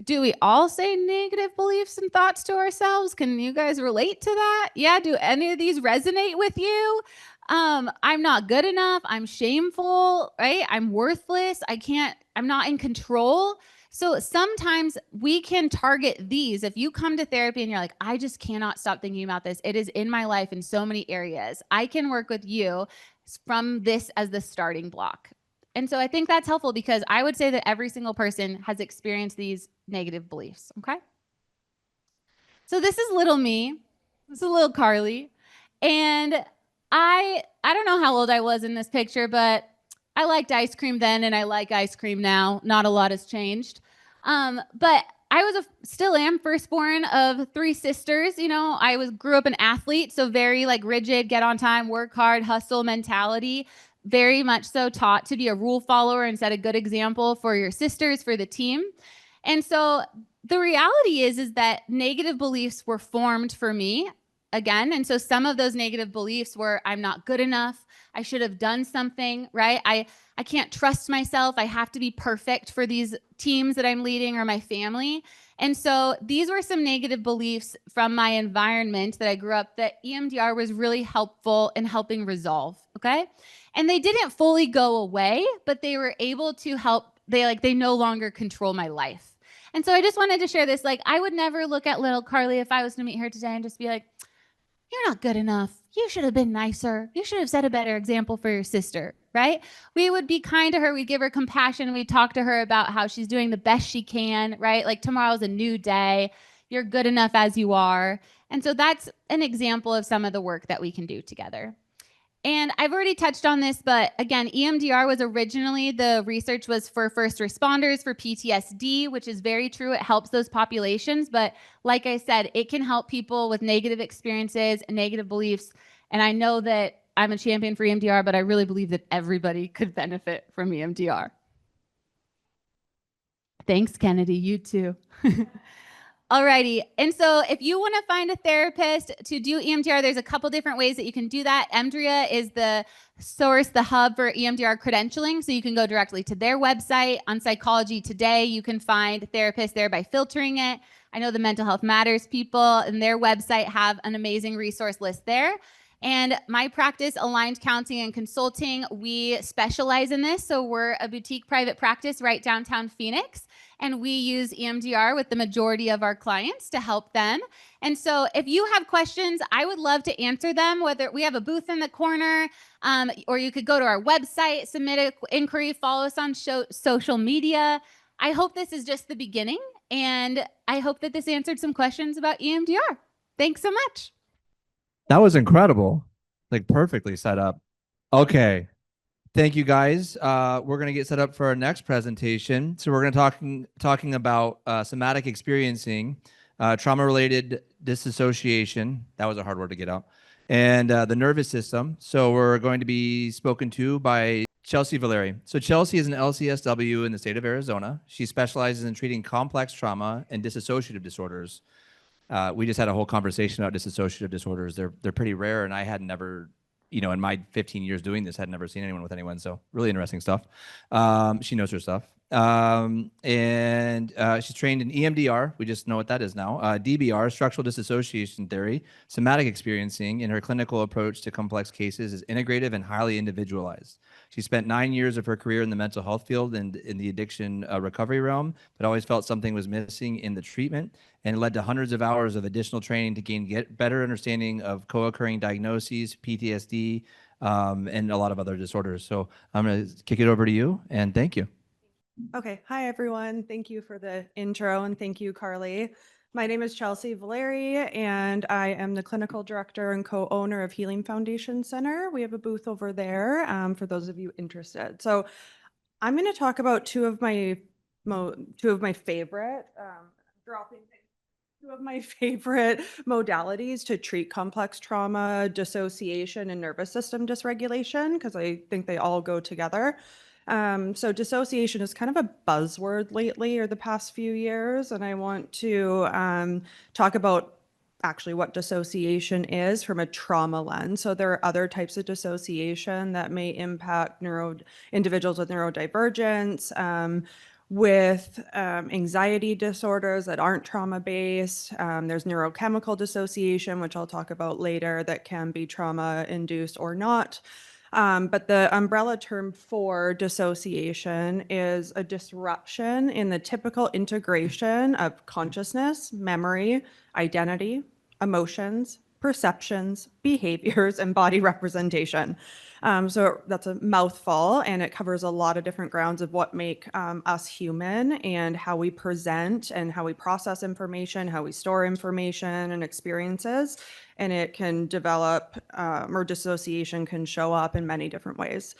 do we all say negative beliefs and thoughts to ourselves? Can you guys relate to that? Yeah, do any of these resonate with you? I'm not good enough. I'm shameful, right? I'm worthless. I'm not in control. So sometimes we can target these. If you come to therapy and you're like, I just cannot stop thinking about this, it is in my life in so many areas, I can work with you from this as the starting block. And so I think that's helpful because I would say that every single person has experienced these negative beliefs, okay? So this is little me. This is little Carly. And I don't know how old I was in this picture, but I liked ice cream then and I like ice cream now. Not a lot has changed. But I still am firstborn of 3 sisters. You know, grew up an athlete, so very like rigid, get on time, work hard, hustle mentality. Very much so taught to be a rule follower and set a good example for your sisters, for the team. And so the reality is that negative beliefs were formed for me again. And so some of those negative beliefs were, I'm not good enough. I should have done something, right? I can't trust myself. I have to be perfect for these teams that I'm leading or my family. And so these were some negative beliefs from my environment that I grew up that EMDR was really helpful in helping resolve, okay? And they didn't fully go away, but they were able to help. They no longer control my life. And so I just wanted to share this. Like, I would never look at little Carly if I was to meet her today and just be like, you're not good enough. You should have been nicer. You should have set a better example for your sister, right? We would be kind to her. We'd give her compassion. We'd talk to her about how she's doing the best she can, right? Like tomorrow's a new day. You're good enough as you are. And so that's an example of some of the work that we can do together. And I've already touched on this, but again, EMDR was originally, the research was for first responders for PTSD, which is very true. It helps those populations. But like I said, it can help people with negative experiences and negative beliefs. And I know that I'm a champion for EMDR, but I really believe that everybody could benefit from EMDR. Thanks, Kennedy. You too. Alrighty. And so if you want to find a therapist to do EMDR, there's a couple different ways that you can do that. EMDRIA is the source, the hub for EMDR credentialing. So you can go directly to their website. On Psychology Today, you can find therapists there by filtering it. I know the Mental Health Matters people and their website have an amazing resource list there. And my practice, Aligned Counseling and Consulting, we specialize in this. So we're a boutique private practice right downtown Phoenix. And we use EMDR with the majority of our clients to help them. And so if you have questions, I would love to answer them, whether we have a booth in the corner, or you could go to our website, submit an inquiry, follow us on social media. I hope this is just the beginning, and I hope that this answered some questions about EMDR. Thanks so much. That was incredible. Like perfectly set up. Okay. Thank you, guys. We're going to get set up for our next presentation. So we're going to talking about somatic experiencing, trauma-related disassociation. That was a hard word to get out. And the nervous system. So we're going to be spoken to by Chelsea Valeri. So Chelsea is an LCSW in the state of Arizona. She specializes in treating complex trauma and dissociative disorders. We just had a whole conversation about dissociative disorders. They're pretty rare, and I had never, in my 15 years doing this, had never seen anyone with anyone. So really interesting stuff. She knows her stuff. And she's trained in EMDR. We just know what that is now. DBR, structural dissociation theory, somatic experiencing, and her clinical approach to complex cases is integrative and highly individualized. She spent 9 years of her career in the mental health field and in the addiction recovery realm, but always felt something was missing in the treatment, and led to hundreds of hours of additional training to gain better understanding of co-occurring diagnoses, PTSD, and a lot of other disorders. So I'm going to kick it over to you, and thank you. Okay. Hi, everyone. Thank you for the intro, and thank you, Carly. My name is Chelsea Valeri, and I am the clinical director and co-owner of Healing Foundation Center. We have a booth over there for those of you interested. So I'm going to talk about two of my favorite dropping things. Two of my favorite modalities to treat complex trauma, dissociation, and nervous system dysregulation, because I think they all go together. So dissociation is kind of a buzzword lately or the past few years, and I want to talk about actually what dissociation is from a trauma lens. So there are other types of dissociation that may impact individuals with neurodivergence, with anxiety disorders that aren't trauma-based. There's neurochemical dissociation, which I'll talk about later, that can be trauma-induced or not. But the umbrella term for dissociation is a disruption in the typical integration of consciousness, memory, identity, emotions, perceptions, behaviors, and body representation. So that's a mouthful, and it covers a lot of different grounds of what make us human and how we present and how we process information, how we store information and experiences. And it can develop, or dissociation can show up in many different ways.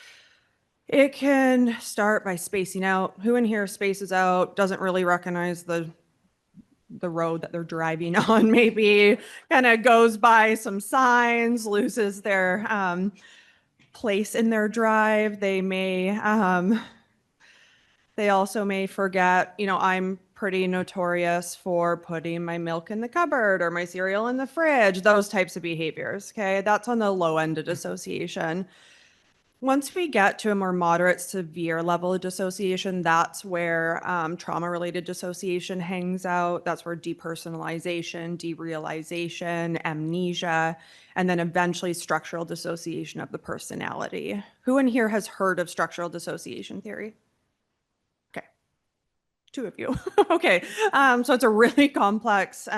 It can start by spacing out. Who in here spaces out, doesn't really recognize the road that they're driving on, maybe kind of goes by some signs, loses their place in their drive. They also may forget, I'm pretty notorious for putting my milk in the cupboard or my cereal in the fridge, those types of behaviors, okay? That's on the low end of dissociation. Once we get to a more moderate, severe level of dissociation, that's where trauma-related dissociation hangs out. That's where depersonalization, derealization, amnesia, and then eventually structural dissociation of the personality. Who in here has heard of structural dissociation theory? Okay, 2 of you. Okay, so it's a really complex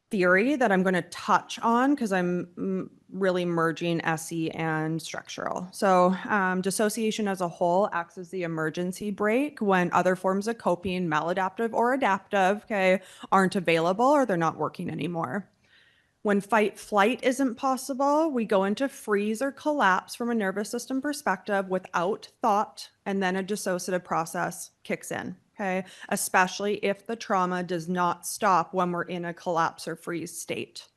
theory that I'm going to touch on because I'm really merging SE and structural. So dissociation as a whole acts as the emergency brake when other forms of coping, maladaptive or adaptive, okay, aren't available or they're not working anymore. When fight flight isn't possible, we go into freeze or collapse from a nervous system perspective without thought, and then a dissociative process kicks in. Okay, especially if the trauma does not stop when we're in a collapse or freeze state.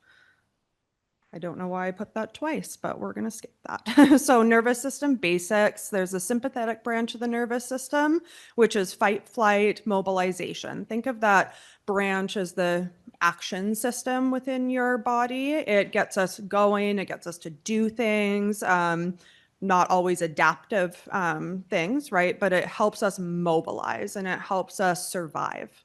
I don't know why I put that twice, but we're going to skip that. So nervous system basics, there's a sympathetic branch of the nervous system, which is fight, flight, mobilization. Think of that branch as the action system within your body. It gets us going, it gets us to do things. Not always adaptive things, right? But it helps us mobilize and it helps us survive.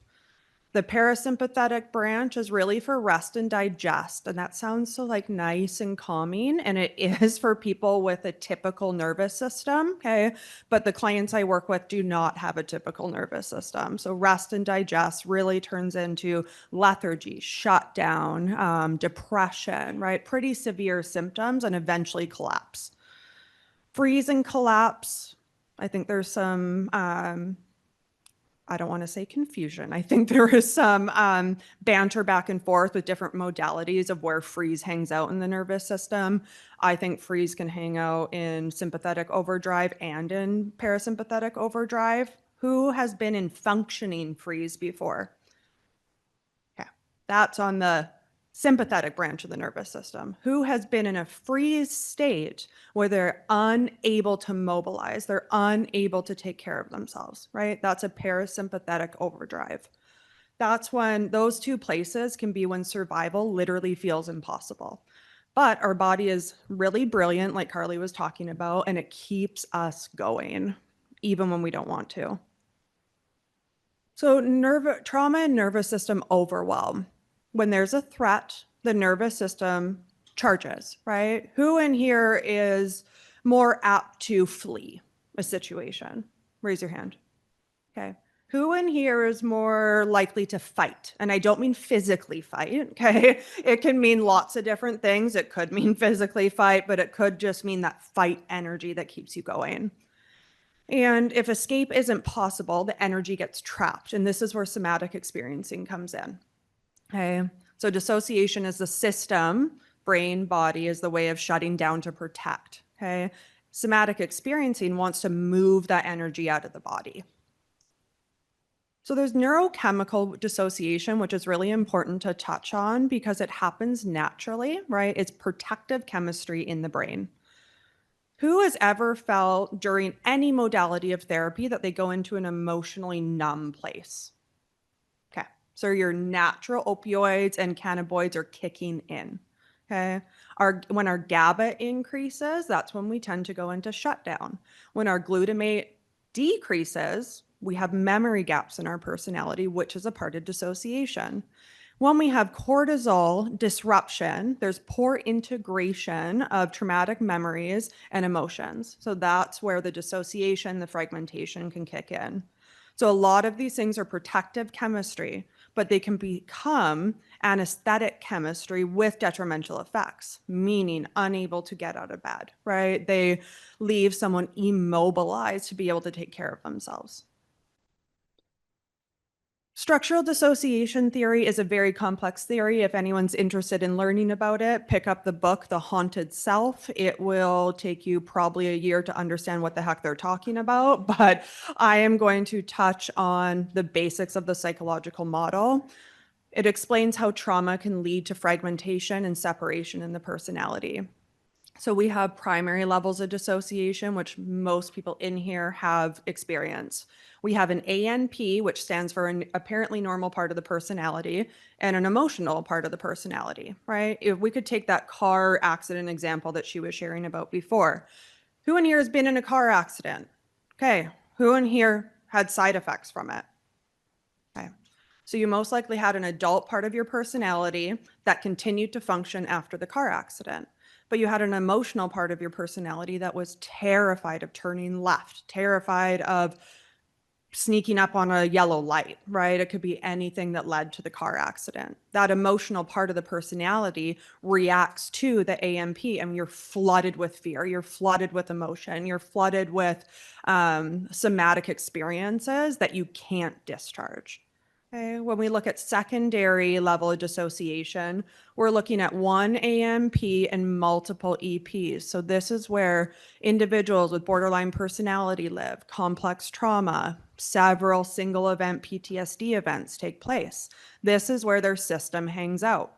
The parasympathetic branch is really for rest and digest. And that sounds so like nice and calming. And it is for people with a typical nervous system, okay? But the clients I work with do not have a typical nervous system. So rest and digest really turns into lethargy, shutdown, depression, right? Pretty severe symptoms and eventually collapse. Freeze and collapse, I think there's some, I don't want to say confusion. I think there is some banter back and forth with different modalities of where freeze hangs out in the nervous system. I think freeze can hang out in sympathetic overdrive and in parasympathetic overdrive. Who has been in functioning freeze before? Okay, that's on the sympathetic branch of the nervous system. Who has been in a freeze state where they're unable to mobilize, they're unable to take care of themselves, right? That's a parasympathetic overdrive. That's when those 2 places can be when survival literally feels impossible. But our body is really brilliant, like Carly was talking about, and it keeps us going, even when we don't want to. So trauma and nervous system overwhelm. When there's a threat, the nervous system charges, right? Who in here is more apt to flee a situation? Raise your hand. Okay. Who in here is more likely to fight? And I don't mean physically fight, okay? It can mean lots of different things. It could mean physically fight, but it could just mean that fight energy that keeps you going. And if escape isn't possible, the energy gets trapped. And this is where somatic experiencing comes in. Okay, so dissociation is the system, brain, body is the way of shutting down to protect. Okay, somatic experiencing wants to move that energy out of the body. So there's neurochemical dissociation, which is really important to touch on because it happens naturally, right? It's protective chemistry in the brain. Who has ever felt during any modality of therapy that they go into an emotionally numb place? Okay, so your natural opioids and cannabinoids are kicking in. Okay, when our GABA increases, that's when we tend to go into shutdown. When our glutamate decreases, we have memory gaps in our personality, which is a part of dissociation. When we have cortisol disruption, there's poor integration of traumatic memories and emotions. So that's where the dissociation, the fragmentation can kick in. So a lot of these things are protective chemistry, but they can become anesthetic chemistry with detrimental effects, meaning unable to get out of bed, right? They leave someone immobilized to be able to take care of themselves. Structural dissociation theory is a very complex theory. If anyone's interested in learning about it, pick up the book, The Haunted Self. It will take you probably a year to understand what the heck they're talking about, but I am going to touch on the basics of the psychological model. It explains how trauma can lead to fragmentation and separation in the personality. So we have primary levels of dissociation, which most people in here have experienced. We have an ANP, which stands for an apparently normal part of the personality, and an emotional part of the personality, right? If we could take that car accident example that she was sharing about before. Who in here has been in a car accident? Okay, who in here had side effects from it? Okay, so you most likely had an adult part of your personality that continued to function after the car accident. But you had an emotional part of your personality that was terrified of turning left, terrified of sneaking up on a yellow light, right? It could be anything that led to the car accident. That emotional part of the personality reacts to the AMP, and you're flooded with fear, you're flooded with emotion, you're flooded with somatic experiences that you can't discharge. Okay, when we look at secondary level of dissociation, we're looking at one AMP and multiple EPs. So this is where individuals with borderline personality live, complex trauma, several single event PTSD events take place. This is where their system hangs out.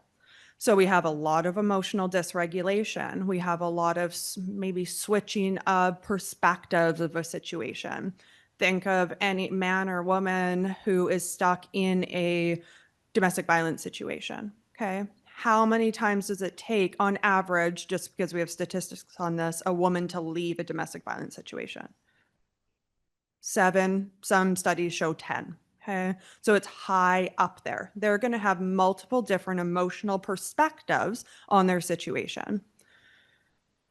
So we have a lot of emotional dysregulation. We have a lot of maybe switching of perspectives of a situation. Think of any man or woman who is stuck in a domestic violence situation, okay? How many times does it take, on average, just because we have statistics on this, a woman to leave a domestic violence situation? 7, some studies show 10, okay? So it's high up there. They're gonna have multiple different emotional perspectives on their situation.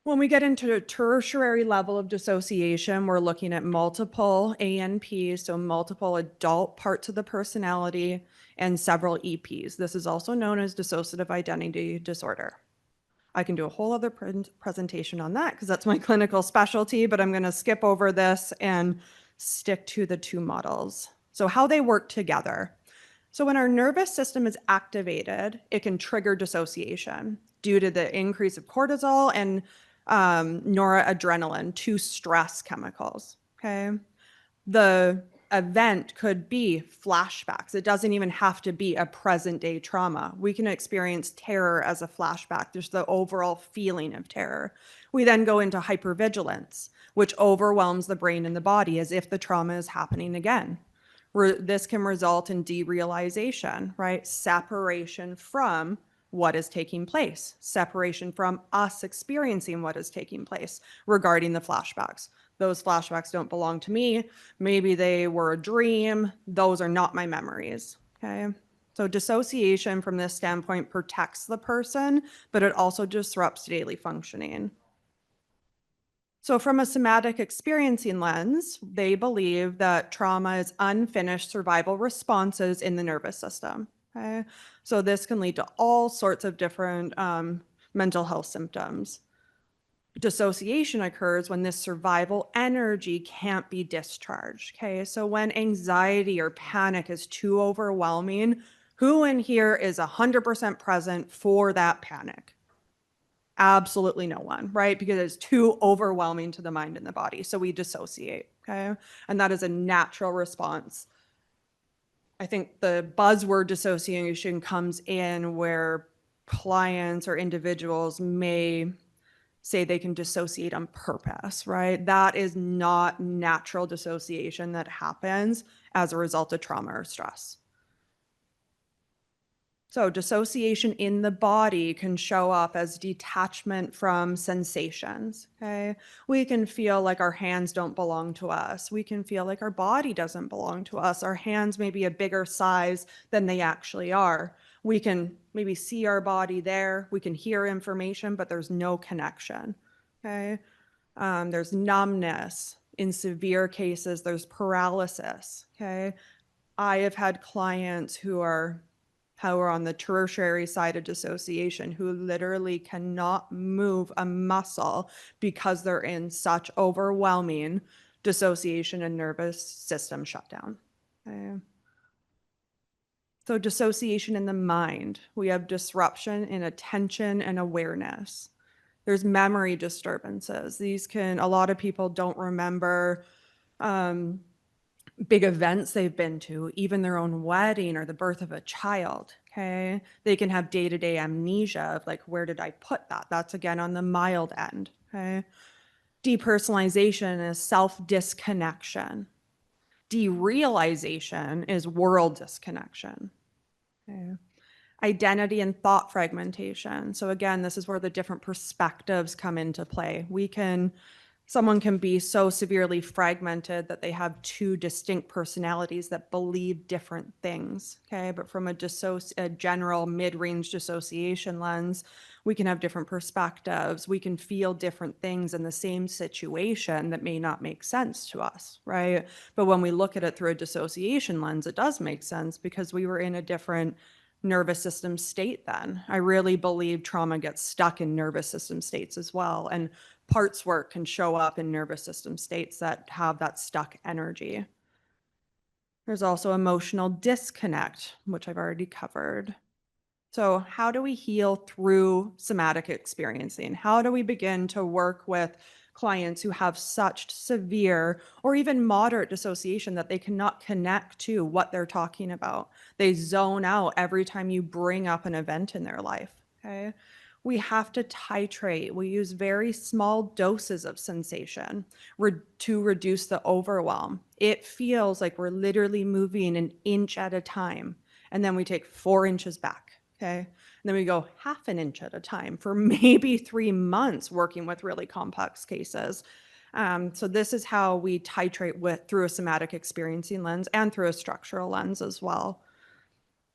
When we get into a tertiary level of dissociation, we're looking at multiple ANPs, so multiple adult parts of the personality, and several EPs. This is also known as dissociative identity disorder. I can do a whole other presentation on that because that's my clinical specialty, but I'm going to skip over this and stick to the two models. So how they work together. So when our nervous system is activated, it can trigger dissociation due to the increase of cortisol and noradrenaline, 2 stress chemicals, okay? The event could be flashbacks. It doesn't even have to be a present day trauma. We can experience terror as a flashback. There's the overall feeling of terror. We then go into hypervigilance, which overwhelms the brain and the body as if the trauma is happening again. This can result in derealization, right? Separation from what is taking place, separation from us experiencing what is taking place regarding the flashbacks. Those flashbacks don't belong to me. Maybe they were a dream. Those are not my memories, okay? So dissociation from this standpoint protects the person, but it also disrupts daily functioning. So from a somatic experiencing lens, they believe that trauma is unfinished survival responses in the nervous system. Okay? So this can lead to all sorts of different mental health symptoms. Dissociation occurs when this survival energy can't be discharged. Okay, so when anxiety or panic is too overwhelming, who in here is 100% present for that panic? Absolutely no one, right? Because it's too overwhelming to the mind and the body. So we dissociate, okay? And that is a natural response. I think the buzzword dissociation comes in where clients or individuals may say they can dissociate on purpose, right? That is not natural dissociation that happens as a result of trauma or stress. So dissociation in the body can show up as detachment from sensations, okay? We can feel like our hands don't belong to us. We can feel like our body doesn't belong to us. Our hands may be a bigger size than they actually are. We can maybe see our body there. We can hear information, but there's no connection, okay? There's numbness. In severe cases, there's paralysis, okay? I have had clients who are on the tertiary side of dissociation who literally cannot move a muscle because they're in such overwhelming dissociation and nervous system shutdown. Okay. So dissociation in the mind, we have disruption in attention and awareness. There's memory disturbances. A lot of people don't remember big events they've been to, even their own wedding or the birth of a child, okay? They can have day-to-day amnesia of like, where did I put that? That's again on the mild end, okay? Depersonalization is self-disconnection. Derealization is world disconnection, okay? Identity and thought fragmentation. So again, this is where the different perspectives come into play. Someone can be so severely fragmented that they have two distinct personalities that believe different things, okay? But from a general mid-range dissociation lens, we can have different perspectives. We can feel different things in the same situation that may not make sense to us, right? But when we look at it through a dissociation lens, it does make sense because we were in a different nervous system state then. I really believe trauma gets stuck in nervous system states as well. And parts work can show up in nervous system states that have that stuck energy. There's also emotional disconnect, which I've already covered. So how do we heal through somatic experiencing? How do we begin to work with clients who have such severe or even moderate dissociation that they cannot connect to what they're talking about? They zone out every time you bring up an event in their life, okay? We have to titrate. We use very small doses of sensation to reduce the overwhelm. It feels like we're literally moving an inch at a time, and then we take 4 inches back, okay? And then we go half an inch at a time for maybe 3 months working with really complex cases. So this is how we titrate through a somatic experiencing lens and through a structural lens as well.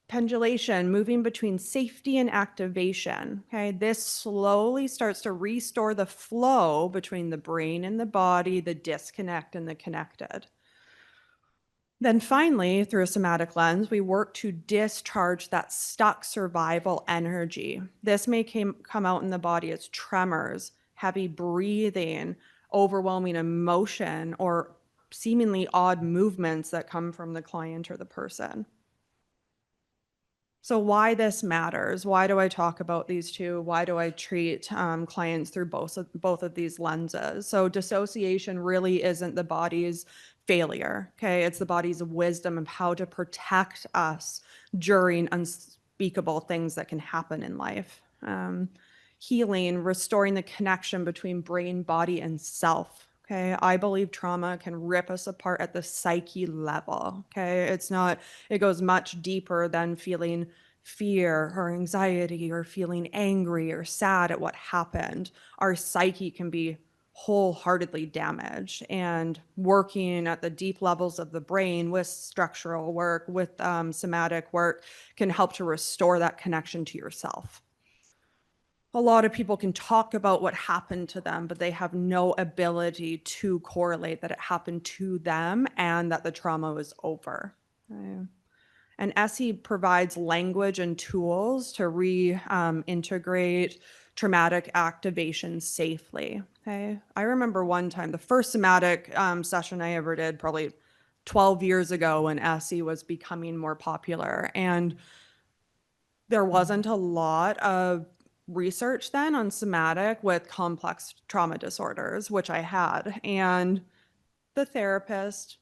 Pendulation, moving between safety and activation, okay? This slowly starts to restore the flow between the brain and the body, the disconnect and the connected. Then finally, through a somatic lens, we work to discharge that stuck survival energy. This may come out in the body as tremors, heavy breathing, overwhelming emotion, or seemingly odd movements that come from the client or the person. So why this matters? Why do I talk about these two? Why do I treat clients through both of these lenses? So dissociation really isn't the body's failure, okay? It's the body's wisdom of how to protect us during unspeakable things that can happen in life. Healing, restoring the connection between brain, body, and self. Okay, I believe trauma can rip us apart at the psyche level. Okay, it goes much deeper than feeling fear or anxiety or feeling angry or sad at what happened. Our psyche can be wholeheartedly damaged, and working at the deep levels of the brain with structural work, with somatic work, can help to restore that connection to yourself. A lot of people can talk about what happened to them, but they have no ability to correlate that it happened to them and that the trauma was over. Okay. And SE provides language and tools to reintegrate traumatic activation safely. Okay. I remember one time, the first somatic session I ever did, probably 12 years ago, when SE was becoming more popular, and there wasn't a lot of research then on somatic with complex trauma disorders, which I had. And the therapist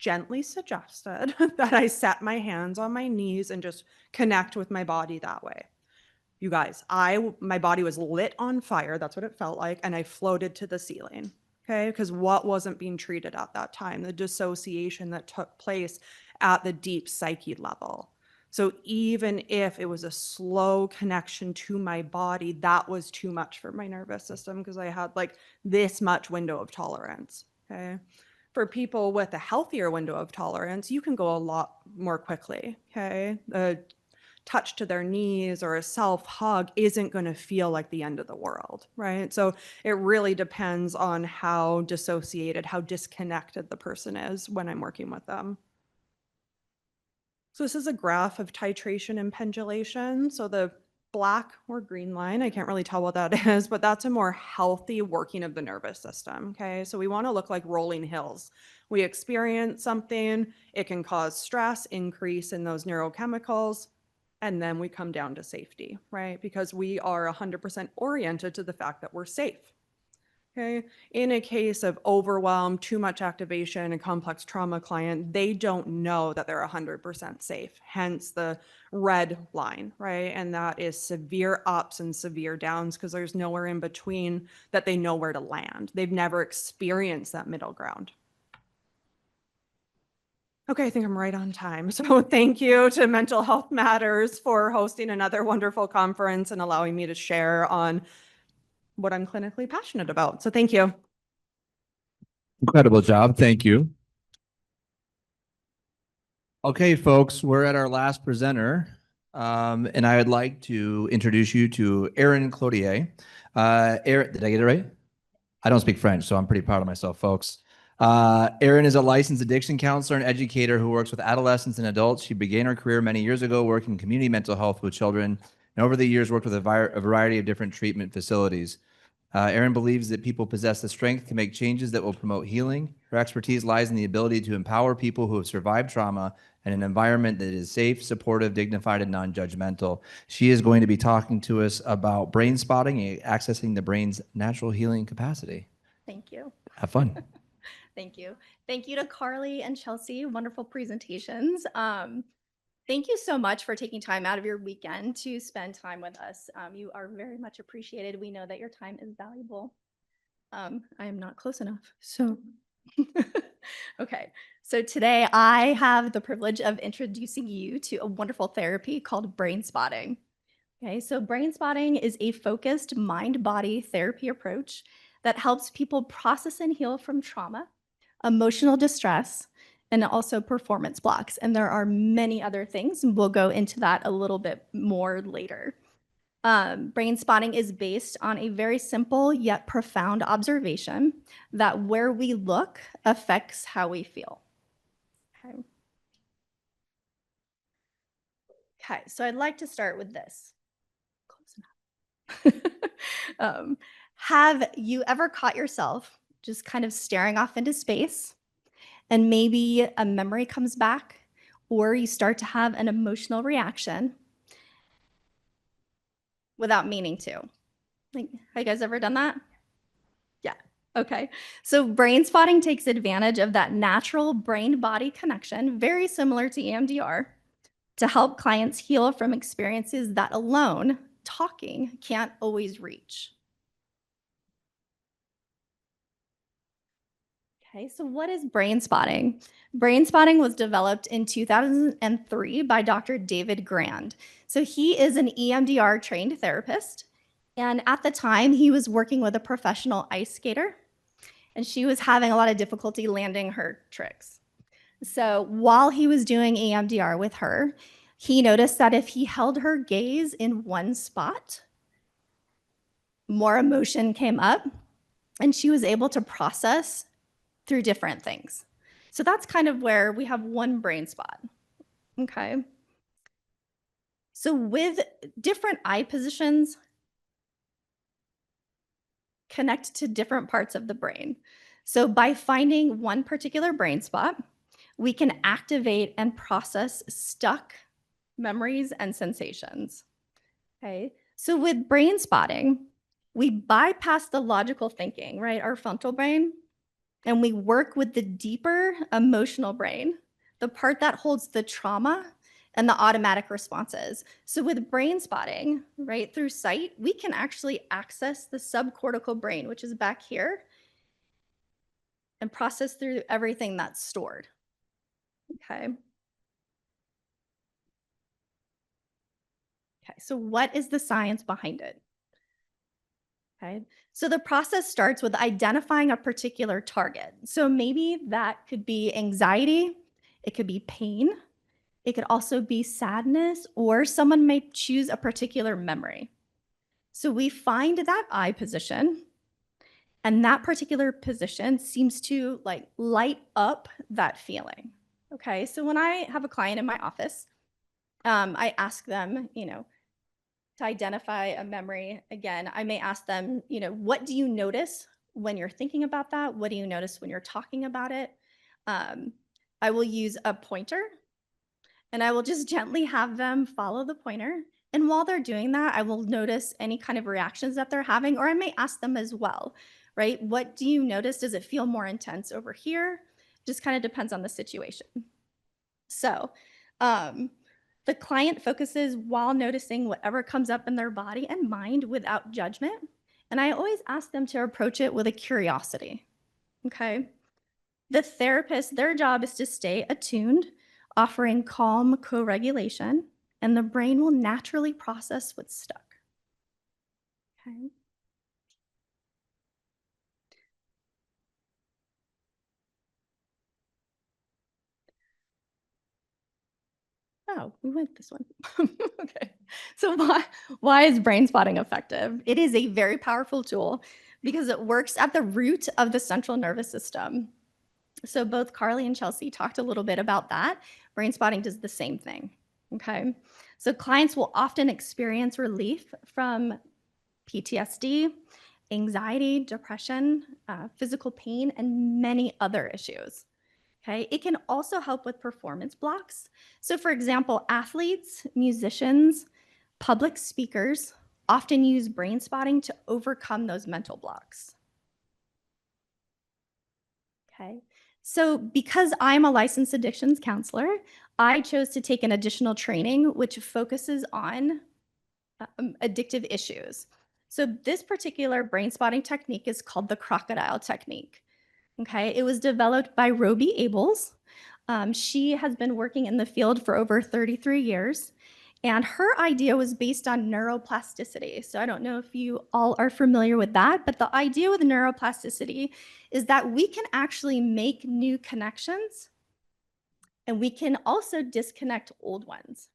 gently suggested that I set my hands on my knees and just connect with my body that way. You guys, my body was lit on fire. That's what it felt like. And I floated to the ceiling. Okay. Because what wasn't being treated at that time, the dissociation that took place at the deep psyche level. So even if it was a slow connection to my body, that was too much for my nervous system because I had like this much window of tolerance. Okay. For people with a healthier window of tolerance, you can go a lot more quickly. Okay. A touch to their knees or a self hug isn't going to feel like the end of the world. Right. So it really depends on how dissociated, how disconnected the person is when I'm working with them. So this is a graph of titration and pendulation. So the black or green line, I can't really tell what that is, but that's a more healthy working of the nervous system. Okay, so we want to look like rolling hills. We experience something, it can cause stress, increase in those neurochemicals, and then we come down to safety, right? Because we are 100% oriented to the fact that we're safe. Okay. In a case of overwhelm, too much activation, a complex trauma client, they don't know that they're 100% safe. Hence the red line, right? And that is severe ups and severe downs because there's nowhere in between that they know where to land. They've never experienced that middle ground. Okay, I think I'm right on time. So thank you to Mental Health Matters for hosting another wonderful conference and allowing me to share on what I'm clinically passionate about. So thank you. Incredible job. Thank you. Okay, folks, we're at our last presenter. And I would like to introduce you to Erin Cloutier. Erin, did I get it right? I don't speak French, so I'm pretty proud of myself, folks. Erin is a licensed addiction counselor and educator who works with adolescents and adults. She began her career many years ago working in community mental health with children, and over the years worked with a variety of different treatment facilities. Erin believes that people possess the strength to make changes that will promote healing. Her expertise lies in the ability to empower people who have survived trauma in an environment that is safe, supportive, dignified, and non-judgmental. She is going to be talking to us about brain spotting and accessing the brain's natural healing capacity. Thank you. Have fun. Thank you. Thank you to Carly and Chelsea. Wonderful presentations. Thank you so much for taking time out of your weekend to spend time with us. You are very much appreciated. We know that your time is valuable. I am not close enough. So, okay. So today I have the privilege of introducing you to a wonderful therapy called brain spotting. Okay, so brain spotting is a focused mind-body therapy approach that helps people process and heal from trauma, emotional distress, and also performance blocks. And there are many other things, and we'll go into that a little bit more later. Brain spotting is based on a very simple yet profound observation that where we look affects how we feel. Okay. Okay, so I'd like to start with this. Close enough. Have you ever caught yourself just kind of staring off into space and maybe a memory comes back or you start to have an emotional reaction without meaning to? Like, have you guys ever done that? Yeah. Okay. So brain spotting takes advantage of that natural brain-body connection, very similar to EMDR, to help clients heal from experiences that alone, talking, can't always reach. Okay, so what is brain spotting? Brain spotting was developed in 2003 by Dr. David Grand. So he is an EMDR trained therapist. And at the time, he was working with a professional ice skater, and she was having a lot of difficulty landing her tricks. So while he was doing EMDR with her, he noticed that if he held her gaze in one spot, more emotion came up, and she was able to process through different things. So that's kind of where we have one brain spot. Okay. So with different eye positions, connect to different parts of the brain. So by finding one particular brain spot, we can activate and process stuck memories and sensations. Okay. So with brain spotting, we bypass the logical thinking, right? Our frontal brain, And we work with the deeper emotional brain, the part that holds the trauma and the automatic responses. So with brain spotting, right, through sight, we can actually access the subcortical brain, which is back here, and process through everything that's stored. Okay. Okay, so what is the science behind it? Okay, so the process starts with identifying a particular target. So maybe that could be anxiety, it could be pain, it could also be sadness, or someone may choose a particular memory. So we find that eye position, and that particular position seems to like light up that feeling. Okay, so when I have a client in my office, I ask them, to identify a memory. Again, I may ask them, what do you notice when you're thinking about that? What do you notice when you're talking about it? I will use a pointer, and I will just gently have them follow the pointer. And while they're doing that, I will notice any kind of reactions that they're having, or I may ask them as well, right? What do you notice? Does it feel more intense over here? Just kind of depends on the situation. So, the client focuses while noticing whatever comes up in their body and mind without judgment. And I always ask them to approach it with a curiosity. Okay. The therapist, their job is to stay attuned, offering calm co-regulation, and the brain will naturally process what's stuck. Okay. Oh, we went this one. Okay. So why is brain spotting effective? It is a very powerful tool because it works at the root of the central nervous system. So both Carly and Chelsea talked a little bit about that. Brain spotting does the same thing. Okay. So clients will often experience relief from PTSD, anxiety, depression, physical pain, and many other issues. Okay, it can also help with performance blocks. So for example, athletes, musicians, public speakers often use brain spotting to overcome those mental blocks. Okay, so because I'm a licensed addictions counselor, I chose to take an additional training which focuses on addictive issues. So this particular brain spotting technique is called the crocodile technique. Okay, it was developed by Roby Abels. She has been working in the field for over 33 years, and her idea was based on neuroplasticity. So I don't know if you all are familiar with that, but the idea with neuroplasticity is that we can actually make new connections, and we can also disconnect old ones.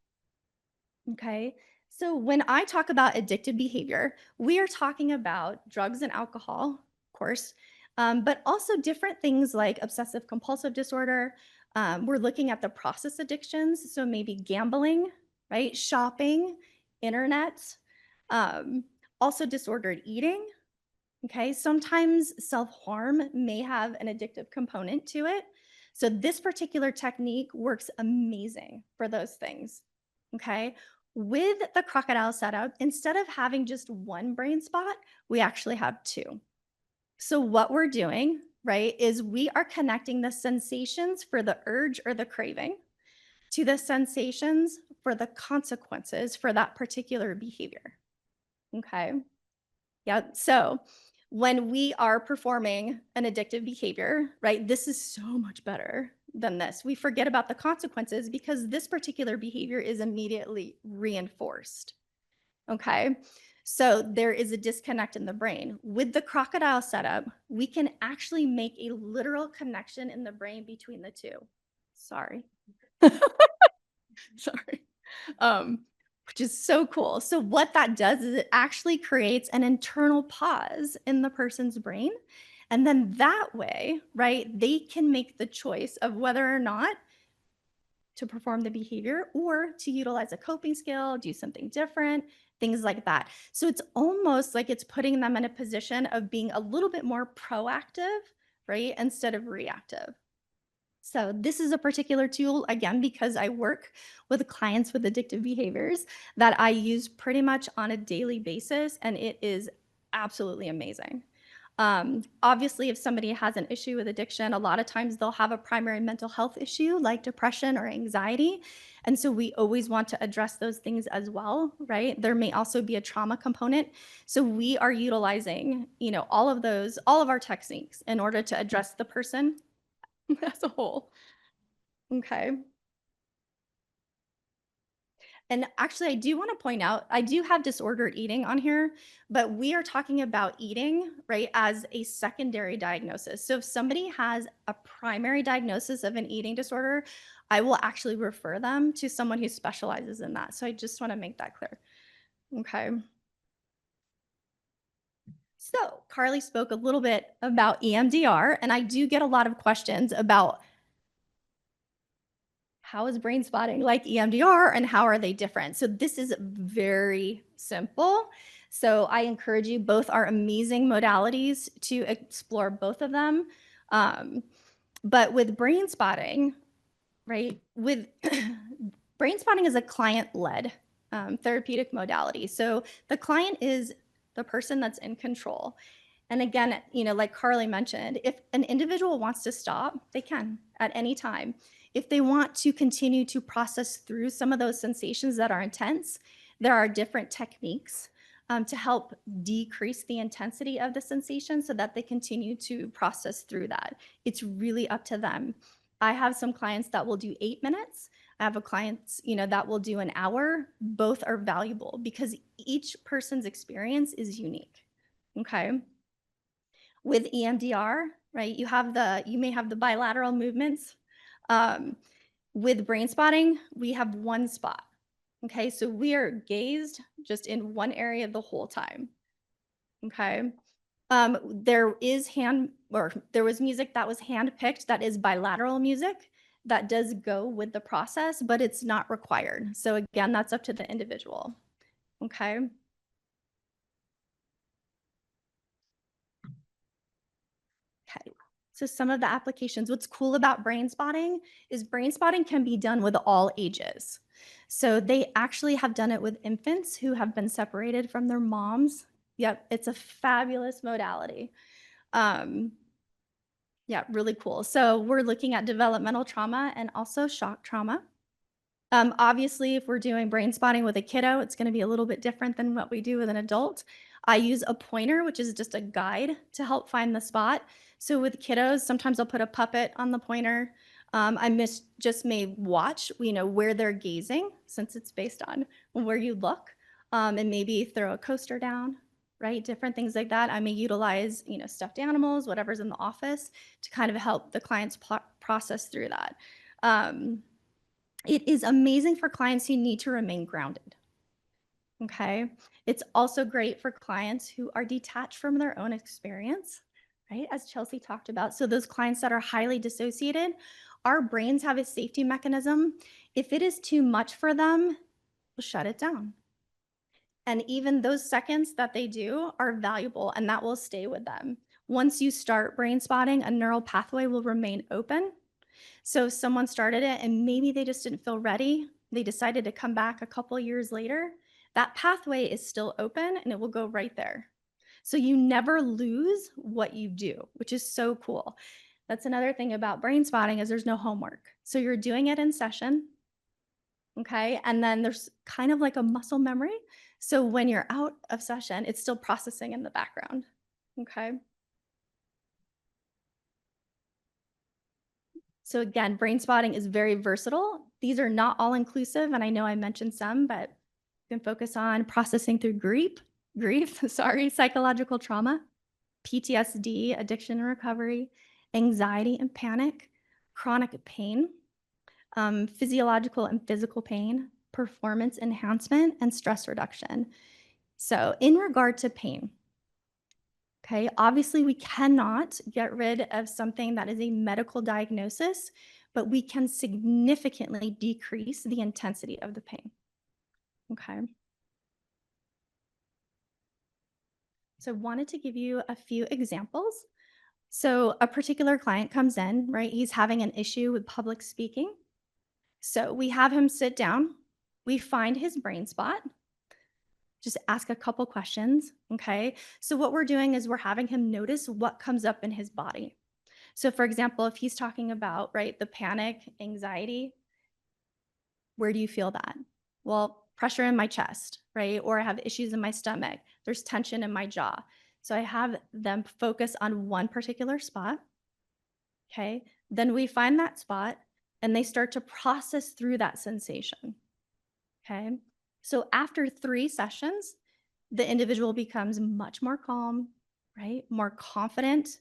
Okay, so when I talk about addictive behavior, we are talking about drugs and alcohol, of course, but also different things like obsessive compulsive disorder. We're looking at the process addictions, so maybe gambling, right? Shopping, internet, also disordered eating. Okay, sometimes self-harm may have an addictive component to it. So this particular technique works amazing for those things. Okay, with the crocodile setup, instead of having just one brain spot, we actually have two. So what we're doing, right, is we are connecting the sensations for the urge or the craving to the sensations for the consequences for that particular behavior. Okay. Yeah. So when we are performing an addictive behavior, right, this is so much better than this. We forget about the consequences because this particular behavior is immediately reinforced. Okay. So there is a disconnect in the brain. With the crocodile setup, we can actually make a literal connection in the brain between the two. Sorry. Sorry. Which is so cool. So what that does is it actually creates an internal pause in the person's brain. And then that way, right, they can make the choice of whether or not to perform the behavior or to utilize a coping skill, do something different, things like that. So it's almost like it's putting them in a position of being a little bit more proactive, right, instead of reactive. So this is a particular tool, again, because I work with clients with addictive behaviors that I use pretty much on a daily basis, and it is absolutely amazing. Obviously, if somebody has an issue with addiction, a lot of times they'll have a primary mental health issue like depression or anxiety. And so we always want to address those things as well, right? There may also be a trauma component. So we are utilizing, all of our techniques in order to address the person as a whole. Okay. And actually, I do want to point out, I do have disordered eating on here, but we are talking about eating, right, as a secondary diagnosis. So if somebody has a primary diagnosis of an eating disorder, I will actually refer them to someone who specializes in that. So I just want to make that clear. Okay. So Carly spoke a little bit about EMDR, and I do get a lot of questions about how is brain spotting like EMDR and how are they different? So this is very simple. So I encourage you, both are amazing modalities to explore both of them. But with brain spotting, right, with brain spotting is a client-led therapeutic modality. So the client is the person that's in control. And again, like Carly mentioned, if an individual wants to stop, they can at any time. If they want to continue to process through some of those sensations that are intense, there are different techniques to help decrease the intensity of the sensation so that they continue to process through that. It's really up to them. I have some clients that will do 8 minutes. I have a client, that will do an hour. Both are valuable because each person's experience is unique. Okay. With EMDR, right, you may have the bilateral movements. With brain spotting, we have one spot. Okay, so we are gazed just in one area the whole time. Okay. There was music that was hand-picked that is bilateral music that does go with the process, but it's not required. So again, that's up to the individual. Okay. Okay. So some of the applications, what's cool about brain spotting is brain spotting can be done with all ages. So they actually have done it with infants who have been separated from their moms. Yep, it's a fabulous modality. Yeah, really cool. So we're looking at developmental trauma and also shock trauma. Obviously, if we're doing brain spotting with a kiddo, it's going to be a little bit different than what we do with an adult. I use a pointer, which is just a guide to help find the spot. So with kiddos, sometimes I'll put a puppet on the pointer. I just may watch, where they're gazing, since it's based on where you look, and maybe throw a coaster down, right? Different things like that. I may utilize, stuffed animals, whatever's in the office, to kind of help the clients process through that. It is amazing for clients who need to remain grounded. Okay. It's also great for clients who are detached from their own experience, right? As Chelsea talked about. So those clients that are highly dissociated, our brains have a safety mechanism. If it is too much for them, we'll shut it down. And even those seconds that they do are valuable, and that will stay with them. Once you start brain spotting, a neural pathway will remain open. So if someone started it and maybe they just didn't feel ready, they decided to come back a couple years later, that pathway is still open and it will go right there. So you never lose what you do, which is so cool. That's another thing about brain spotting is there's no homework. So you're doing it in session, okay? And then there's kind of like a muscle memory. So when you're out of session, it's still processing in the background, okay? So again, brain spotting is very versatile. These are not all inclusive, and I know I mentioned some, but you can focus on processing through grief, psychological trauma, PTSD, addiction and recovery, anxiety and panic, chronic pain, physiological and physical pain, performance enhancement, and stress reduction. So in regard to pain, okay, obviously we cannot get rid of something that is a medical diagnosis, but we can significantly decrease the intensity of the pain. Okay. So I wanted to give you a few examples. So a particular client comes in, right? He's having an issue with public speaking. So we have him sit down. We find his brain spot. just ask a couple questions, okay? So what we're doing is we're having him notice what comes up in his body. So for example, if he's talking about, right, the panic, anxiety, where do you feel that? Well, pressure in my chest, right? Or I have issues in my stomach. There's tension in my jaw. So I have them focus on one particular spot. Okay. Then we find that spot and they start to process through that sensation. Okay. So after 3 sessions, the individual becomes much more calm, right? More confident.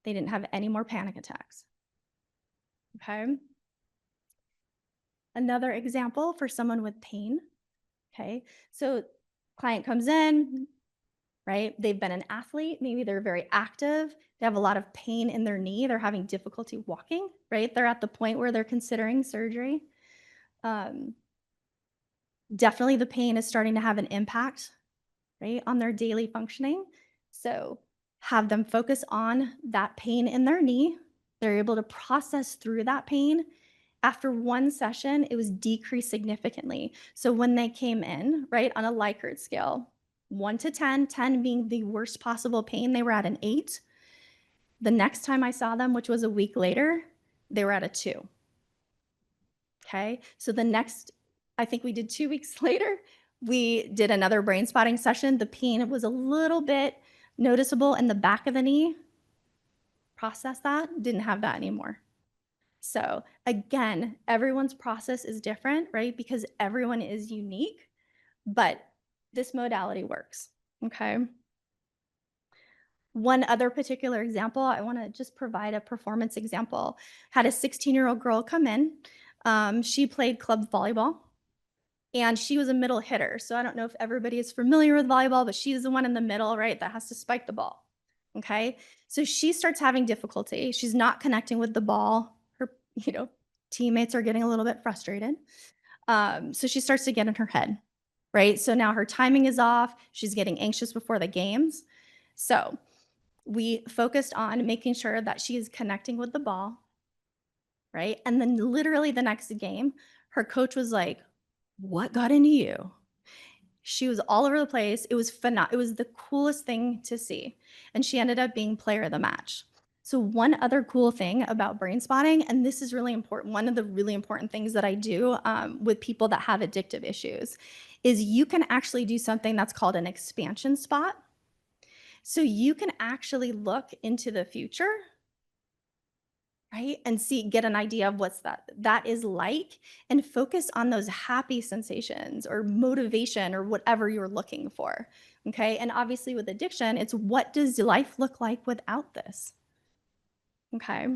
They didn't have any more panic attacks. Okay. Another example for someone with pain. Okay. So client comes in, right? They've been an athlete. Maybe they're very active. They have a lot of pain in their knee. They're having difficulty walking, right? They're at the point where they're considering surgery. Definitely the pain is starting to have an impact, right, on their daily functioning. So have them focus on that pain in their knee. They're able to process through that pain. After 1 session, it was decreased significantly. So when they came in, right, on a Likert scale, 1 to 10, 10 being the worst possible pain, they were at an 8. The next time I saw them, which was a week later, they were at a 2. Okay, so the next, I think we did 2 weeks later, we did another brain spotting session. The pain was a little bit noticeable in the back of the knee. Process that, didn't have that anymore. So again, everyone's process is different, right? Because everyone is unique, but this modality works, okay? One other particular example, I wanna just provide a performance example. Had a 16-year-old girl come in. She played club volleyball, and she was a middle hitter. So I don't know if everybody is familiar with volleyball, but she's the one in the middle, right, that has to spike the ball, okay? So she starts having difficulty. She's not connecting with the ball. Her, teammates are getting a little bit frustrated. So she starts to get in her head, right? So now her timing is off. She's getting anxious before the games. So we focused on making sure that she is connecting with the ball, right? And then literally the next game, her coach was like, "What got into you?" She was all over the place. It was phenomenal. It was the coolest thing to see. And she ended up being player of the match. So one other cool thing about brain spotting, and this is really important, one of the really important things that I do with people that have addictive issues, is you can actually do something that's called an expansion spot. So you can actually look into the future, right? And get an idea of what's that is like, and focus on those happy sensations or motivation or whatever you're looking for, okay? And obviously with addiction, it's what does life look like without this, okay?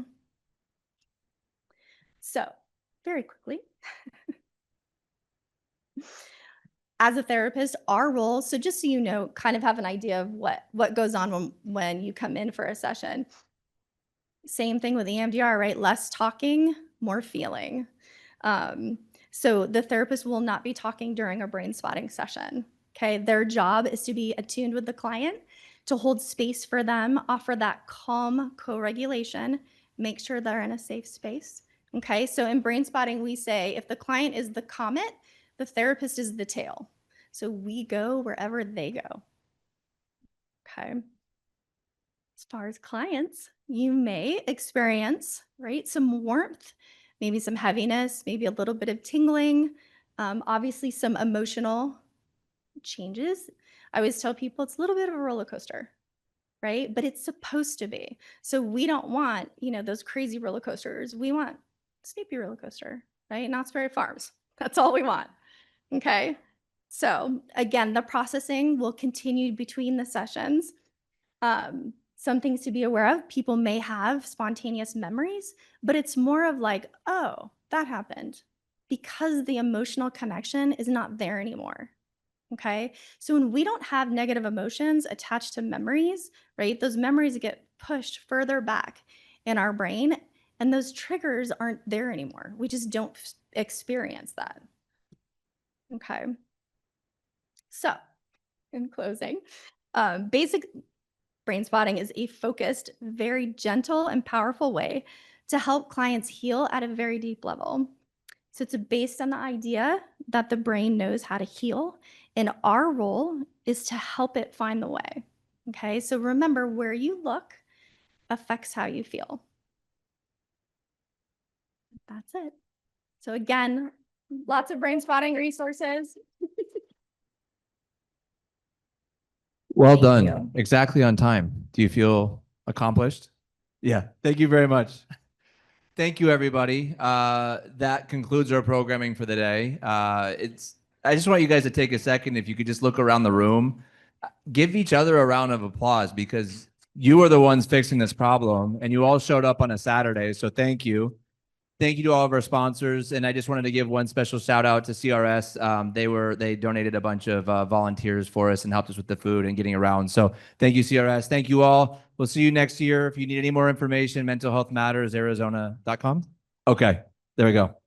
So very quickly, as a therapist, our role, so just so you know, kind of have an idea of what goes on when you come in for a session. Same thing with EMDR, right? Less talking, more feeling. So the therapist will not be talking during a brain spotting session, okay? Their job is to be attuned with the client, to hold space for them, offer that calm co-regulation, make sure they're in a safe space, okay? So in brain spotting, we say if the client is the comet, the therapist is the tail. So we go wherever they go, okay? As far as clients, you may experience, right, some warmth, maybe some heaviness, maybe a little bit of tingling, obviously some emotional changes. I always tell people it's a little bit of a roller coaster, right? But it's supposed to be. So we don't want, those crazy roller coasters. We want Snoopy roller coaster, right? Knott's Berry Farms. That's all we want, okay? So again, the processing will continue between the sessions. Some things to be aware of, people may have spontaneous memories, but it's more of like, oh, that happened, because the emotional connection is not there anymore, okay? So when we don't have negative emotions attached to memories, right, those memories get pushed further back in our brain, and those triggers aren't there anymore. We just don't experience that, okay? So in closing, basic brain spotting is a focused, very gentle and powerful way to help clients heal at a very deep level. So it's based on the idea that the brain knows how to heal And our role is to help it find the way. Okay, so remember, where you look affects how you feel. That's it. So again, lots of brain spotting resources. Well Thank done. you. Exactly on time. Do you feel accomplished? Yeah. Thank you very much. Thank you, everybody. That concludes our programming for the day. I just want you guys to take a second, if you could just look around the room, give each other a round of applause, because you are the ones fixing this problem and you all showed up on a Saturday. So thank you. Thank you to all of our sponsors. And I just wanted to give one special shout out to CRS. They donated a bunch of volunteers for us and helped us with the food and getting around. So thank you, CRS. Thank you all. We'll see you next year. If you need any more information, mentalhealthmattersarizona.com. Okay, there we go.